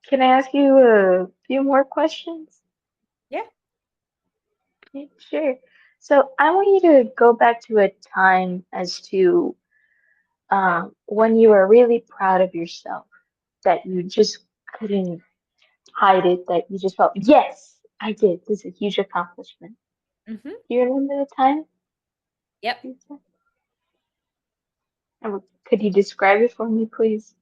Can I ask you a few more questions? Yeah. Yeah, sure. So I want you to go back to a time as to when you were really proud of yourself, that you just couldn't hide it, that you just felt, yes, I did. This is a huge accomplishment. Mm-hmm. Do you remember the time? Yep. Could you describe it for me, please?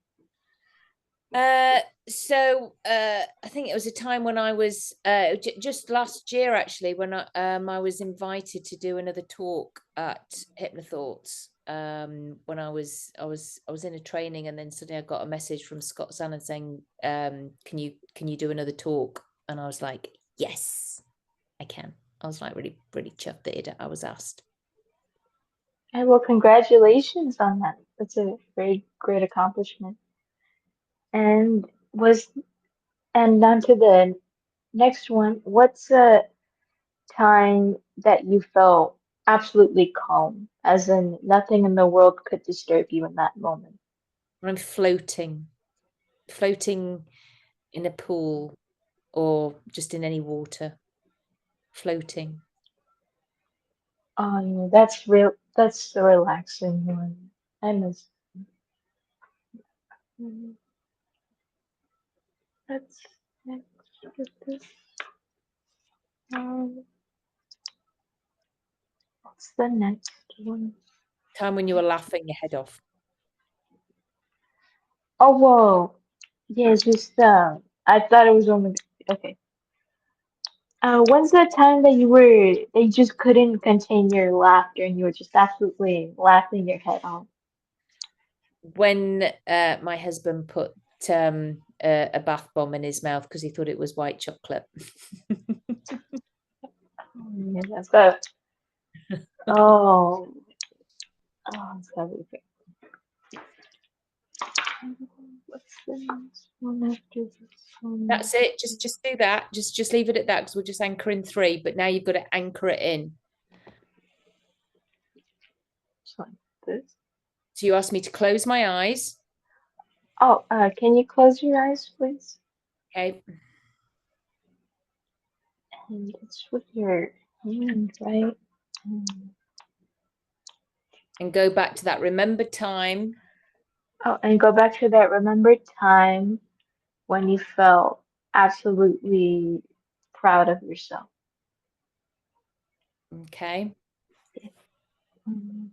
I think it was a time when I was just last year actually, when I was invited to do another talk at Hypnothoughts. When I was in a training, and then suddenly I got a message from Scott Shannon saying, can you do another talk? And I was like, yes, I can. I was like really, really chuffed that I was asked. And well, congratulations on that. That's a very great accomplishment. And was and on to the next one. What's a time that you felt absolutely calm, as in nothing in the world could disturb you in that moment? I'm floating in a pool or just in any water, floating. Oh, yeah, that's real. That's the relaxing one. I miss. Mhm. Let's next with this. Um, what's the next one? Time when you were laughing your head off. Oh, whoa. Yeah, it's just I thought it was only okay. When's that time that you just couldn't contain your laughter and you were just absolutely laughing your head off? When my husband put a bath bomb in his mouth because he thought it was white chocolate. Yeah, that's that. Oh, it's gotta be great. What's the next one after this one? That's it. Just do that. Just leave it at that, because we'll just anchor in 3. But now you've got to anchor it in. Just like this. So you asked me to close my eyes. Oh, can you close your eyes, please? Okay. And it's with your hand, right? And go back to that remembered time. Oh, and go back to that remembered time when you felt absolutely proud of yourself. Okay. Mm.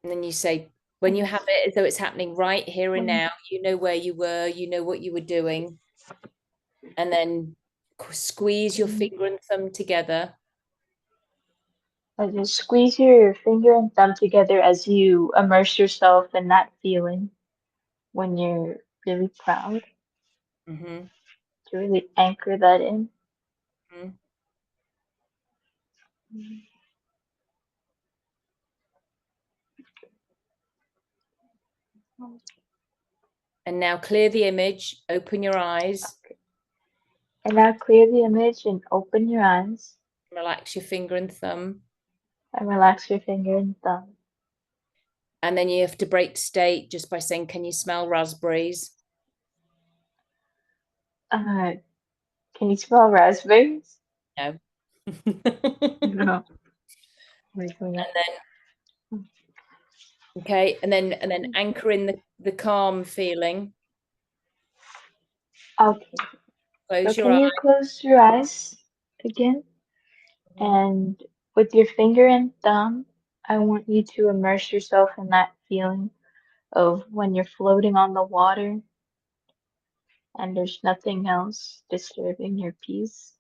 And then you say, when you have it as though it's happening right here and now, you know where you were, you know what you were doing. And then squeeze your finger and thumb together. Just squeeze your finger and thumb together as you immerse yourself in that feeling when you're really proud. Mm-hmm. To really anchor that in. Mm-hmm. And now clear the image, open your eyes. Okay. And now clear the image and open your eyes. Relax your finger and thumb. And relax your finger and thumb. And then you have to break state just by saying, can you smell raspberries? Uh, can you smell raspberries? No. No. And then, okay, and then anchor in the calm feeling. Okay. So Close your can eyes. you close your eyes again? And with your finger and thumb, I want you to immerse yourself in that feeling of when you're floating on the water and there's nothing else disturbing your peace.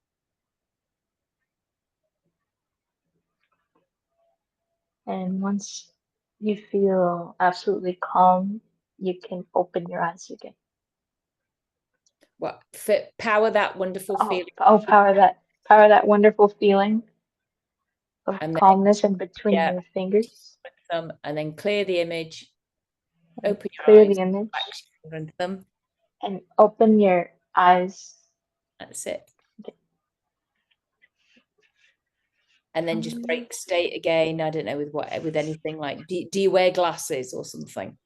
And once you feel absolutely calm, you can open your eyes again. What power that wonderful feeling, Power that wonderful feeling of and then calmness in between yeah, your fingers. thumb, and then clear the image. And Open your clear eyes, the image relax your finger and thumb. and open your eyes. That's it. And then just break state again. I don't know with what, with anything like, do you wear glasses or something?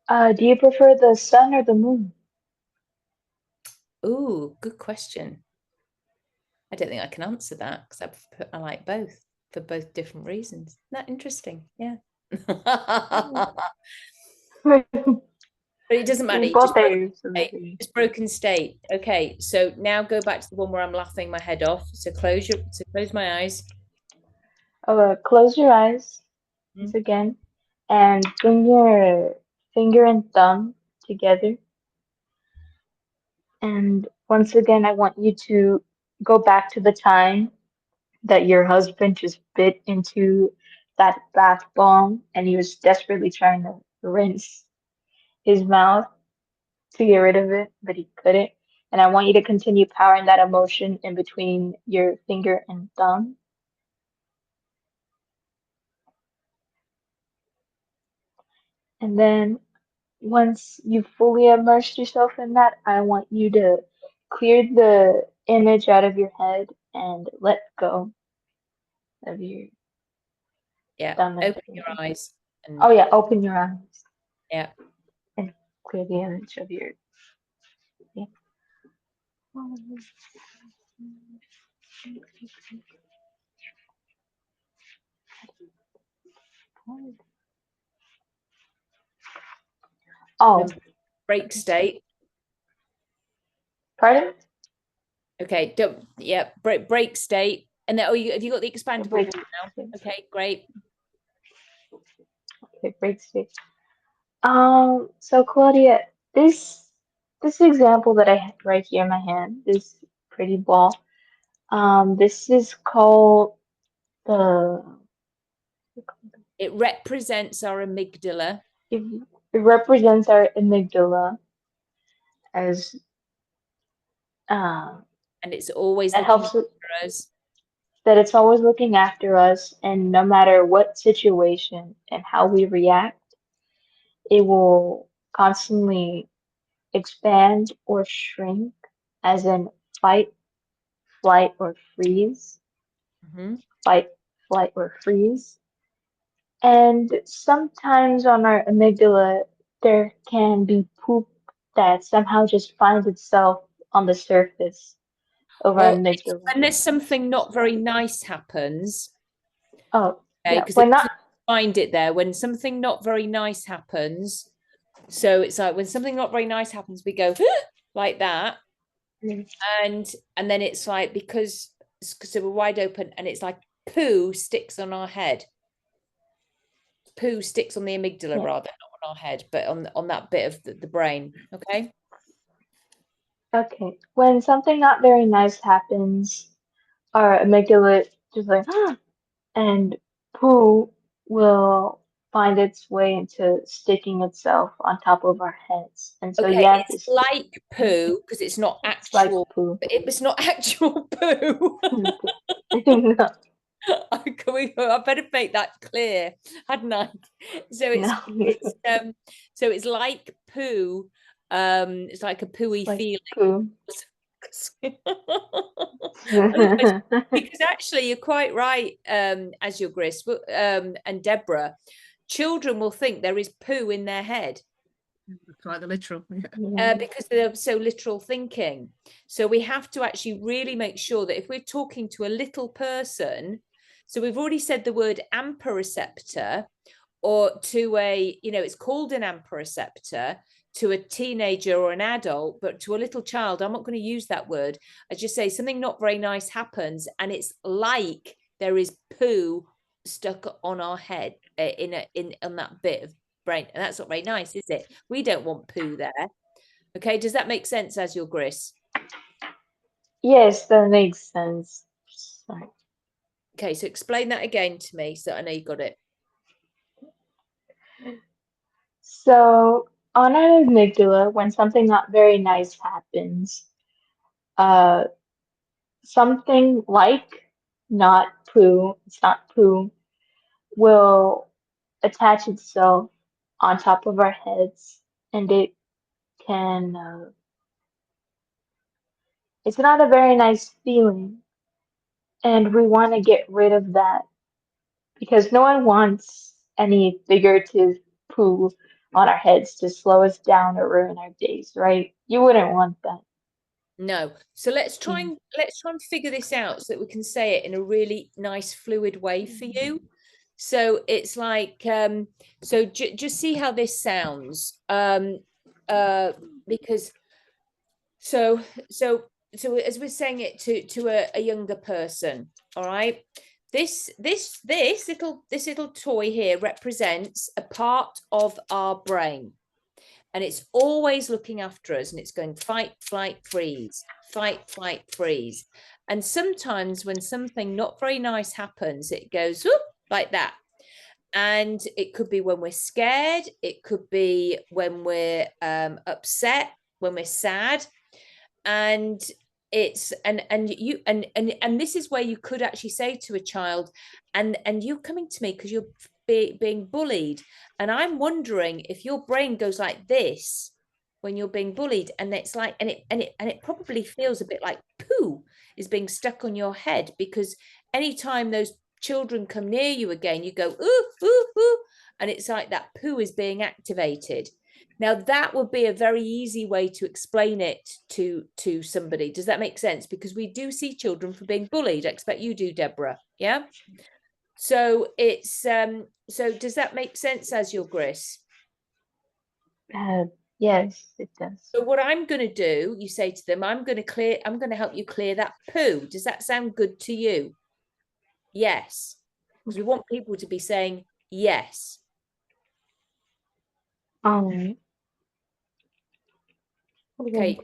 Do you prefer the sun or the moon? Ooh, good question. I don't think I can answer that because I like both for both different reasons. Isn't that interesting? Yeah. But it doesn't matter. You Both are absolutely. just broken state. Okay, so now go back to the one where I'm laughing my head off. So close my eyes. Close your eyes once again and bring your finger and thumb together. And once again, I want you to go back to the time that your husband just bit into that bath bomb and he was desperately trying to rinse his mouth to get rid of it, but he couldn't. And I want you to continue powering that emotion in between your finger and thumb. And then once you've fully immersed yourself in that, I want you to clear the image out of your head and let go of your thumb and Open your finger. eyes and Oh yeah, open your eyes. yeah. And clear the image of your. Yeah. Oh, Break state. pardon? Okay, don't break state. And then have you got the expandable Break now? state. Okay, great. Okay, break state. So Claudia, this example that I have right here in my hand, this pretty ball, this is called the It represents our amygdala. it, it represents our amygdala as And it's always that looking helps for us. that it's always looking after us, and no matter what situation and how we react, it will constantly expand or shrink, as in fight, flight, or freeze. Fight, flight, or freeze. And sometimes on our amygdala, there can be poop that somehow just finds itself on the surface of our Well, amygdala. when there's something not very nice happens. Oh, Okay, yeah. because When it not, doesn't find it there. When something not very nice happens, so it's like when something not very nice happens, we go like that, and then it's like because so we're wide open, and it's like poo sticks on our head. Poo sticks on the amygdala rather, not on our head, but on that bit of the brain. Okay. okay. When something not very nice happens, our amygdala just like, and poo will find its way into sticking itself on top of our heads. And so Okay, you have it's this, like poo because it's not it's like actual. poo. It was not actual poo. No, I better make that clear, hadn't I? So no. so it's like poo. It's like a pooey Like feeling. poo. Because actually you're quite right, as your Gris, and Deborah, children will think there is poo in their head. Quite the literal. Because they're so literal thinking. So we have to actually really make sure that if we're talking to a little person, so we've already said the word amperoceptor, or to a, it's called an amperoceptor to a teenager or an adult, but to a little child, I'm not going to use that word. I just say something not very nice happens, and it's like there is poo stuck on our head on that bit of brain, and that's not very nice, is it? We don't want poo there. Okay, does that make sense as your Gris? Yes, that makes sense. Sorry. Okay, so explain that again to me so I know you got it. So on our amygdala, when something not very nice happens, uh, something like not poo, it's not poo, will attach itself on top of our heads, and it can, it's not a very nice feeling, and we want to get rid of that because no one wants any figurative poo on our heads to slow us down or ruin our days, right? You wouldn't want that. No. So let's try and figure this out so that we can say it in a really nice fluid way for you. So it's like so just see how this sounds. Because so as we're saying it to a younger person, all right. This little toy here represents a part of our brain, and it's always looking after us, and it's going fight, flight, freeze, fight, flight, freeze. And sometimes when something not very nice happens, it goes whoop, like that. And it could be when we're scared, it could be when we're upset, when we're sad. And it's and this is where you could actually say to a child, and you're coming to me because you're being bullied, and I'm wondering if your brain goes like this when you're being bullied, and it's like, and it probably feels a bit like poo is being stuck on your head, because anytime those children come near you again, you go ooh ooh ooh, and it's like that poo is being activated. Now that would be a very easy way to explain it to somebody. Does that make sense? Because we do see children for being bullied. I expect you do, Deborah. Yeah. So it's so does that make sense as your Gris? Yes, it does. So what I'm going to do, you say to them, I'm going to help you clear that poo. Does that sound good to you? Yes. Because we want people to be saying yes. All right. Okay.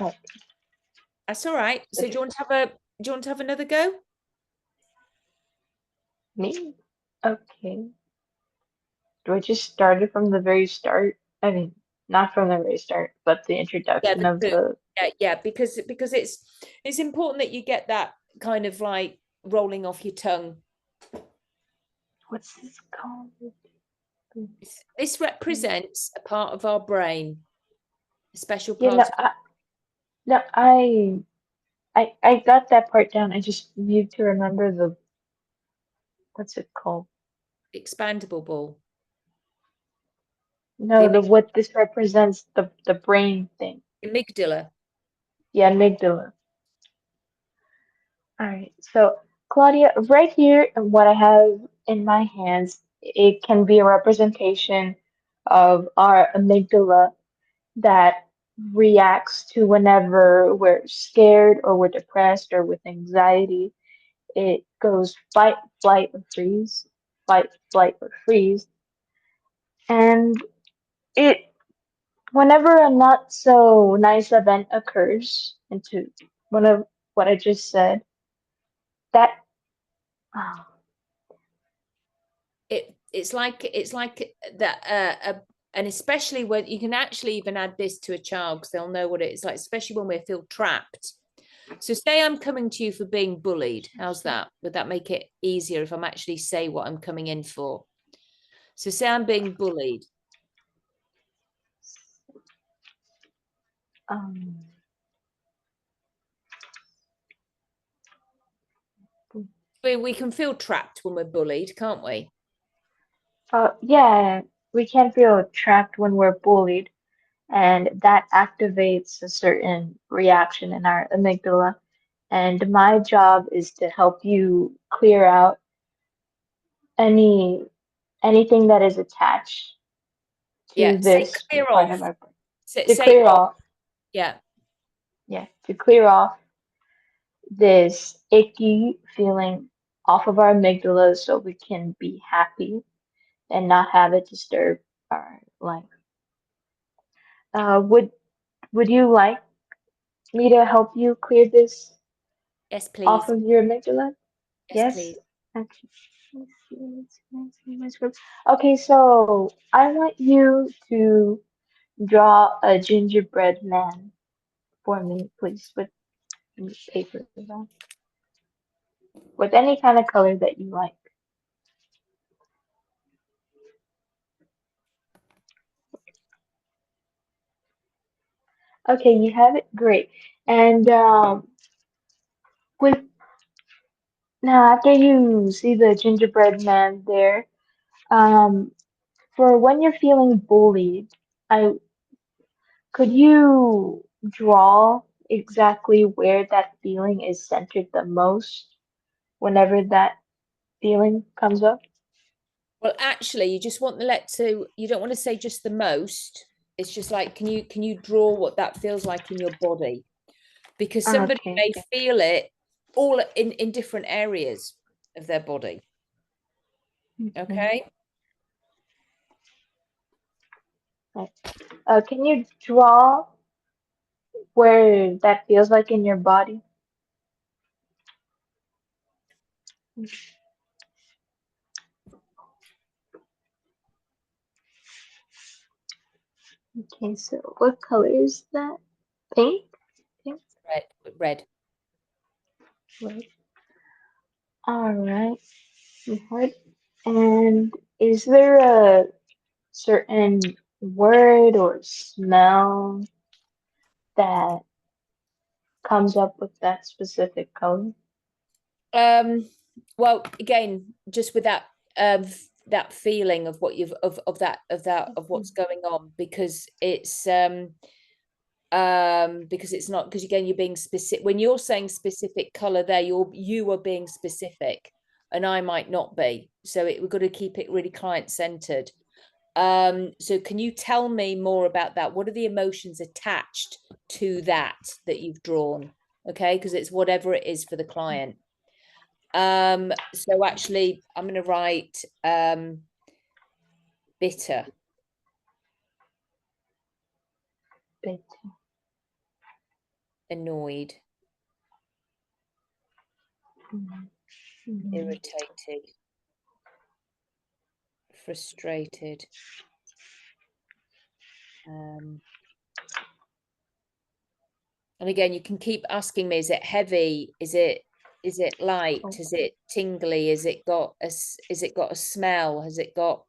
Okay. That's all right. So do you want to have another go? Me? Okay. Do I just start it from the very start? I mean, not from the very start, but the Yeah, introduction the of poo. the. Yeah, because it's important that you get that kind of like rolling off your tongue. What's this called? This represents a part of our brain, a special You part know, of no, I got that part down. I just need to remember the what's it called? the expandable ball. No, the what this represents the brain thing. Amygdala. The amygdala. All right. So Claudia, right here, what I have in my hands, it can be a representation of our amygdala that reacts to whenever we're scared or we're depressed or with anxiety. It goes fight, flight, or freeze, fight, flight, or freeze. And it, whenever a not so nice event occurs, into one of what I just said, that, oh, It's like that and especially when you can actually even add this to a child because they'll know what it's like, especially when we feel trapped. So say I'm coming to you for being bullied. How's that? Would that make it easier if I'm actually say what I'm coming in for? So say I'm being bullied. um, We can feel trapped when we're bullied, can't we? yeah, we can feel trapped when we're bullied, and that activates a certain reaction in our amygdala. And my job is to help you clear out any anything that is attached to Yeah. Say this clear part of off. our brain. Say, To say clear off. off, Yeah. yeah, to clear off this icky feeling off of our amygdala so we can be happy and not have it disturb our life. Would would you like me to help you clear this Yes, off please. of your amygdala? Yes, Yes? please. Okay. Let's see my script. Okay, so I want you to draw a gingerbread man for me, please, with paper on, with any kind of color that you like. Okay, you have it. Great. And with now after you see the gingerbread man there, um, for when you're feeling bullied, I could you draw exactly where that feeling is centered the most whenever that feeling comes up? Well, actually, you just want the let to, you don't want to say just the most. It's just like, can you draw what that feels like in your body? Because somebody Okay, may feel it all in different areas of their body. okay. Okay. Right. Can you draw where that feels like in your body? Okay, so what color is that? Pink? Pink? Red. Right. All right. Right. And is there a certain word or smell that comes up with that specific color? Well, again, just with that feeling of what you've of what's going on, because it's not, because again you're being specific when you're saying specific color there, you are being specific and I might not be, so we've got to keep it really client centered. So can you tell me more about that? What are the emotions attached to that you've drawn? Okay, because it's whatever it is for the client. So actually I'm going to write bitter, Bit. annoyed, Mhm. irritated, frustrated, and again you can keep asking me, is it heavy, is it light, Oh, is it tingly, is it got a smell, has it got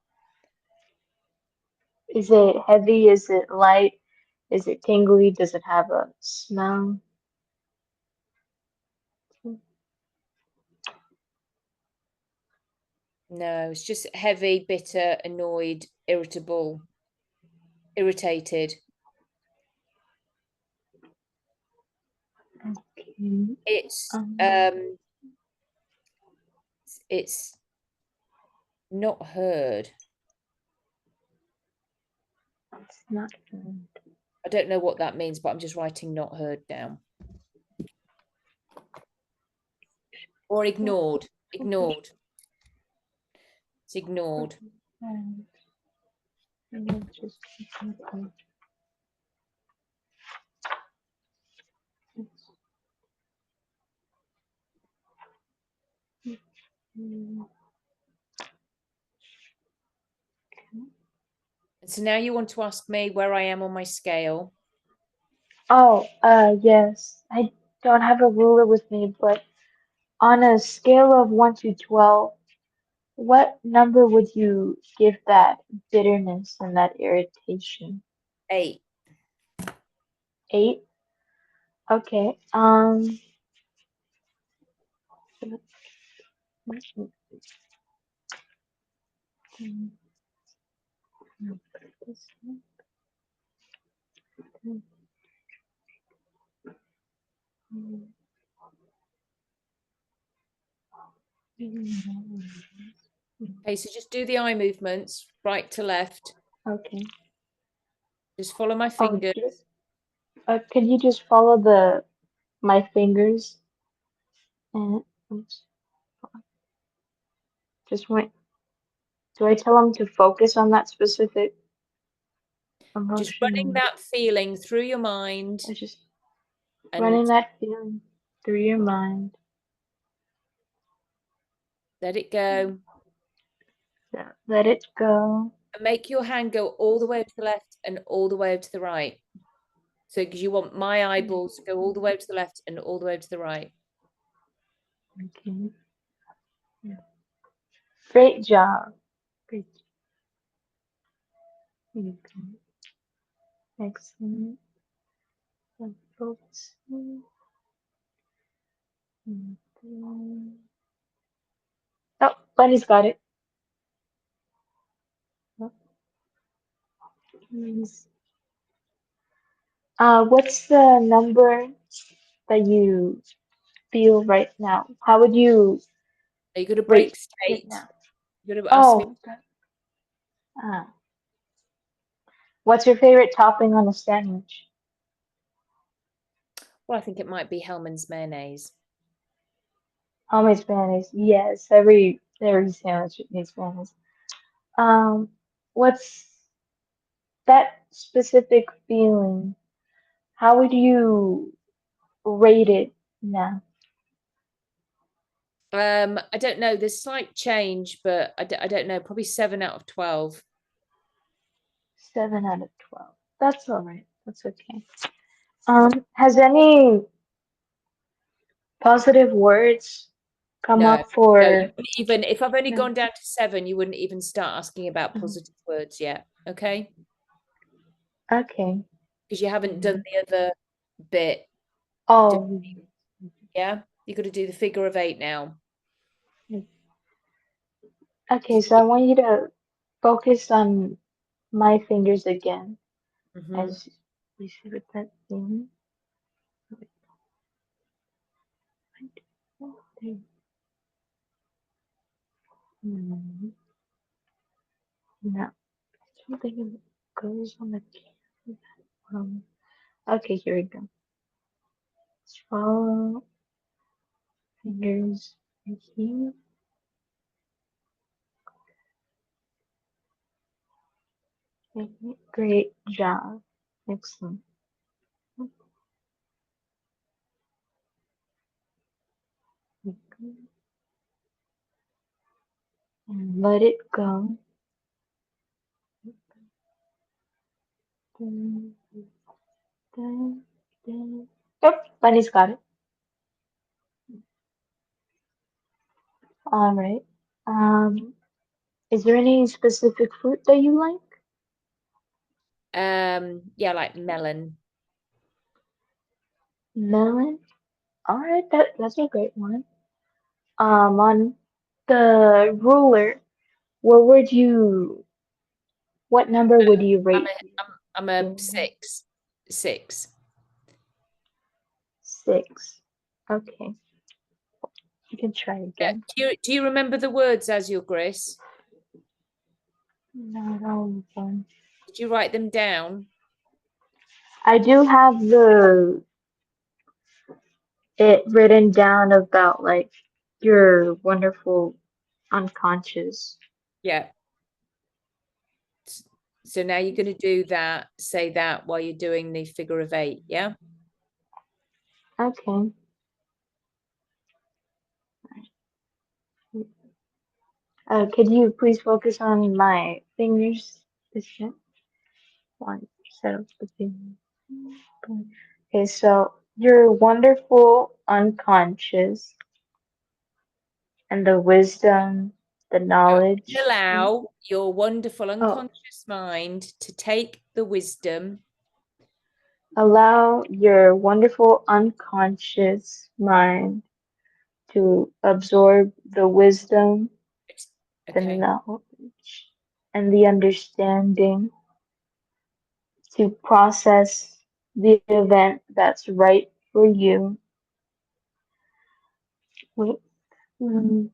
is it heavy? Is it light? Is it tingly? Does it have a smell? no, it's just heavy, bitter, annoyed, irritable, irritated. Okay. It's Um, it's not heard. it's not good. I don't know what that means, but I'm just writing not heard down. Or ignored. Ignored. It's ignored. Just So now you want to ask me where I am on my scale. Oh, yes. I don't have a ruler with me, but on a scale of 1 to 12, what number would you give that bitterness and that irritation? 8. 8? Okay. Okay, so just do the eye movements, right to left. Okay. Just follow my Oh, fingers. could you just follow my fingers and oops, just wait. Do I tell them to focus on that specific Just running emotion. that feeling through your mind It's just and running that feeling through your mind. let it go. So let it go. And make your hand go all the way to the left and all the way to the right. So because you want my eyeballs to go all the way to the left and all the way to the right. Okay. Yeah. Great job. Great. Okay. Excellent. And focusing. Oh, Bunny's got it. Oh, nice. What's the number that you feel right now? How would you Are you going to break rate it state? now? You're going to ask me. Oh, ah. What's your favorite topping on a sandwich? Well, I think it might be Hellman's mayonnaise. Homemade mayonnaise. Yes, every sandwich needs mayonnaise. Um, what's that specific feeling? How would you rate it now? I don't know. There's slight change, but I don't know. Probably 7 out of 12. 7 out of 12. That's all right. That's okay. Has any positive words come No, up no. You for? wouldn't even if I've only No. gone down to 7, you wouldn't even start asking about Mhm. positive words yet. Okay, Okay. because you haven't done Mhm. the other bit. Oh, Yeah, you got to do the figure of 8 now. okay. So I want you to focus on my fingers again Mm-hmm. as we see what that thing. Mhm. No, something goes on the camera. Okay, here we go. Follow fingers right here. Okay, great job. Excellent. Okay. And let it go. Dun, dun, dun. Yep, Bunny's got it. All right. Um, is there any specific fruit that you like? Yeah, like melon. Melon. All right, that's a great one. On the ruler, what would you, what number would you I'm rate? a I'm a Your 6. 6. 6. Okay, you can try Yeah. again. Do you remember the words as your Grace? Not all of them. Did you write them down? I do have it written down about like your wonderful unconscious. Yeah. So now you're going to do that, say that while you're doing the figure of 8, yeah? Okay. Could you please focus on my fingers? This year? One set of the fingers. Okay, so your wonderful unconscious and the wisdom, the Now, knowledge. allow your wonderful Oh, unconscious mind to take the wisdom. allow your wonderful unconscious mind to absorb the wisdom, the Okay. knowledge, and the understanding to process the event that's right for you. Wait, mm,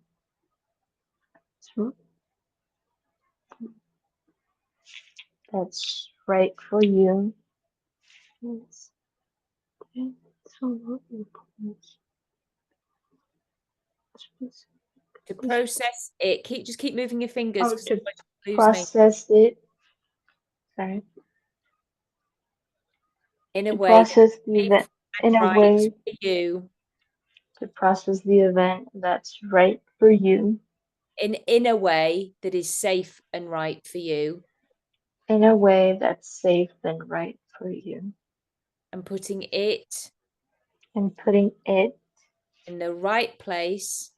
that's right for you. Yes. Okay. So what you To process it, just keep moving your fingers oh, because to lose me. process it. Sorry. in a To way process the that's event safe in and a right way for you. to process the event that's right for you. In a way that is safe and right for you. In a way that's safe and right for you. And putting it And putting it in the right place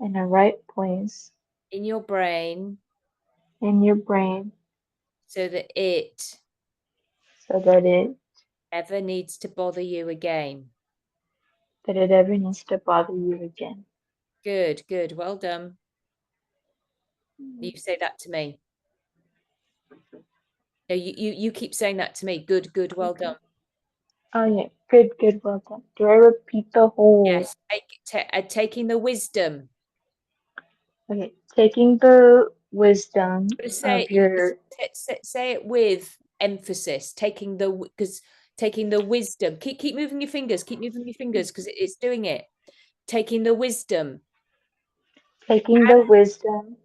in the right place in your brain in your brain so that it so that it ever needs to bother you again. ever needs to bother you again. Good, good. Well done. You say that to me. No, you keep saying that to me. Good, good. Well Okay. done. Oh yeah, good, good, well done. Do I repeat the whole? Yes. Taking the wisdom. Okay, taking the wisdom Say of your. say it with emphasis. Taking the wisdom. Keep moving your fingers. Keep moving your fingers because it's doing it. Taking the wisdom, Taking the wisdom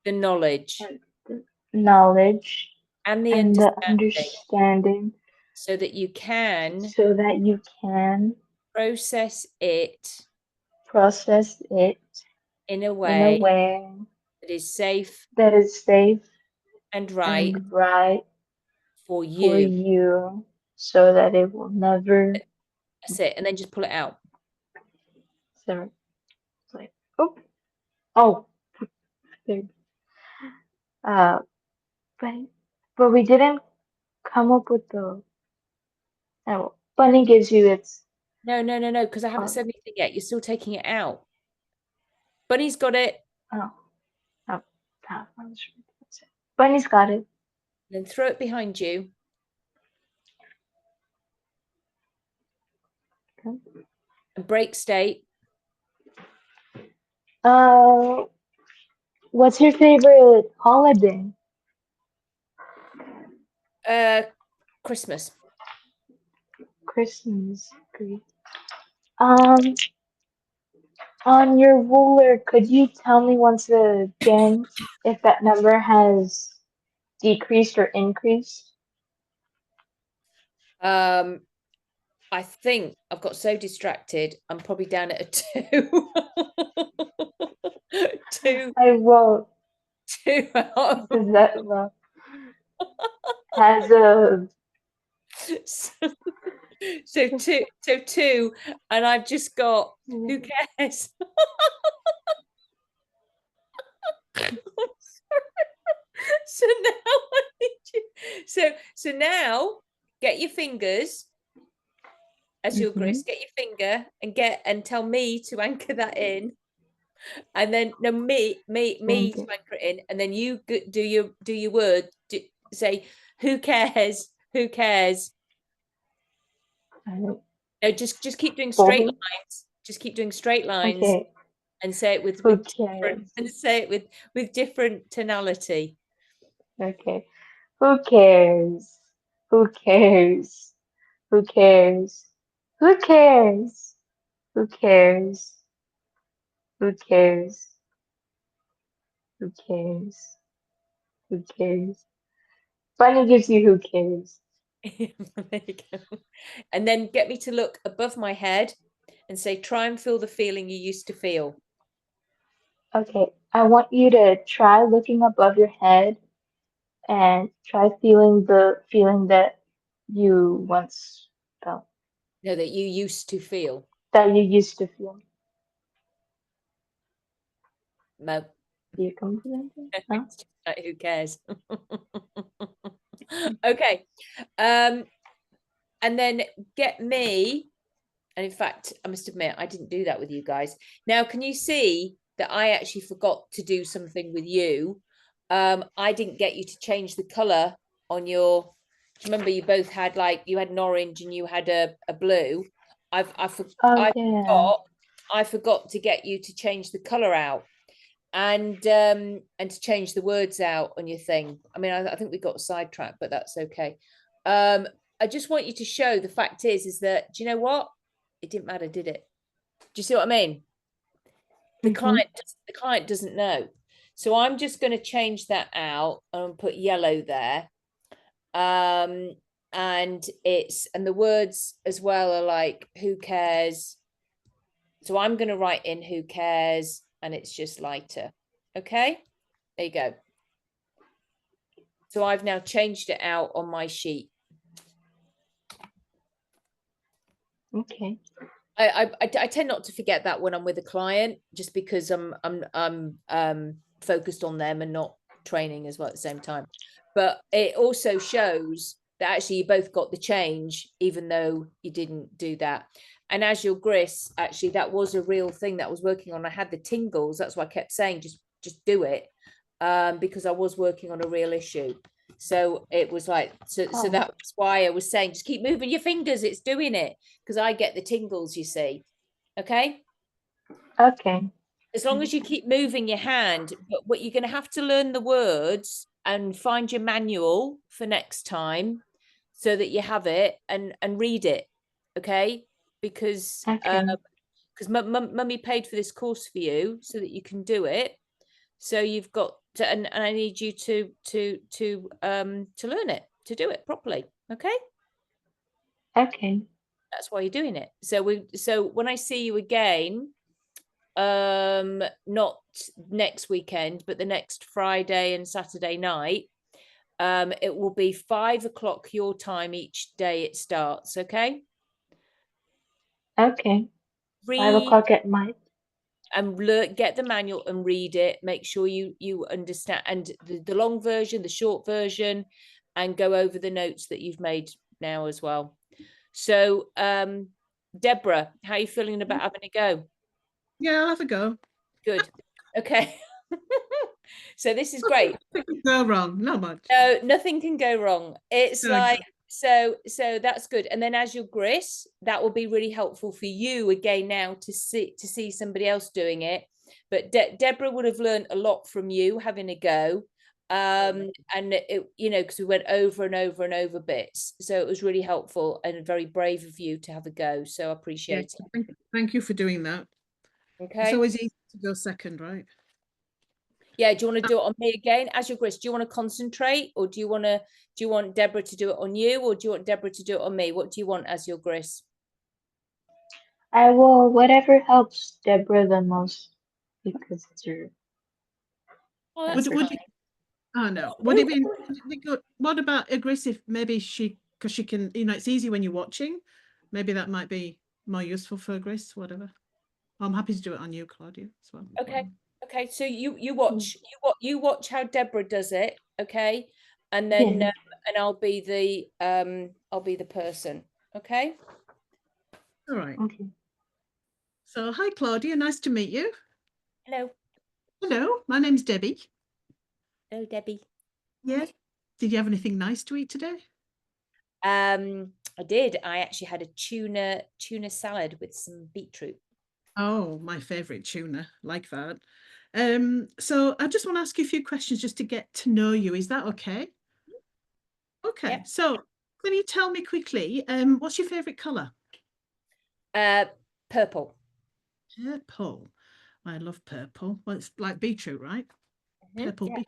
the knowledge, and the knowledge and the and the understanding, understanding so that you can so that you can process it process it in a in a way way that is safe that is safe and right and right for for you. you so that it will never. That's it. And then just pull it out. Sorry. Like, oh, oh, there. Uh, but we didn't come up with the. Oh, Bunny gives you its. No, because I haven't said anything yet. You're still taking it out. Bunny's got it. Oh, oh, oh, Bunny's got it. Then throw it behind you. Okay. And break state. Uh, what's your favorite holiday? Christmas. Christmas. Great. On your ruler, could you tell me once again if that number has decreased or increased? I think I've got so distracted. I'm probably down at a 2. 2, I won't, 2 out of because that has a. so 2, and I've just got who cares? So now I need you. So now get your fingers as your grist, get your finger and tell me to anchor that in. And then no me to anchor it in, and then you do your word. Say who cares? Who cares? No, just keep doing straight Folding. lines. Just keep doing straight lines Okay. and say it with Who different cares? and say it with different tonality. Okay. Who cares? Who cares? Who cares? Who cares? Who cares? Who cares? Who cares? Who cares? Bunny gives you who cares. There you go. And then get me to look above my head and say, try and feel the feeling you used to feel. Okay, I want you to try looking above your head and try feeling the feeling that you once felt, No, that you used to feel. that you used to feel. No. Do you come to that? No? It's just like, who cares? Okay. And then get me, and in fact, I must admit, I didn't do that with you guys. Now, can you see that I actually forgot to do something with you? I didn't get you to change the color on your. Do you remember you both had you had an orange and you had a blue? I Oh yeah. forgot to get you to change the color out and to change the words out on your thing. I mean, I think we got sidetracked, but that's okay. I just want you to show the fact is that, do you know what? It didn't matter, did it? Do you see what I mean? The client doesn't know. So I'm just going to change that out and put yellow there. and the words as well are like, who cares? So I'm going to write in who cares, and it's just lighter. Okay, there you go. So I've now changed it out on my sheet. Okay. I tend not to forget that when I'm with a client, just because I'm focused on them and not training as well at the same time. But it also shows that actually you both got the change, even though you didn't do that. And as your gris, actually, that was a real thing that I was working on. I had the tingles. That's why I kept saying, just do it, because I was working on a real issue. So it was like, so that's why I was saying, just keep moving your fingers. It's doing it, because I get the tingles, you see. Okay. Okay. As long as you keep moving your hand, but what you're going to have to learn the words and find your manual for next time, so that you have it and read it. Okay. Because mummy paid for this course for you so that you can do it. So you've got to, and I need you to learn it, to do it properly. Okay. Okay. That's why you're doing it. So when I see you again, not next weekend, but the next Friday and Saturday night, it will be 5 o'clock your time each day it starts. Okay. Okay. 5 Read o'clock at night. and get the manual and read it. Make sure you understand, and the long version, the short version, and go over the notes that you've made now as well. So, Deborah, how are you feeling about having a go? Yeah, I'll have a go. Good. Okay. So this is great. Nothing can go wrong, not much. No, nothing can go wrong. It's No, like, so that's good. And then as your gris, that will be really helpful for you again now to see somebody else doing it. But Deborah would have learned a lot from you having a go. And it, because we went over and over and over bits. So it was really helpful and very brave of you to have a go. So I appreciate it. Thank you for doing that. Okay. It's always easy to go second, right? Yeah, do you want to do it on me again as your gris? Do you want to concentrate, or do you want Deborah to do it on you, or do you want Deborah to do it on me? What do you want as your gris? I will, whatever helps Deborah the most, because it's her. Oh, that's Would fine. oh no. Would it be good? What about aggressive? Maybe because she can, it's easy when you're watching. Maybe that might be more useful for Grace, whatever. I'm happy to do it on you, Claudia, as well. Okay. Okay. So you watch how Deborah does it. Okay. And then Yeah. and I'll be the person. Okay. All right. Okay. So hi, Claudia. Nice to meet you. Hello. Hello, my name's Debbie. Hello, Debbie. Yeah. Did you have anything nice to eat today? I did. I actually had a tuna salad with some beetroot. Oh, my favorite tuna, like that. So I just want to ask you a few questions just to get to know you. Is that okay? Okay. Yep. So can you tell me quickly, what's your favorite color? Purple. Purple. I love purple. Well, it's like beetroot, right? Purple Yeah.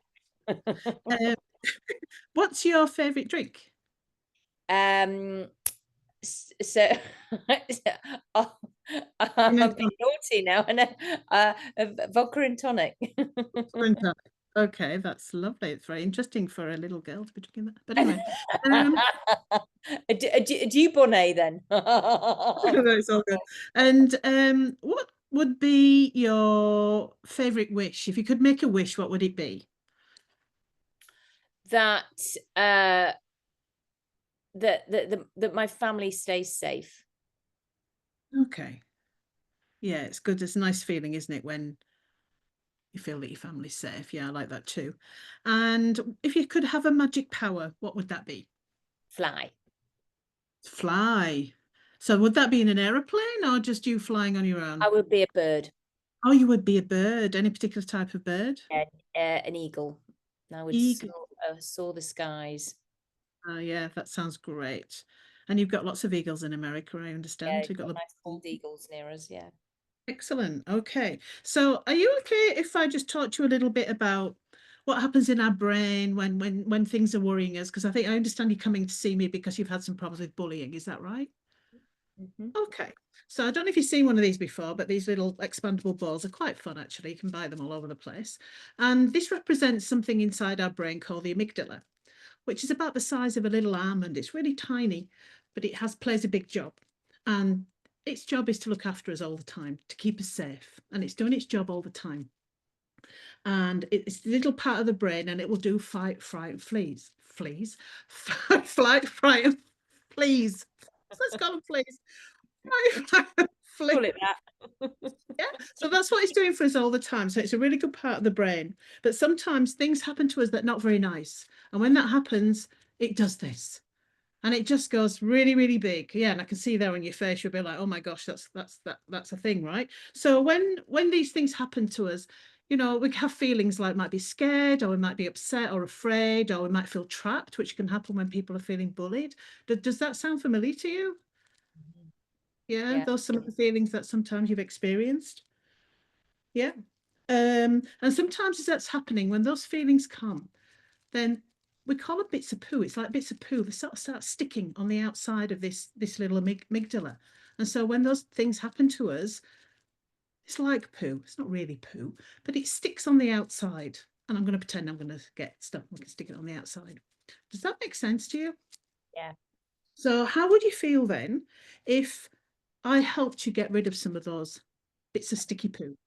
beetroot. What's your favorite drink? So I'm being naughty now, and vodka and tonic. Okay, that's lovely. It's very interesting for a little girl to be drinking that. But anyway, do you bonnet then? that's all good. And what would be your favorite wish? If you could make a wish, what would it be? That that my family stays safe. Okay. Yeah, it's good. It's a nice feeling, isn't it, when you feel that your family's safe? Yeah, I like that too. And if you could have a magic power, what would that be? Fly. Fly. So would that be in an aeroplane or just you flying on your own? I would be a bird. Oh, you would be a bird. Any particular type of bird? An eagle. I would soar the skies. Oh, yeah, that sounds great. And you've got lots of eagles in America, I understand. Yeah, You've got nice bald eagles near us. Yeah. Excellent. Okay. So are you okay if I just talk to you a little bit about what happens in our brain when things are worrying us? Because I understand you coming to see me because you've had some problems with bullying. Is that right? Okay. So I don't know if you've seen one of these before, but these little expandable balls are quite fun, actually. You can buy them all over the place. And this represents something inside our brain called the amygdala, which is about the size of a little almond. It's really tiny, but it plays a big job. And its job is to look after us all the time, to keep us safe. And it's doing its job all the time. And it's the little part of the brain, and it will do fight, fright, fleas. Flight, fright, and fleas. Let's call them fleas. Call it that. Yeah, so that's what it's doing for us all the time. So it's a really good part of the brain. But sometimes things happen to us that are not very nice. And when that happens, it does this. And it just goes really, really big. Yeah, and I can see there on your face, you'll be like, oh my gosh, that's a thing, right? So when these things happen to us, you know, we have feelings like might be scared, or we might be upset or afraid, or we might feel trapped, which can happen when people are feeling bullied. Does that sound familiar to you? Yeah, those some of the feelings that sometimes you've experienced. Yeah. And sometimes as that's happening, when those feelings come, then we call them bits of poo. It's like bits of poo. They sort of start sticking on the outside of this little amygdala. And so when those things happen to us, it's like poo. It's not really poo, but it sticks on the outside. And I'm going to pretend I'm going to get stuff. We can stick it on the outside. Does that make sense to you? Yeah. So how would you feel then if I helped you get rid of some of those bits of sticky poo?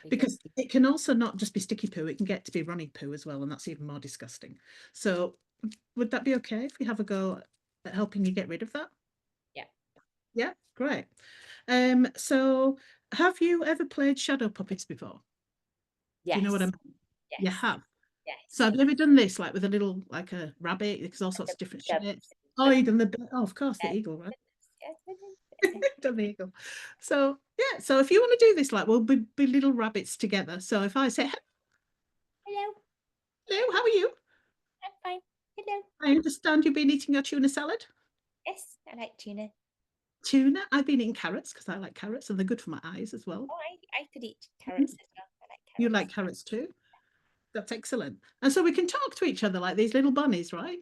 Because it can also not just be sticky poo, it can get to be runny poo as well, and that's even more disgusting. So would that be okay if we have a go at helping you get rid of that? Yeah. Yeah, great. So have you ever played shadow puppets before? Yes. Do you know what I mean? Yes. You have. Yes. So have you ever done this, like with a little, like a rabbit? There's all sorts of different shapes. Oh, you've done of course, the eagle, right? Done the eagle. So yeah, so if you want to do this, like we'll be little rabbits together. So if I say Hello. hello, how are you? I'm fine. Hello. I understand you've been eating your tuna salad. Yes, I like tuna. Tuna. I've been eating carrots because I like carrots and they're good for my eyes as well. Oh, I could eat carrots as well. I like carrots. You like carrots too? That's excellent. And so we can talk to each other like these little bunnies, right?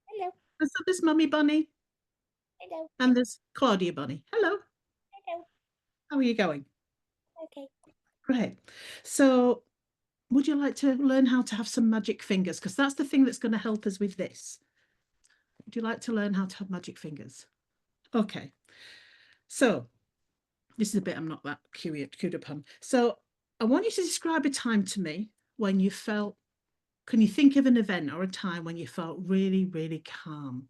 Hello. And so there's Mummy Bunny Hello. and there's Claudia Bunny. Hello. Hello. How are you going? Okay. Great. So would you like to learn how to have some magic fingers? Because that's the thing that's going to help us with this. Would you like to learn how to have magic fingers? Okay. So this is a bit I'm not that cute upon. So I want you to describe a time to me when you felt, can you think of an event or a time when you felt really, really calm?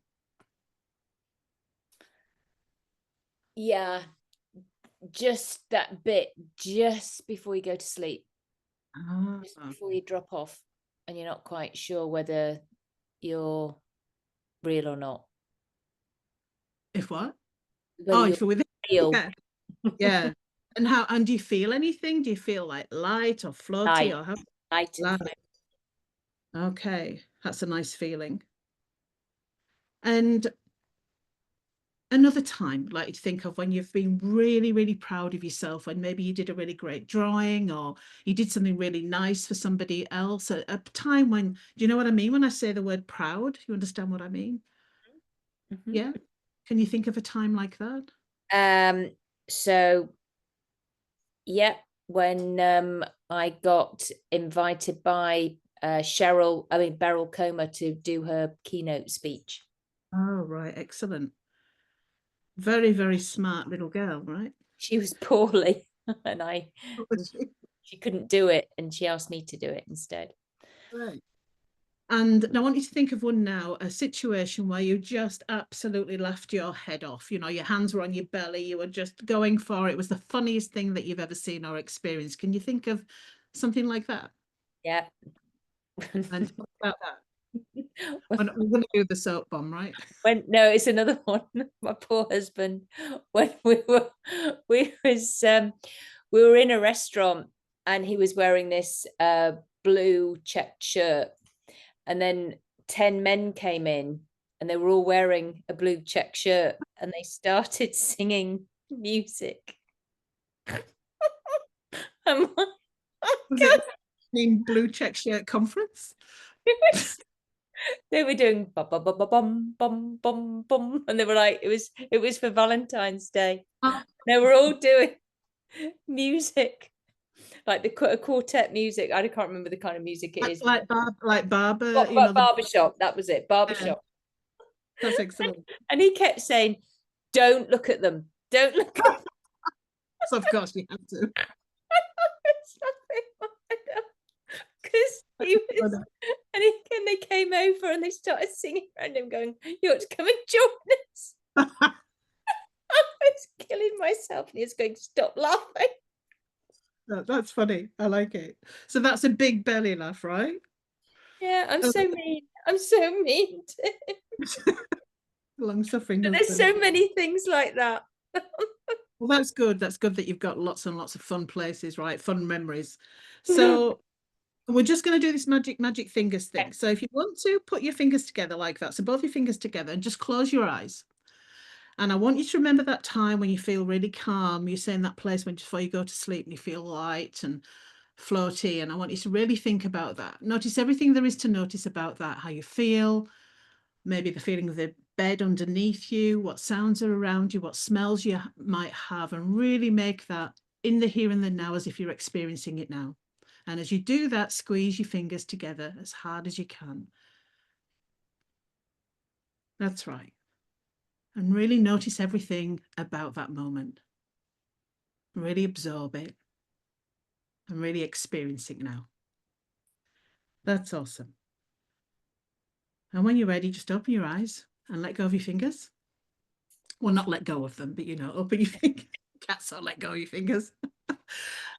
Yeah, just that bit just before you go to sleep, just before you drop off, and you're not quite sure whether you're real or not. If what? Whether If you're with it. real. Yeah. Yeah. And do you feel anything? Do you feel like light or floaty or how? Light and Light. Okay, that's a nice feeling. And another time, like to think of when you've been really, really proud of yourself, when maybe you did a really great drawing or you did something really nice for somebody else. A time when, do you know what I mean when I say the word proud? You understand what I mean? Yeah. Can you think of a time like that? So yeah, when I got invited by Beryl Comer to do her keynote speech. Oh, right. Excellent. Very, very smart little girl, right? She was poorly and she couldn't do it, and she asked me to do it instead. Right. And I want you to think of one now, a situation where you just absolutely laughed your head off. You know, your hands were on your belly, you were just going for it. It was the funniest thing that you've ever seen or experienced. Can you think of something like that? Yeah. And talk about that. We're going to do the soap bomb, right? No, it's another one. My poor husband. When we were in a restaurant, and he was wearing this blue checked shirt, and then 10 men came in, and they were all wearing a blue check shirt, and they started singing music. in blue check shirt conference. They were doing bum bum bum bum bum bum bum, and they were like, it was for Valentine's Day. Oh, They were all doing music, like the quartet music. I can't remember the kind of music it is. like Barber, But barbershop, that was it, barbershop. that's excellent. And he kept saying, "Don't look at them. Don't look at them." So of course you have to. Because he was, and they came over and they started singing around him, going, "You ought to come and join us." I was killing myself, and he was going, "Stop laughing." That's funny. I like it. So that's a big belly laugh, right? Yeah, I'm so mean. I'm so mean. Long suffering. But there's so many things like that. Well, that's good. That's good that you've got lots and lots of fun places, right? Fun memories. So we're just going to do this magic fingers thing. So if you want to put your fingers together like that, so both your fingers together, and just close your eyes. And I want you to remember that time when you feel really calm. You say in that place when before you go to sleep and you feel light and floaty. And I want you to really think about that. Notice everything there is to notice about that, how you feel, maybe the feeling of the bed underneath you, what sounds are around you, what smells you might have, and really make that in the here and the now as if you're experiencing it now. And as you do that, squeeze your fingers together as hard as you can. That's right. And really notice everything about that moment. Really absorb it and really experience it now. That's awesome. And when you're ready, just open your eyes and let go of your fingers. Well, not let go of them, but open your fingers. Cats don't let go of your fingers.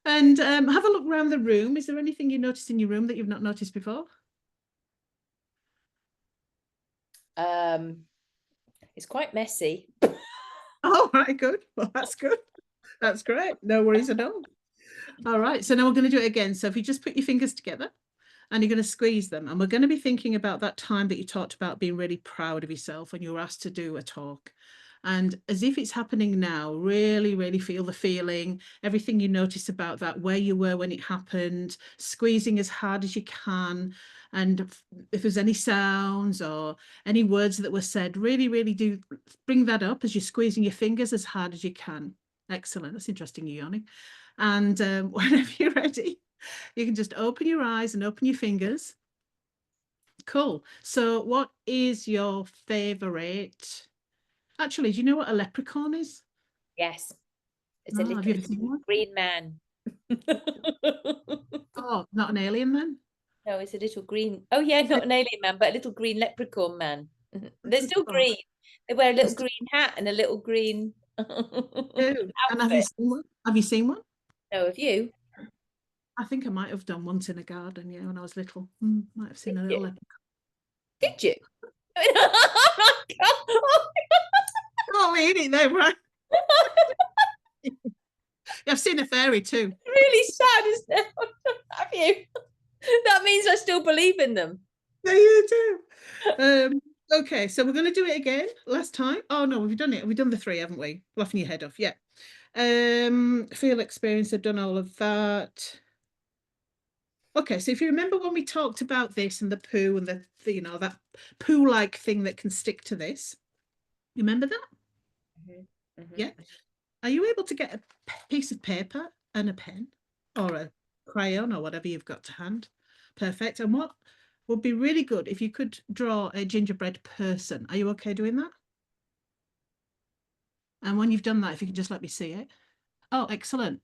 And have a look around the room. Is there anything you noticed in your room that you've not noticed before? It's quite messy. Oh, right, good. Well, that's good. That's great. No worries at all. All right, so now we're going to do it again. So if you just put your fingers together and you're going to squeeze them, and we're going to be thinking about that time that you talked about being really proud of yourself when you were asked to do a talk. And as if it's happening now, really, really feel the feeling, everything you notice about that, where you were when it happened, squeezing as hard as you can. And if there's any sounds or any words that were said, really, really do bring that up as you're squeezing your fingers as hard as you can. Excellent. That's interesting, you yawning. And whenever you're ready, you can just open your eyes and open your fingers. Cool. So what is your favorite? Actually, do you know what a leprechaun is? Yes, it's a Oh, have you ever little seen one? green man. Oh, not an alien then? No, it's a little green. Oh yeah, not an alien man, but a little green leprechaun man. They're still green. They wear a little green hat and a little green And have you outfit. seen one? Have you seen one? No, have you? I think I might have done once in a garden, yeah, when I was little. Might have seen a Did little you? leprechaun. Did you? Oh my God. Oh, we eat it then, right? I've seen a fairy too. Really sad, isn't it? Have you? That means I still believe in them. Yeah, you do. Okay, so we're going to do it again. Last time. Oh no, we've done it. We've done the three, haven't we? Laughing your head off. Yeah. Feel experience. I've done all of that. Okay, so if you remember when we talked about this and the poo and the that poo-like thing that can stick to this, you remember that? Yeah. Are you able to get a piece of paper and a pen or a crayon or whatever you've got to hand? Perfect. And what would be really good if you could draw a gingerbread person. Are you okay doing that? And when you've done that, if you can just let me see it. Oh, excellent.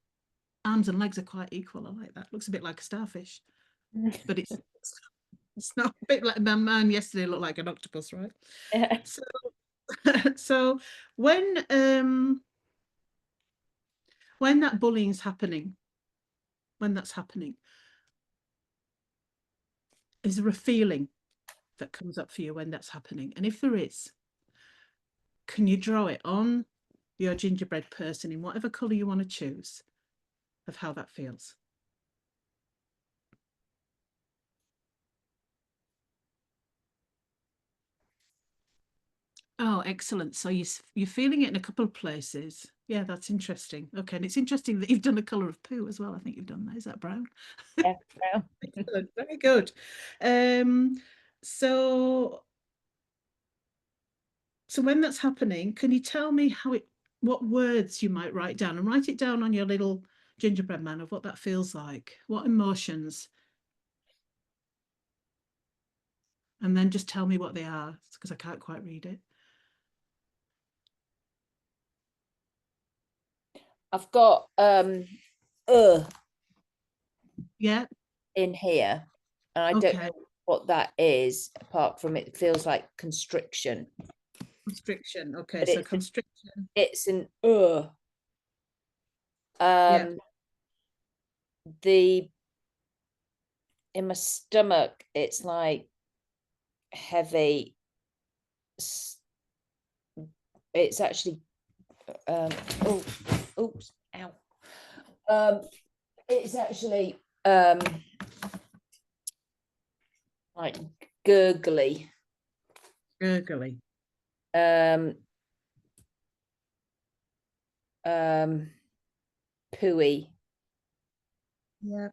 Arms and legs are quite equal. I like that. Looks a bit like a starfish, but it's not a bit like my man yesterday looked like an octopus, right? Yeah. So, so when that bullying's happening, when that's happening, is there a feeling that comes up for you when that's happening? And if there is, can you draw it on your gingerbread person in whatever colour you want to choose of how that feels? Oh, excellent. So you're feeling it in a couple of places. Yeah, that's interesting. Okay, and it's interesting that you've done a colour of poo as well. I think you've done that. Is that brown? Yeah, brown. Excellent, very good. So when that's happening, can you tell me what words you might write down, and write it down on your little gingerbread man of what that feels like, what emotions, and then just tell me what they are, because I can't quite read it. I've got Yeah. in here, and I don't Okay. know what that is, apart from it feels like constriction. Constriction. Okay, But so constriction. it's an Yeah. the in my stomach, it's like heavy. It's actually oh, oops, ow. It's actually like gurgly. Gurgly. Pooey. Yeah.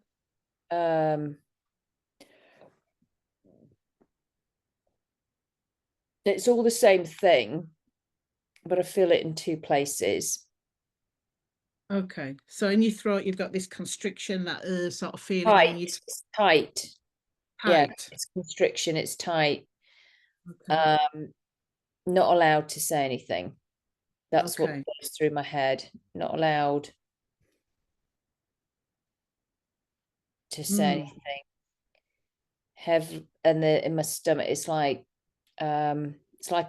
It's all the same thing, but I feel it in two places. Okay, so in your throat, you've got this constriction, that sort of feeling, Tight. and then you It's tight. Yeah, tight. it's constriction. It's tight. Okay. Not allowed to say anything. That's what Okay. goes through my head. Not allowed to say anything. Have and in my stomach, it's like I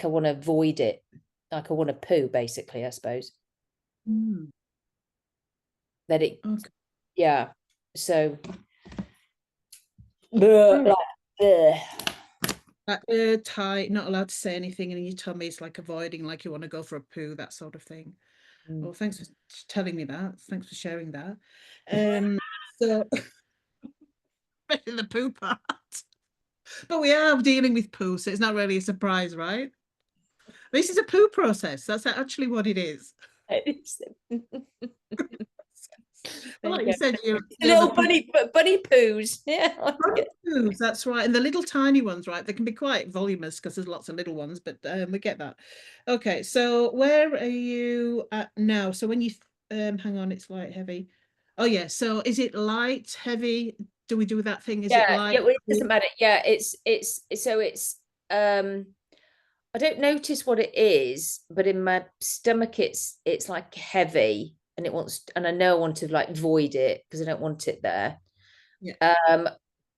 want to avoid it. Like I want to poo, basically, I suppose. Mm. That it, Okay. yeah. So, All like, tight, not allowed to say anything, and in your tummy it's like avoiding, like you want to go for a poo, that sort of thing. Well, thanks for telling me that. Thanks for sharing that. So especially the poo part. But we are dealing with poo, so it's not really a surprise, right? This is a poo process. That's actually what it is. Well, like you said, you're little the bunny poos. Yeah. bunny poos, that's right. And the little tiny ones, right? They can be quite voluminous because there's lots of little ones, but we get that. Okay, so where are you at now? So when you hang on, it's light, heavy. Oh yeah, so is it light, heavy? Do we do that thing? Is it light? Well, it doesn't matter. Yeah, it's so it's I don't notice what it is, but in my stomach it's like heavy, and it wants, and I know I want to like void it because I don't want it there. Yeah.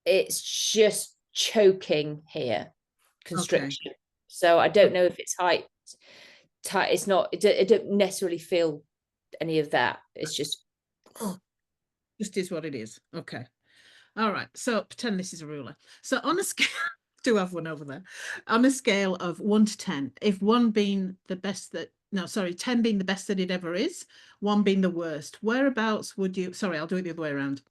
It's just choking here, constriction. Okay. So I don't know if it's tight. It's not. I don't necessarily feel any of that. It's just. Just is what it is. Okay. All right. So pretend this is a ruler. So on a scale, do have one over there. On a scale of 1 to 10, if 1 being the best that, no, sorry, 10 being the best that it ever is, 1 being the worst, whereabouts would you, sorry, I'll do it the other way around.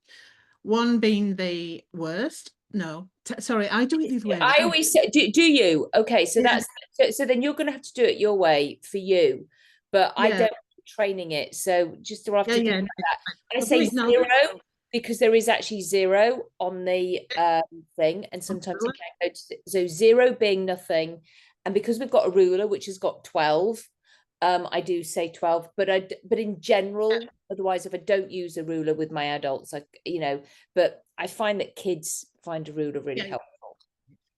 1 being the worst. No, sorry, I do it the other way around. I always say, do you? Okay, so Yeah. so then you're going to have to do it your way for you, but I Yeah. don't training it. So just to have to Yeah. think about that. I I'll do say it now. 0 because there is actually 0 on the thing, and sometimes it can go to, so 0 being nothing, and because we've got a ruler which has got 12, I do say 12, but in general, otherwise if I don't use a ruler with my adults, like but I find that kids find a ruler really helpful.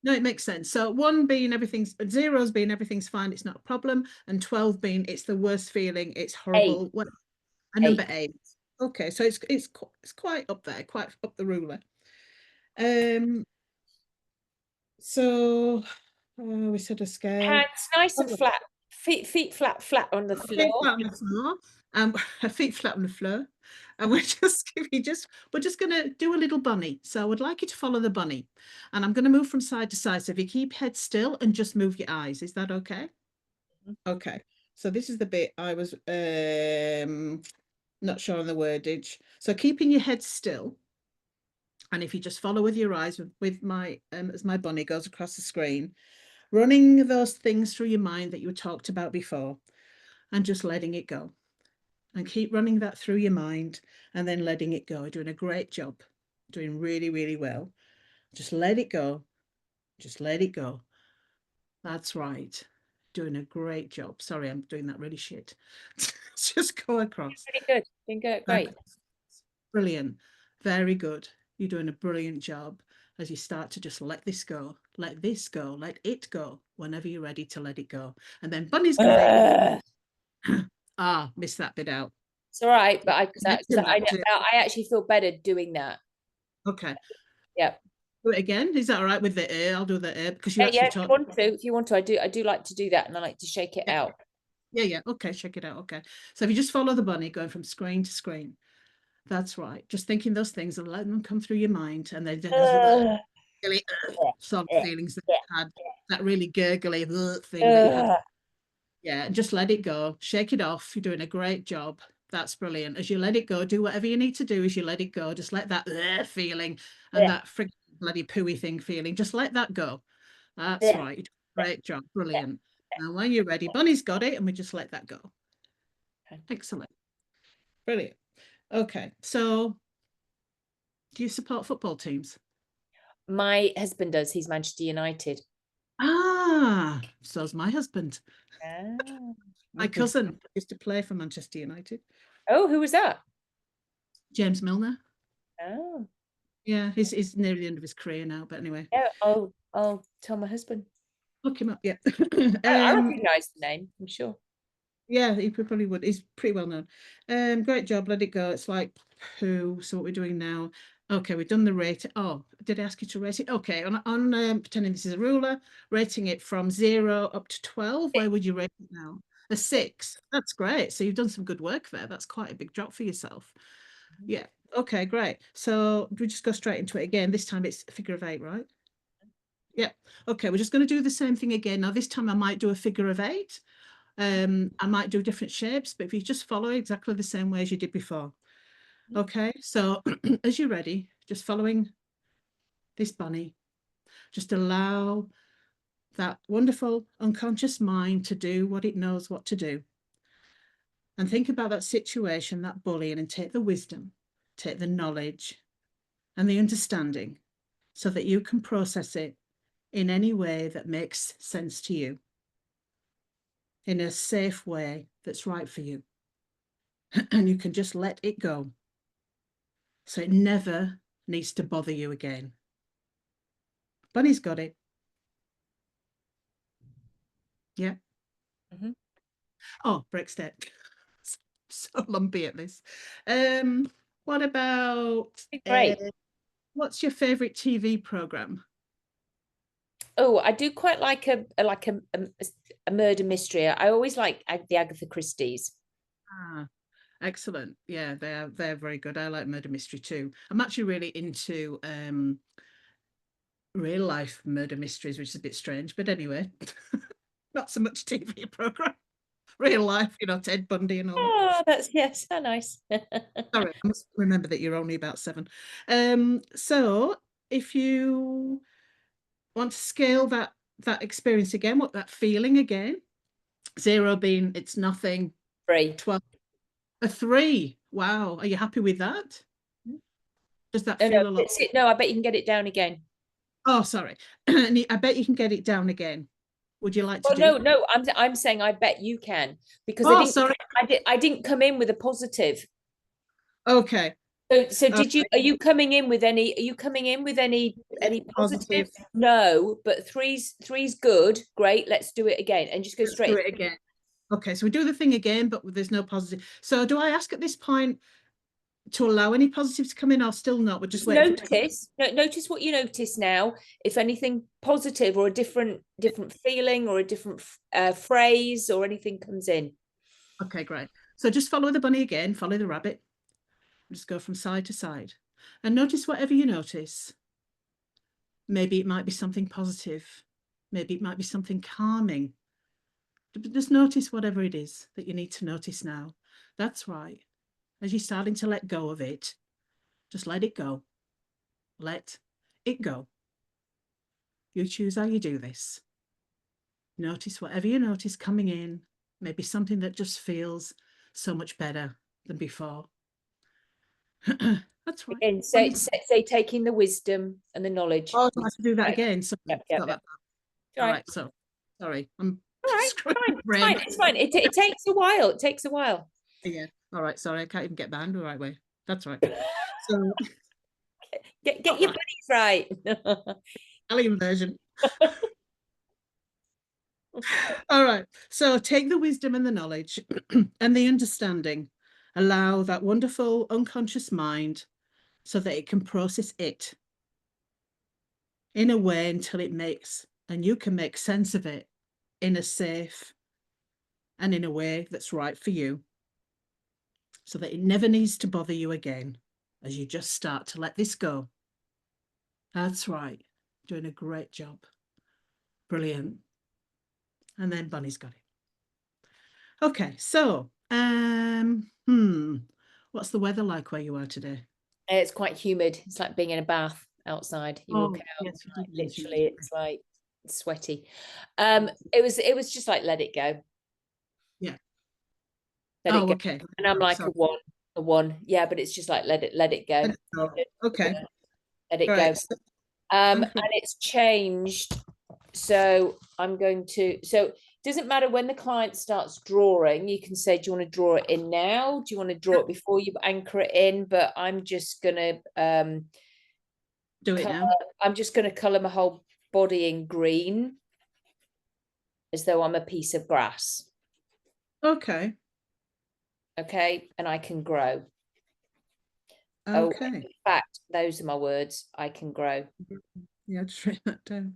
No, it makes sense. So 1 being everything's, 0's being everything's fine, it's not a problem, and 12 being it's the worst feeling, it's horrible. 8. What? And number 8. Okay, so it's quite up there, quite up the ruler. So we said a scale. Hands nice and flat. Feet flat on the floor. Feet flat on the floor. Feet flat on the floor. And we're just gonna do a little bunny. So I would like you to follow the bunny. And I'm gonna move from side to side. So if you keep head still and just move your eyes, is that okay? Okay. So this is the bit I was not sure on the wordage. So keeping your head still. And if you just follow with your eyes with my as my bunny goes across the screen, running those things through your mind that you talked about before, and just letting it go. and keep running that through your mind and then letting it go. You're doing a great job, doing really, really well. Just let it go. Just let it go. That's right. Doing a great job. Sorry, I'm doing that really shit. Just go across. Pretty good. Doing good. Great. Brilliant. Very good. You're doing a brilliant job as you start to just let this go, let this go, let it go whenever you're ready to let it go. And then Bunny's got it. Missed that bit out. It's all right, but I Okay. actually feel better doing that. Okay. Yeah. Do it again. Is that all right with the air? I'll do the air because you actually Yeah. talked. If you want to, I do like to do that, and I like to shake it out. Yeah. Okay, check it out. Okay. So if you just follow the bunny going from screen to screen, that's right. Just thinking those things and letting them come through your mind, and then really sort of feelings that you had, that really gurgly thing that you had. Yeah, just let it go. Shake it off. You're doing a great job. That's brilliant. As you let it go, do whatever you need to do as you let it go. Just let that feeling and that frigging bloody pooey thing feeling, just let that go. That's right. You did a great job. Brilliant. Now, when you're ready, Bunny's got it, and we just let that go. Excellent. Brilliant. Okay. So, do you support football teams? My husband does. He's Manchester United. So's my husband. My cousin used to play for Manchester United. Oh, who was that? James Milner. Oh. Yeah, he's nearly the end of his career now, but anyway. Yeah, I'll tell my husband. Look him up, yeah. I recognize the name, I'm sure. Yeah, he probably would. He's pretty well known. Great job, let it go. It's like poo. So what we're doing now. Okay, we've done the rate. Oh, did I ask you to rate it? Okay, on pretending this is a ruler, rating it from 0 up to 12. Where would you rate it now? A 6. That's great. So you've done some good work there. That's quite a big drop for yourself. Yeah. Okay, great. So we just go straight into it again. This time it's a figure of 8, right? Yeah. Okay, we're just going to do the same thing again. Now this time I might do a figure of 8. I might do different shapes, but if you just follow exactly the same way as you did before. Okay, so as you're ready, just following this bunny, just allow that wonderful unconscious mind to do what it knows what to do. And think about that situation, that bullying, and take the wisdom, take the knowledge and the understanding so that you can process it in any way that makes sense to you, in a safe way that's right for you. And you can just let it go. So it never needs to bother you again. Bunny's got it. Yeah. Oh, brick step. So lumpy at this. What about Great. What's your favorite TV program? Oh, I do quite like a murder mystery. I always like the Agatha Christie's. Excellent. Yeah, they're very good. I like murder mystery too. I'm actually really into real life murder mysteries, which is a bit strange, but anyway, not so much TV program. Real life, Ted Bundy and all that. Oh, that's so nice. Sorry, I must remember that you're only about 7. So if you want to scale that experience again, what that feeling again, 0 being it's nothing, 3. 12, a 3. Wow, are you happy with that? Does that feel a lot? No, I bet you can get it down again. Oh, sorry. I bet you can get it down again. Would you like to do? No, I'm saying I bet you can, because sorry. I didn't come in with a positive. Okay. So are you coming in with any positive? No, but three's good. Great. Let's do it again and just go straight. Do it again. Okay, so we do the thing again, but there's no positive. So do I ask at this point to allow any positives to come in or still not? We're just waiting. Notice what you notice now. If anything positive or a different feeling or a different phrase or anything comes in. Okay, great. So just follow the bunny again, follow the rabbit. Just go from side to side and notice whatever you notice. Maybe it might be something positive. Maybe it might be something calming. Just notice whatever it is that you need to notice now. That's right. As you're starting to let go of it, just let it go. Let it go. You choose how you do this. Notice whatever you notice coming in, maybe something that just feels so much better than before. That's right. Again, say taking the wisdom and the knowledge. Oh, I have to do that Right. again. So Yep, got that. All All right. right. So sorry, I'm All right, screwing fine, my it's brain fine, up. it's fine. It takes a while. It takes a while. Yeah. All right. Sorry, I can't even get banned the right way. That's right. So Get your buddies right. Italian version. All right. So take the wisdom and the knowledge and the understanding. Allow that wonderful unconscious mind so that it can process it in a way until it makes, and you can make sense of it in a safe and in a way that's right for you, so that it never needs to bother you again as you just start to let this go. That's right. Doing a great job. Brilliant. And then Bunny's got it. Okay, so what's the weather like where you are today? It's quite humid. It's like being in a bath outside. You walk out, yes, you did mention literally, it. it's like sweaty. It was just like let it go. Yeah. Let it go. Okay. And I'm like Sorry. a one. Yeah, but it's just like let it go. Okay. Let it go. Right. And it's changed. So I'm going to, so it doesn't matter when the client starts drawing, you can say, do you want to draw it in now? Do you want to draw it before you anchor it in? But I'm just going to do it now. I'm just going to color my whole body in green as though I'm a piece of grass. Okay. Okay. And I can grow. Okay. Oh, in fact, those are my words. I can grow. Yeah, just write that down.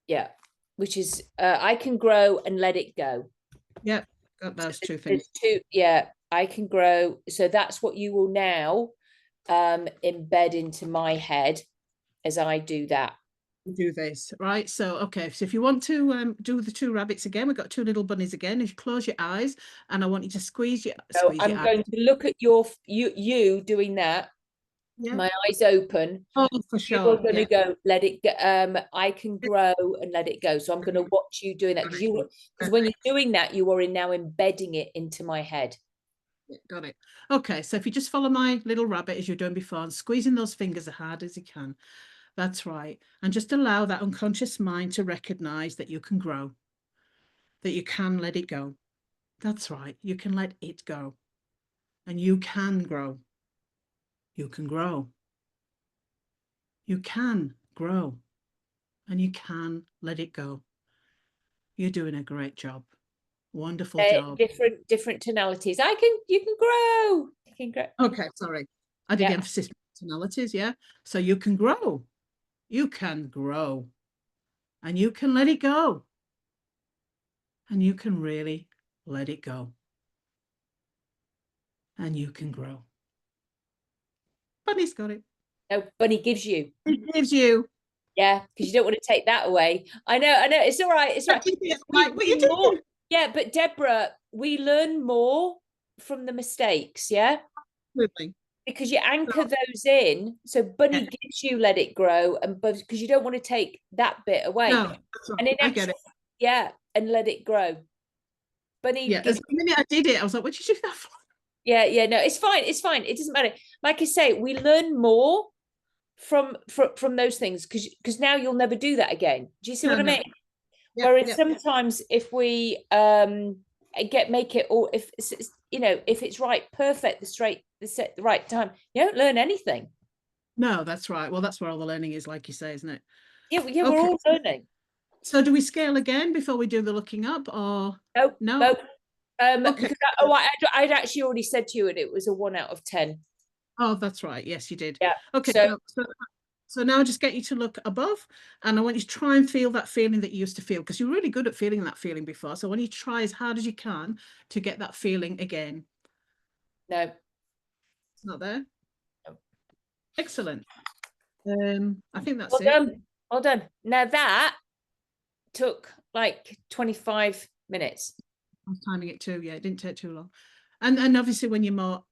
Yeah. Which is, I can grow and let it go. Yep. Got those So two things. two, yeah, I can grow. So that's what you will now embed into my head as I do that. Do this, right? So, okay. So if you want to do the two rabbits again, we've got two little bunnies again. If you close your eyes and I want you to squeeze your So I'm going to look at you doing that. Yeah. My eyes open. Oh, for sure. You're going to go, let it go. I can grow and let it go. So I'm going to watch you doing that because when you're doing that, you are now embedding it into my head. Got it. Okay, so if you just follow my little rabbit as you're doing before and squeezing those fingers as hard as you can. That's right. And just allow that unconscious mind to recognize that you can grow, that you can let it go. That's right. You can let it go and you can grow. You can grow. You can grow and you can let it go. You're doing a great job. Wonderful job. Different tonalities. You can grow. You can grow. Okay, sorry. I did emphasis on tonalities, yeah. So you can grow. You can grow. And you can let it go. And you can really let it go. And you can grow. Bunny's got it. No, Bunny gives you. It gives you. Yeah, because you don't want to take that away. I know. It's all right. It's right. Like what you do. Yeah, but Deborah, we learn more from the mistakes, yeah? Absolutely. Because you anchor those in. So Bunny gives you let it grow, and because you don't want to take that bit away. No, that's right. And I get it. Yeah, and let it grow. Bunny gives, the minute I did it, I was like, what did you do that for? Yeah, no, it's fine. It doesn't matter. Like I say, we learn more from those things because now you'll never do that again. Do you see what I mean? Whereas sometimes if we make it, or if if it's right, perfect, the right time, you don't learn anything. No, that's right. Well, that's where all the learning is, like you say, isn't it? Yeah, we're all learning. So do we scale again before we do the looking up, or no? Okay. Because I'd actually already said to you, and it was a 1 out of 10. Oh, that's right. Yes, you did. Yeah. Okay. So now I just get you to look above, and I want you to try and feel that feeling that you used to feel, because you're really good at feeling that feeling before. So I want you to try as hard as you can to get that feeling again. No. It's not there? No. Excellent. I think that's Well done. Now that took like 25 minutes. I was timing it too. Yeah, it didn't take too long. And obviously when you're more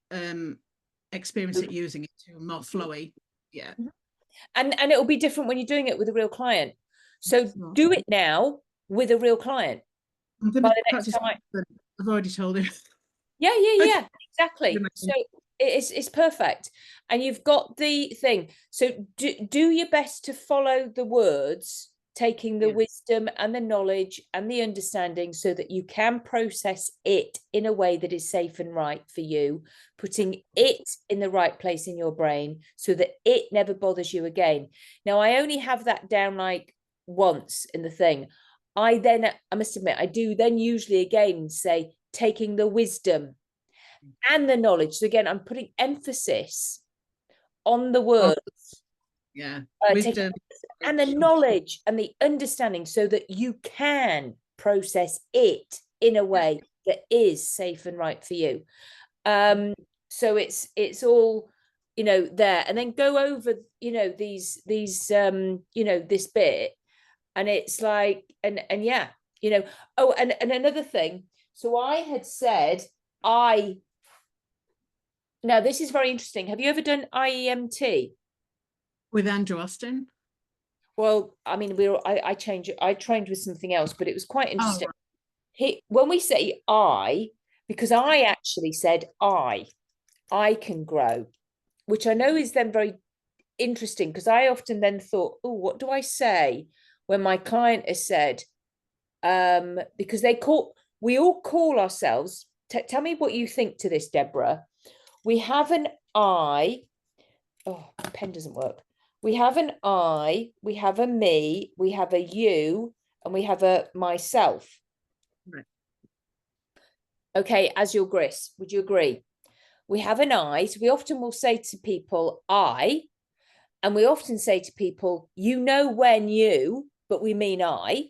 experienced at using it too, more flowy. Yeah. And it'll be different when you're doing it with a real client. So do it now with a real client. I'm going to practice. I've already told him. Yeah, exactly. You know, So it's perfect. And you've got the thing. So do your best to follow the words, taking the Yeah. wisdom and the knowledge and the understanding so that you can process it in a way that is safe and right for you, putting it in the right place in your brain so that it never bothers you again. Now, I only have that down like once in the thing. I must admit, I do then usually again say, taking the wisdom and the knowledge. So again, I'm putting emphasis on the Oh, words, yeah. taking Wisdom. and the knowledge and the understanding so that you can process it in a way that is safe and right for you. So it's all, you know, there, and then go over, you know, these you know, this bit, and it's like, and yeah, you know. Oh, and another thing, so I had said now this is very interesting. Have you ever done IEMT? With Andrew Austin? Well, I mean, I changed it. I trained with something else, but it was quite Oh, interesting. When we say because I actually said I can grow, which I know is then very interesting, because I often then thought, oh, what do I say when my client has said, because we all call ourselves, tell me what you think to this, Deborah. We have an I. Oh, pen doesn't work. We have an I, we have a me, we have a you, and we have a myself. right. Okay, as your Gris, would you agree? We have an I, so we often will say to people, I, and we often say to people, you know, when you, but we mean I.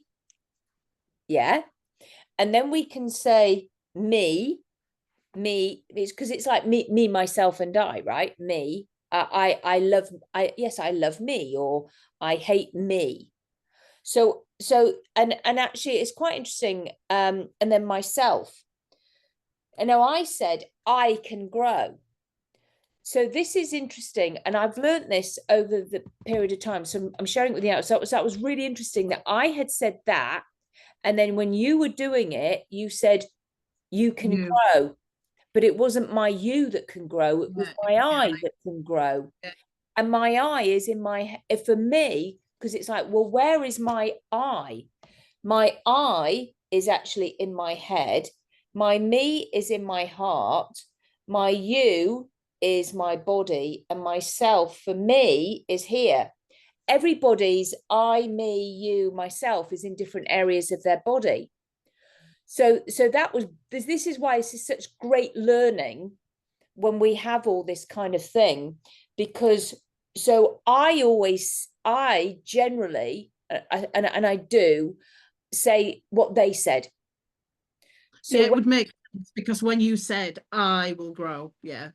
Yeah. And then we can say me, it's because it's like me, myself, and I, right? Me. I love, I love me, or I hate me. So and actually it's quite interesting. And then myself. And now I said I can grow. So this is interesting, and I've learned this over the period of time. So I'm sharing it with you. So that was really interesting that I had said that, and then when you were doing it, you said you can grow, but it wasn't my you that can grow. It was my I that can grow. Yeah. And my I is in my, for me, because it's like, well, where is my I? My I is actually in my head. My me is in my heart. My you is my body. And myself for me is here. Everybody's I, me, you, myself is in different areas of their body. So that was, this is why this is such great learning when we have all this kind of thing, because so I generally, and I do say what they said. So yeah, it would make sense, because when you said I will grow, yeah,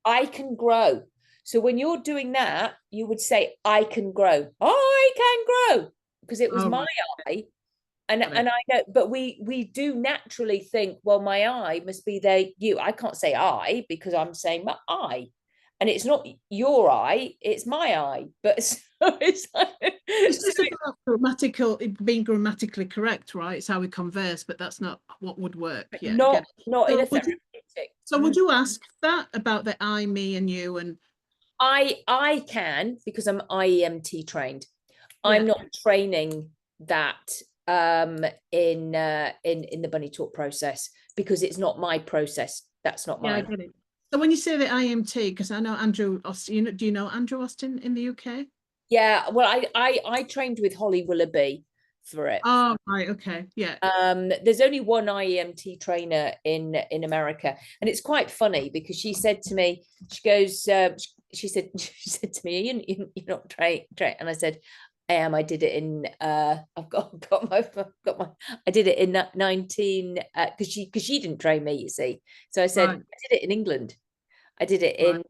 I can grow. So when you're doing that, you would say I can grow. I can grow, because it was my I. And I know, but we do naturally think, well, my I must be there, you. I can't say I because I'm saying my I. And it's not your I, it's my I. But so it's like, it's just about being grammatically correct, right? It's how we converse, but that's not what would work. Yeah, not so in a therapeutic. So would you ask that about the I, me, and you? And I can, because I'm IEMT trained. I'm not training that in the bunny talk process, because it's not my process. That's not mine. I get it. So when you say the IMT, because I know Andrew Austin, do you know Andrew Austin in the UK? Yeah, well, I trained with Holly Willoughby for it. Oh, right, okay, yeah. There's only one IEMT trainer in America, and it's quite funny because she said to me, she goes, she said to me, you're not trained, and I said, I am. I did it in I've got my I did it in 19 because she didn't train me, you see. So I said, Right. I did it in England. I did it in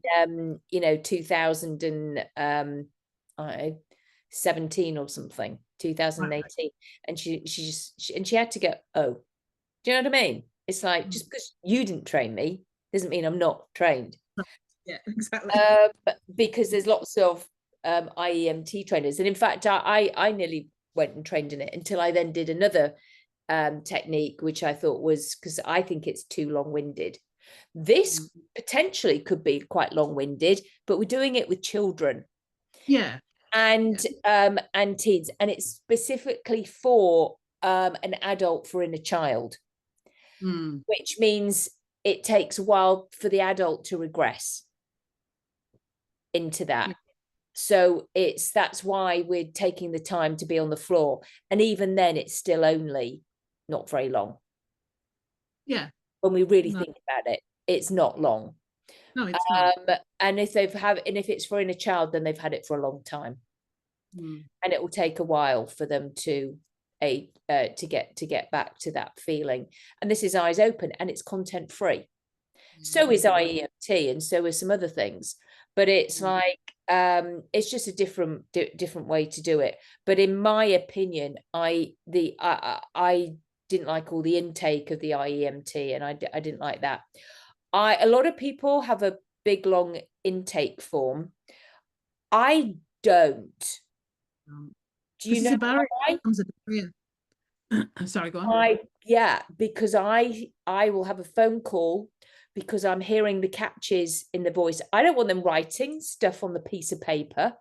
2017 or something, 2018. And she had to go, oh, do you know what I mean? It's like, just because you didn't train me doesn't mean I'm not trained. Yeah, exactly. Because there's lots of IEMT trainers. And in fact, I nearly went and trained in it until I then did another technique, which I thought was, because I think it's too long-winded. This potentially could be quite long-winded, but we're doing it with children. Yeah. And teens, and it's specifically for an adult for inner child, which means it takes a while for the adult to regress into that. Yeah. So that's why we're taking the time to be on the floor, and even then it's still only not very long. Yeah, when we really think about it, it's not long. No, it's not. And if it's for inner child, then they've had it for a long time. And it will take a while for them to get back to that feeling. And this is Eyes Open, and it's content free. So is IEMT, and so is some other things. But it's like it's just a different way to do it. But in my opinion, I didn't like all the intake of the IEMT, and I didn't like that. A lot of people have a big long intake form. I don't. Do you know why? Sorry, go on. Because I will have a phone call because I'm hearing the catches in the voice. I don't want them writing stuff on the piece of paper.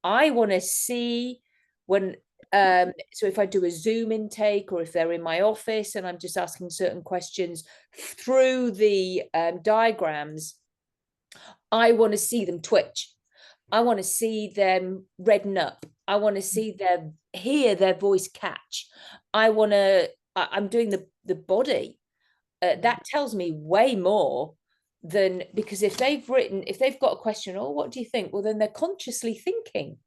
I want to see when so if I do a Zoom intake, or if they're in my office and I'm just asking certain questions through the diagrams, I want to see them twitch. I want to see them redden up. I want to see hear their voice catch. I'm doing the body. That tells me way more than, because if they've got a question, oh, what do you think? Well, then they're consciously thinking.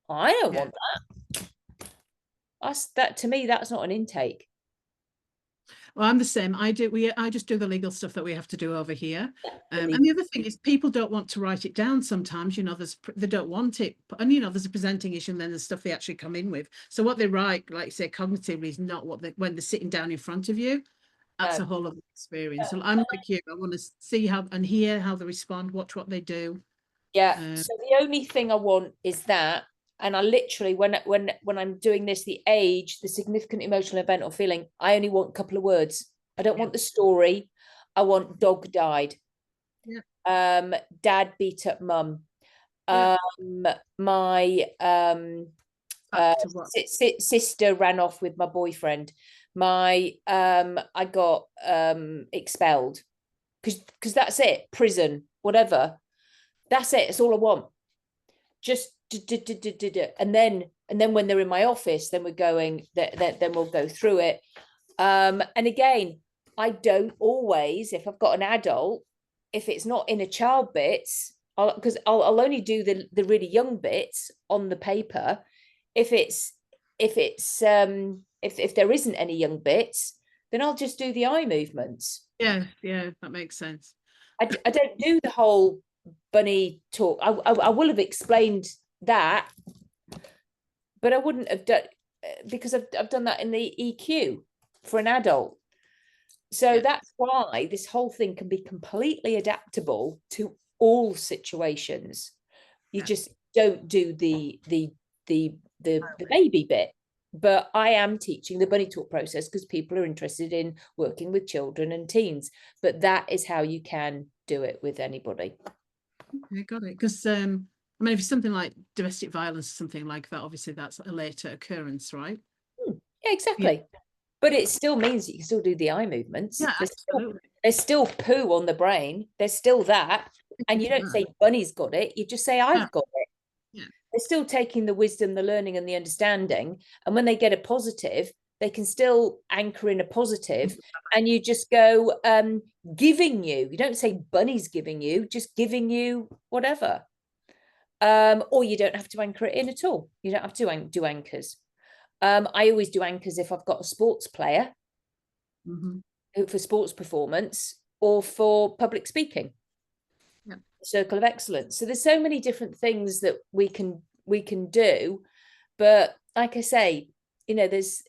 I don't want that. To me, that's not an intake. Well, I'm the same. I just do the legal stuff that we have to do over here. And the other thing is, people don't want to write it down sometimes. They don't want it. And, there's a presenting issue, and then there's stuff they actually come in with. So what they write, like say cognitively, is not when they're sitting down in front of you. That's a whole other experience. So I'm like you. I want to see how and hear how they respond, watch what they do. Yeah. So the only thing I want is that. And I literally, when I'm doing this, the age, the significant emotional event or feeling, I only want a couple of words. I don't want the story. I want dog died. Yeah. Dad beat up mum. My sister ran off with my boyfriend. I got expelled because that's it. Prison, whatever. That's it. It's all I want. Just and then when they're in my office, then we're going. Then we'll go through it. And again, I don't always. If I've got an adult, if it's not inner child bits, because I'll only do the really young bits on the paper. If there isn't any young bits, then I'll just do the eye movements. Yeah, that makes sense. I don't do the whole bunny talk. I will have explained that, but I wouldn't have done, because I've done that in the EQ for an adult. So that's why this whole thing can be completely adaptable to all situations. You just don't do the baby bit. But I am teaching the bunny talk process because people are interested in working with children and teens. But that is how you can do it with anybody. Okay, got it. Because if it's something like domestic violence, something like that, obviously that's a later occurrence, right? Yeah, exactly. Yeah. But it still means that you can still do the eye movements. Yeah, there's still poo on the brain. There's still that. And you don't say Bunny's got it. You just say I've got it. Yeah. They're still taking the wisdom, the learning, and the understanding. And when they get a positive, they can still anchor in a positive. And you just go, giving you. You don't say Bunny's giving you, just giving you whatever. Or you don't have to anchor it in at all. You don't have to do anchors. I always do anchors if I've got a sports player for sports performance or for public speaking. Circle of excellence. So there's so many different things that we can do, but like I say, it's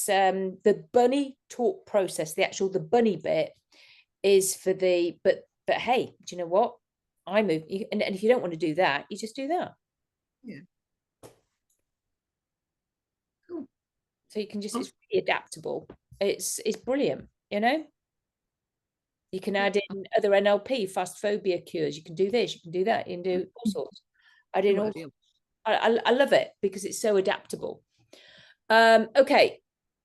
the bunny talk process. The bunny bit is for but hey, do you know what? I move, and if you don't want to do that, you just do that. Yeah. Cool. So you can just, it's really adaptable. It's brilliant, You can add in other NLP, fast phobia cures. You can do this, you can do that, you can do all sorts. I did all. I love it because it's so adaptable. Okay,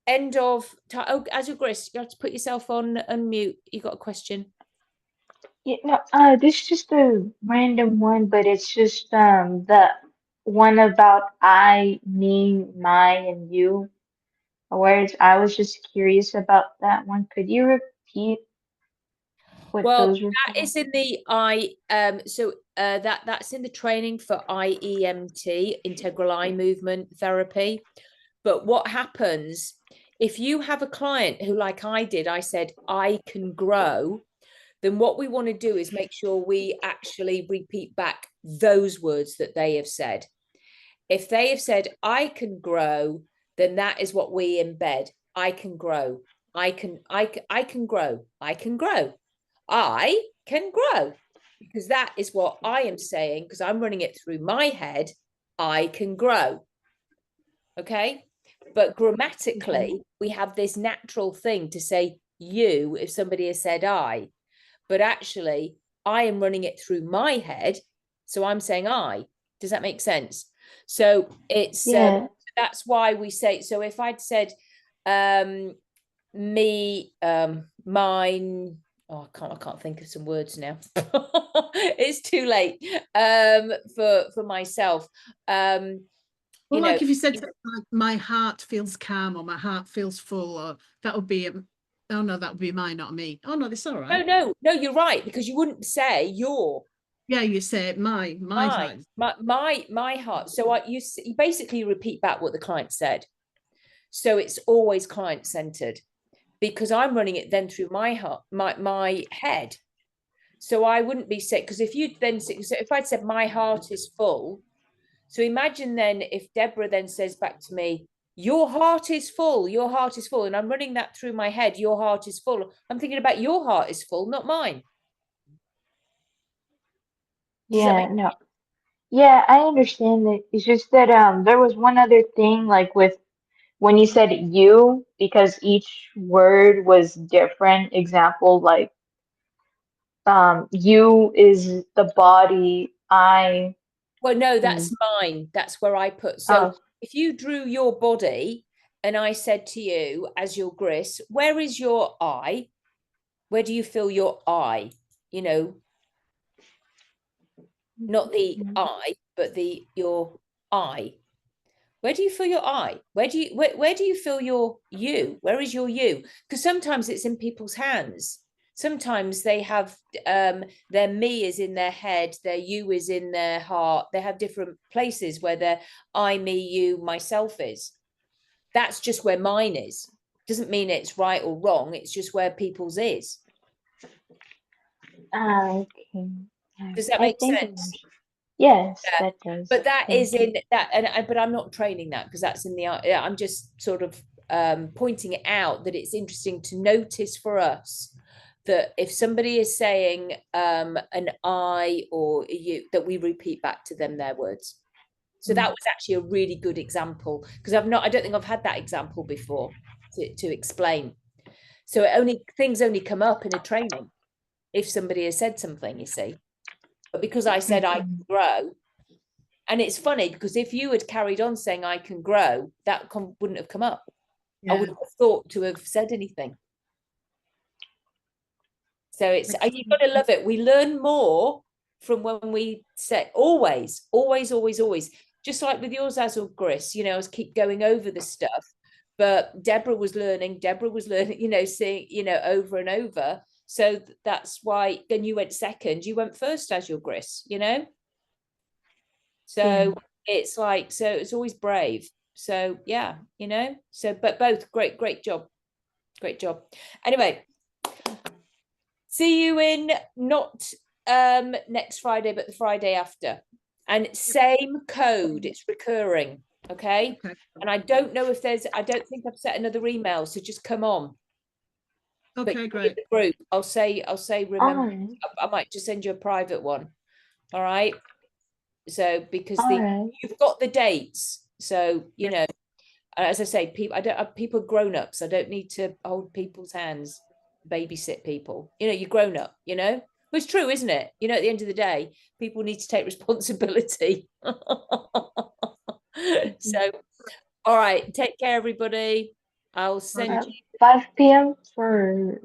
end of time. Oh, as your Grace, you have to put yourself on unmute. You got a question? Yeah, no, this is just a random one, but it's just the one about I, me, my, and you words. I was just curious about that one. Could you repeat what Well, those were that for? is in the that's in the training for IEMT, integral eye movement therapy. But what happens if you have a client who, like I did, I said, I can grow, then what we want to do is make sure we actually repeat back those words that they have said. If they have said, I can grow, then that is what we embed. I can grow. I can grow. I can grow. I can grow. Because that is what I am saying, because I'm running it through my head. I can grow. Okay. But grammatically, we have this natural thing to say you if somebody has said I. But actually, I am running it through my head. So I'm saying I. Does that make sense? So it's Yeah, that's why we say, so if I'd said me, mine, oh, I can't think of some words now. It's too late for myself. Well, You like know, if you said something like, my heart feels calm, or my heart feels full, or that would be, oh no, that would be mine, not me. Oh no, that's all right. no, you're right, because you wouldn't say your. Yeah, you say my heart. My heart. So you basically repeat back what the client said. So it's always client centered, because I'm running it then through my heart, my head. So I wouldn't be sick, because if you then, so if I'd said my heart is full, so imagine then if Deborah then says back to me, your heart is full, your heart is full, and I'm running that through my head, your heart is full. I'm thinking about your heart is full, not mine. Does that yeah, make no. Yeah, I understand that. It's just that there was one other thing like with when you said you, because each word was different. Example, like you is the body, I Well, no, that's mm, mine. That's where I put. So oh if you drew your body and I said to you as your Gris, where is your eye? Where do you feel your eye? You know, not the mm, eye, but your eye. Where do you feel your eye? Where do you feel your you? Where is your you? Because sometimes it's in people's hands. Sometimes they have their me is in their head, their you is in their heart. They have different places where their I, me, you, myself is. That's just where mine is. Doesn't mean it's right or wrong. It's just where people's is. okay. Does that I make think sense? yes, Yeah. that does. But that Thank is you. in that, and but I'm not training that, because that's in the yeah, I'm just sort of pointing it out, that it's interesting to notice for us that if somebody is saying an I or a you, that we repeat back to them their words. So that Mm, was actually a really good example, because I don't think I've had that example before to explain. So things only come up in a training if somebody has said something, you see. But because I said I mhm. grow, and it's funny because if you had carried on saying I can grow, that wouldn't have come up. I Yeah. wouldn't have thought to have said anything. So it's you've got Excellent. to love it. We learn more from when we say always, always, always, always. Just like with yours, Azul Gris, you know, I was keep going over the stuff. But Deborah was learning, you know, seeing, you know, over and over. So that's why then you went second, you went first as your Gris, you know? Yeah, So it's like, so it's always brave. So yeah, you know, so but both great job. Great job. Anyway, see you in not next Friday, but the Friday after. And same code, it's recurring. Okay. Okay. And I don't think I've set another email, so just come on. But Okay, in great. the group, I'll say, all remember, right, I might just send you a private one. All right. So because all right. you've got the dates. So, you Yeah. know, as I say, people, I don't have people grown ups. I don't need to hold people's hands. babysit people. You know, you're grown up, you know. But it's true, isn't it? You know, at the end of the day, people need to take responsibility. So, all right, take care, everybody. I'll send you. 5 p.m. for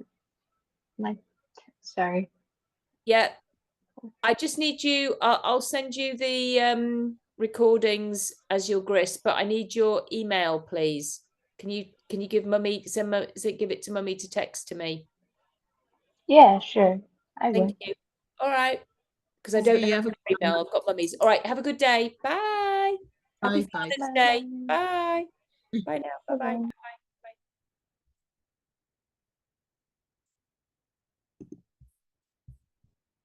my, sorry. Yeah, I just need you. I'll send you the recordings as your grist, but I need your email, please. Can you give mummy give it to mummy to text to me? Yeah, sure. I Thank will. you. All right, because I Okay, don't you have have your email. I've got mummy's. All right, have a good day. Bye. Happy bye. Father's Bye. Day. Bye. Bye now. Bye bye. Bye-bye.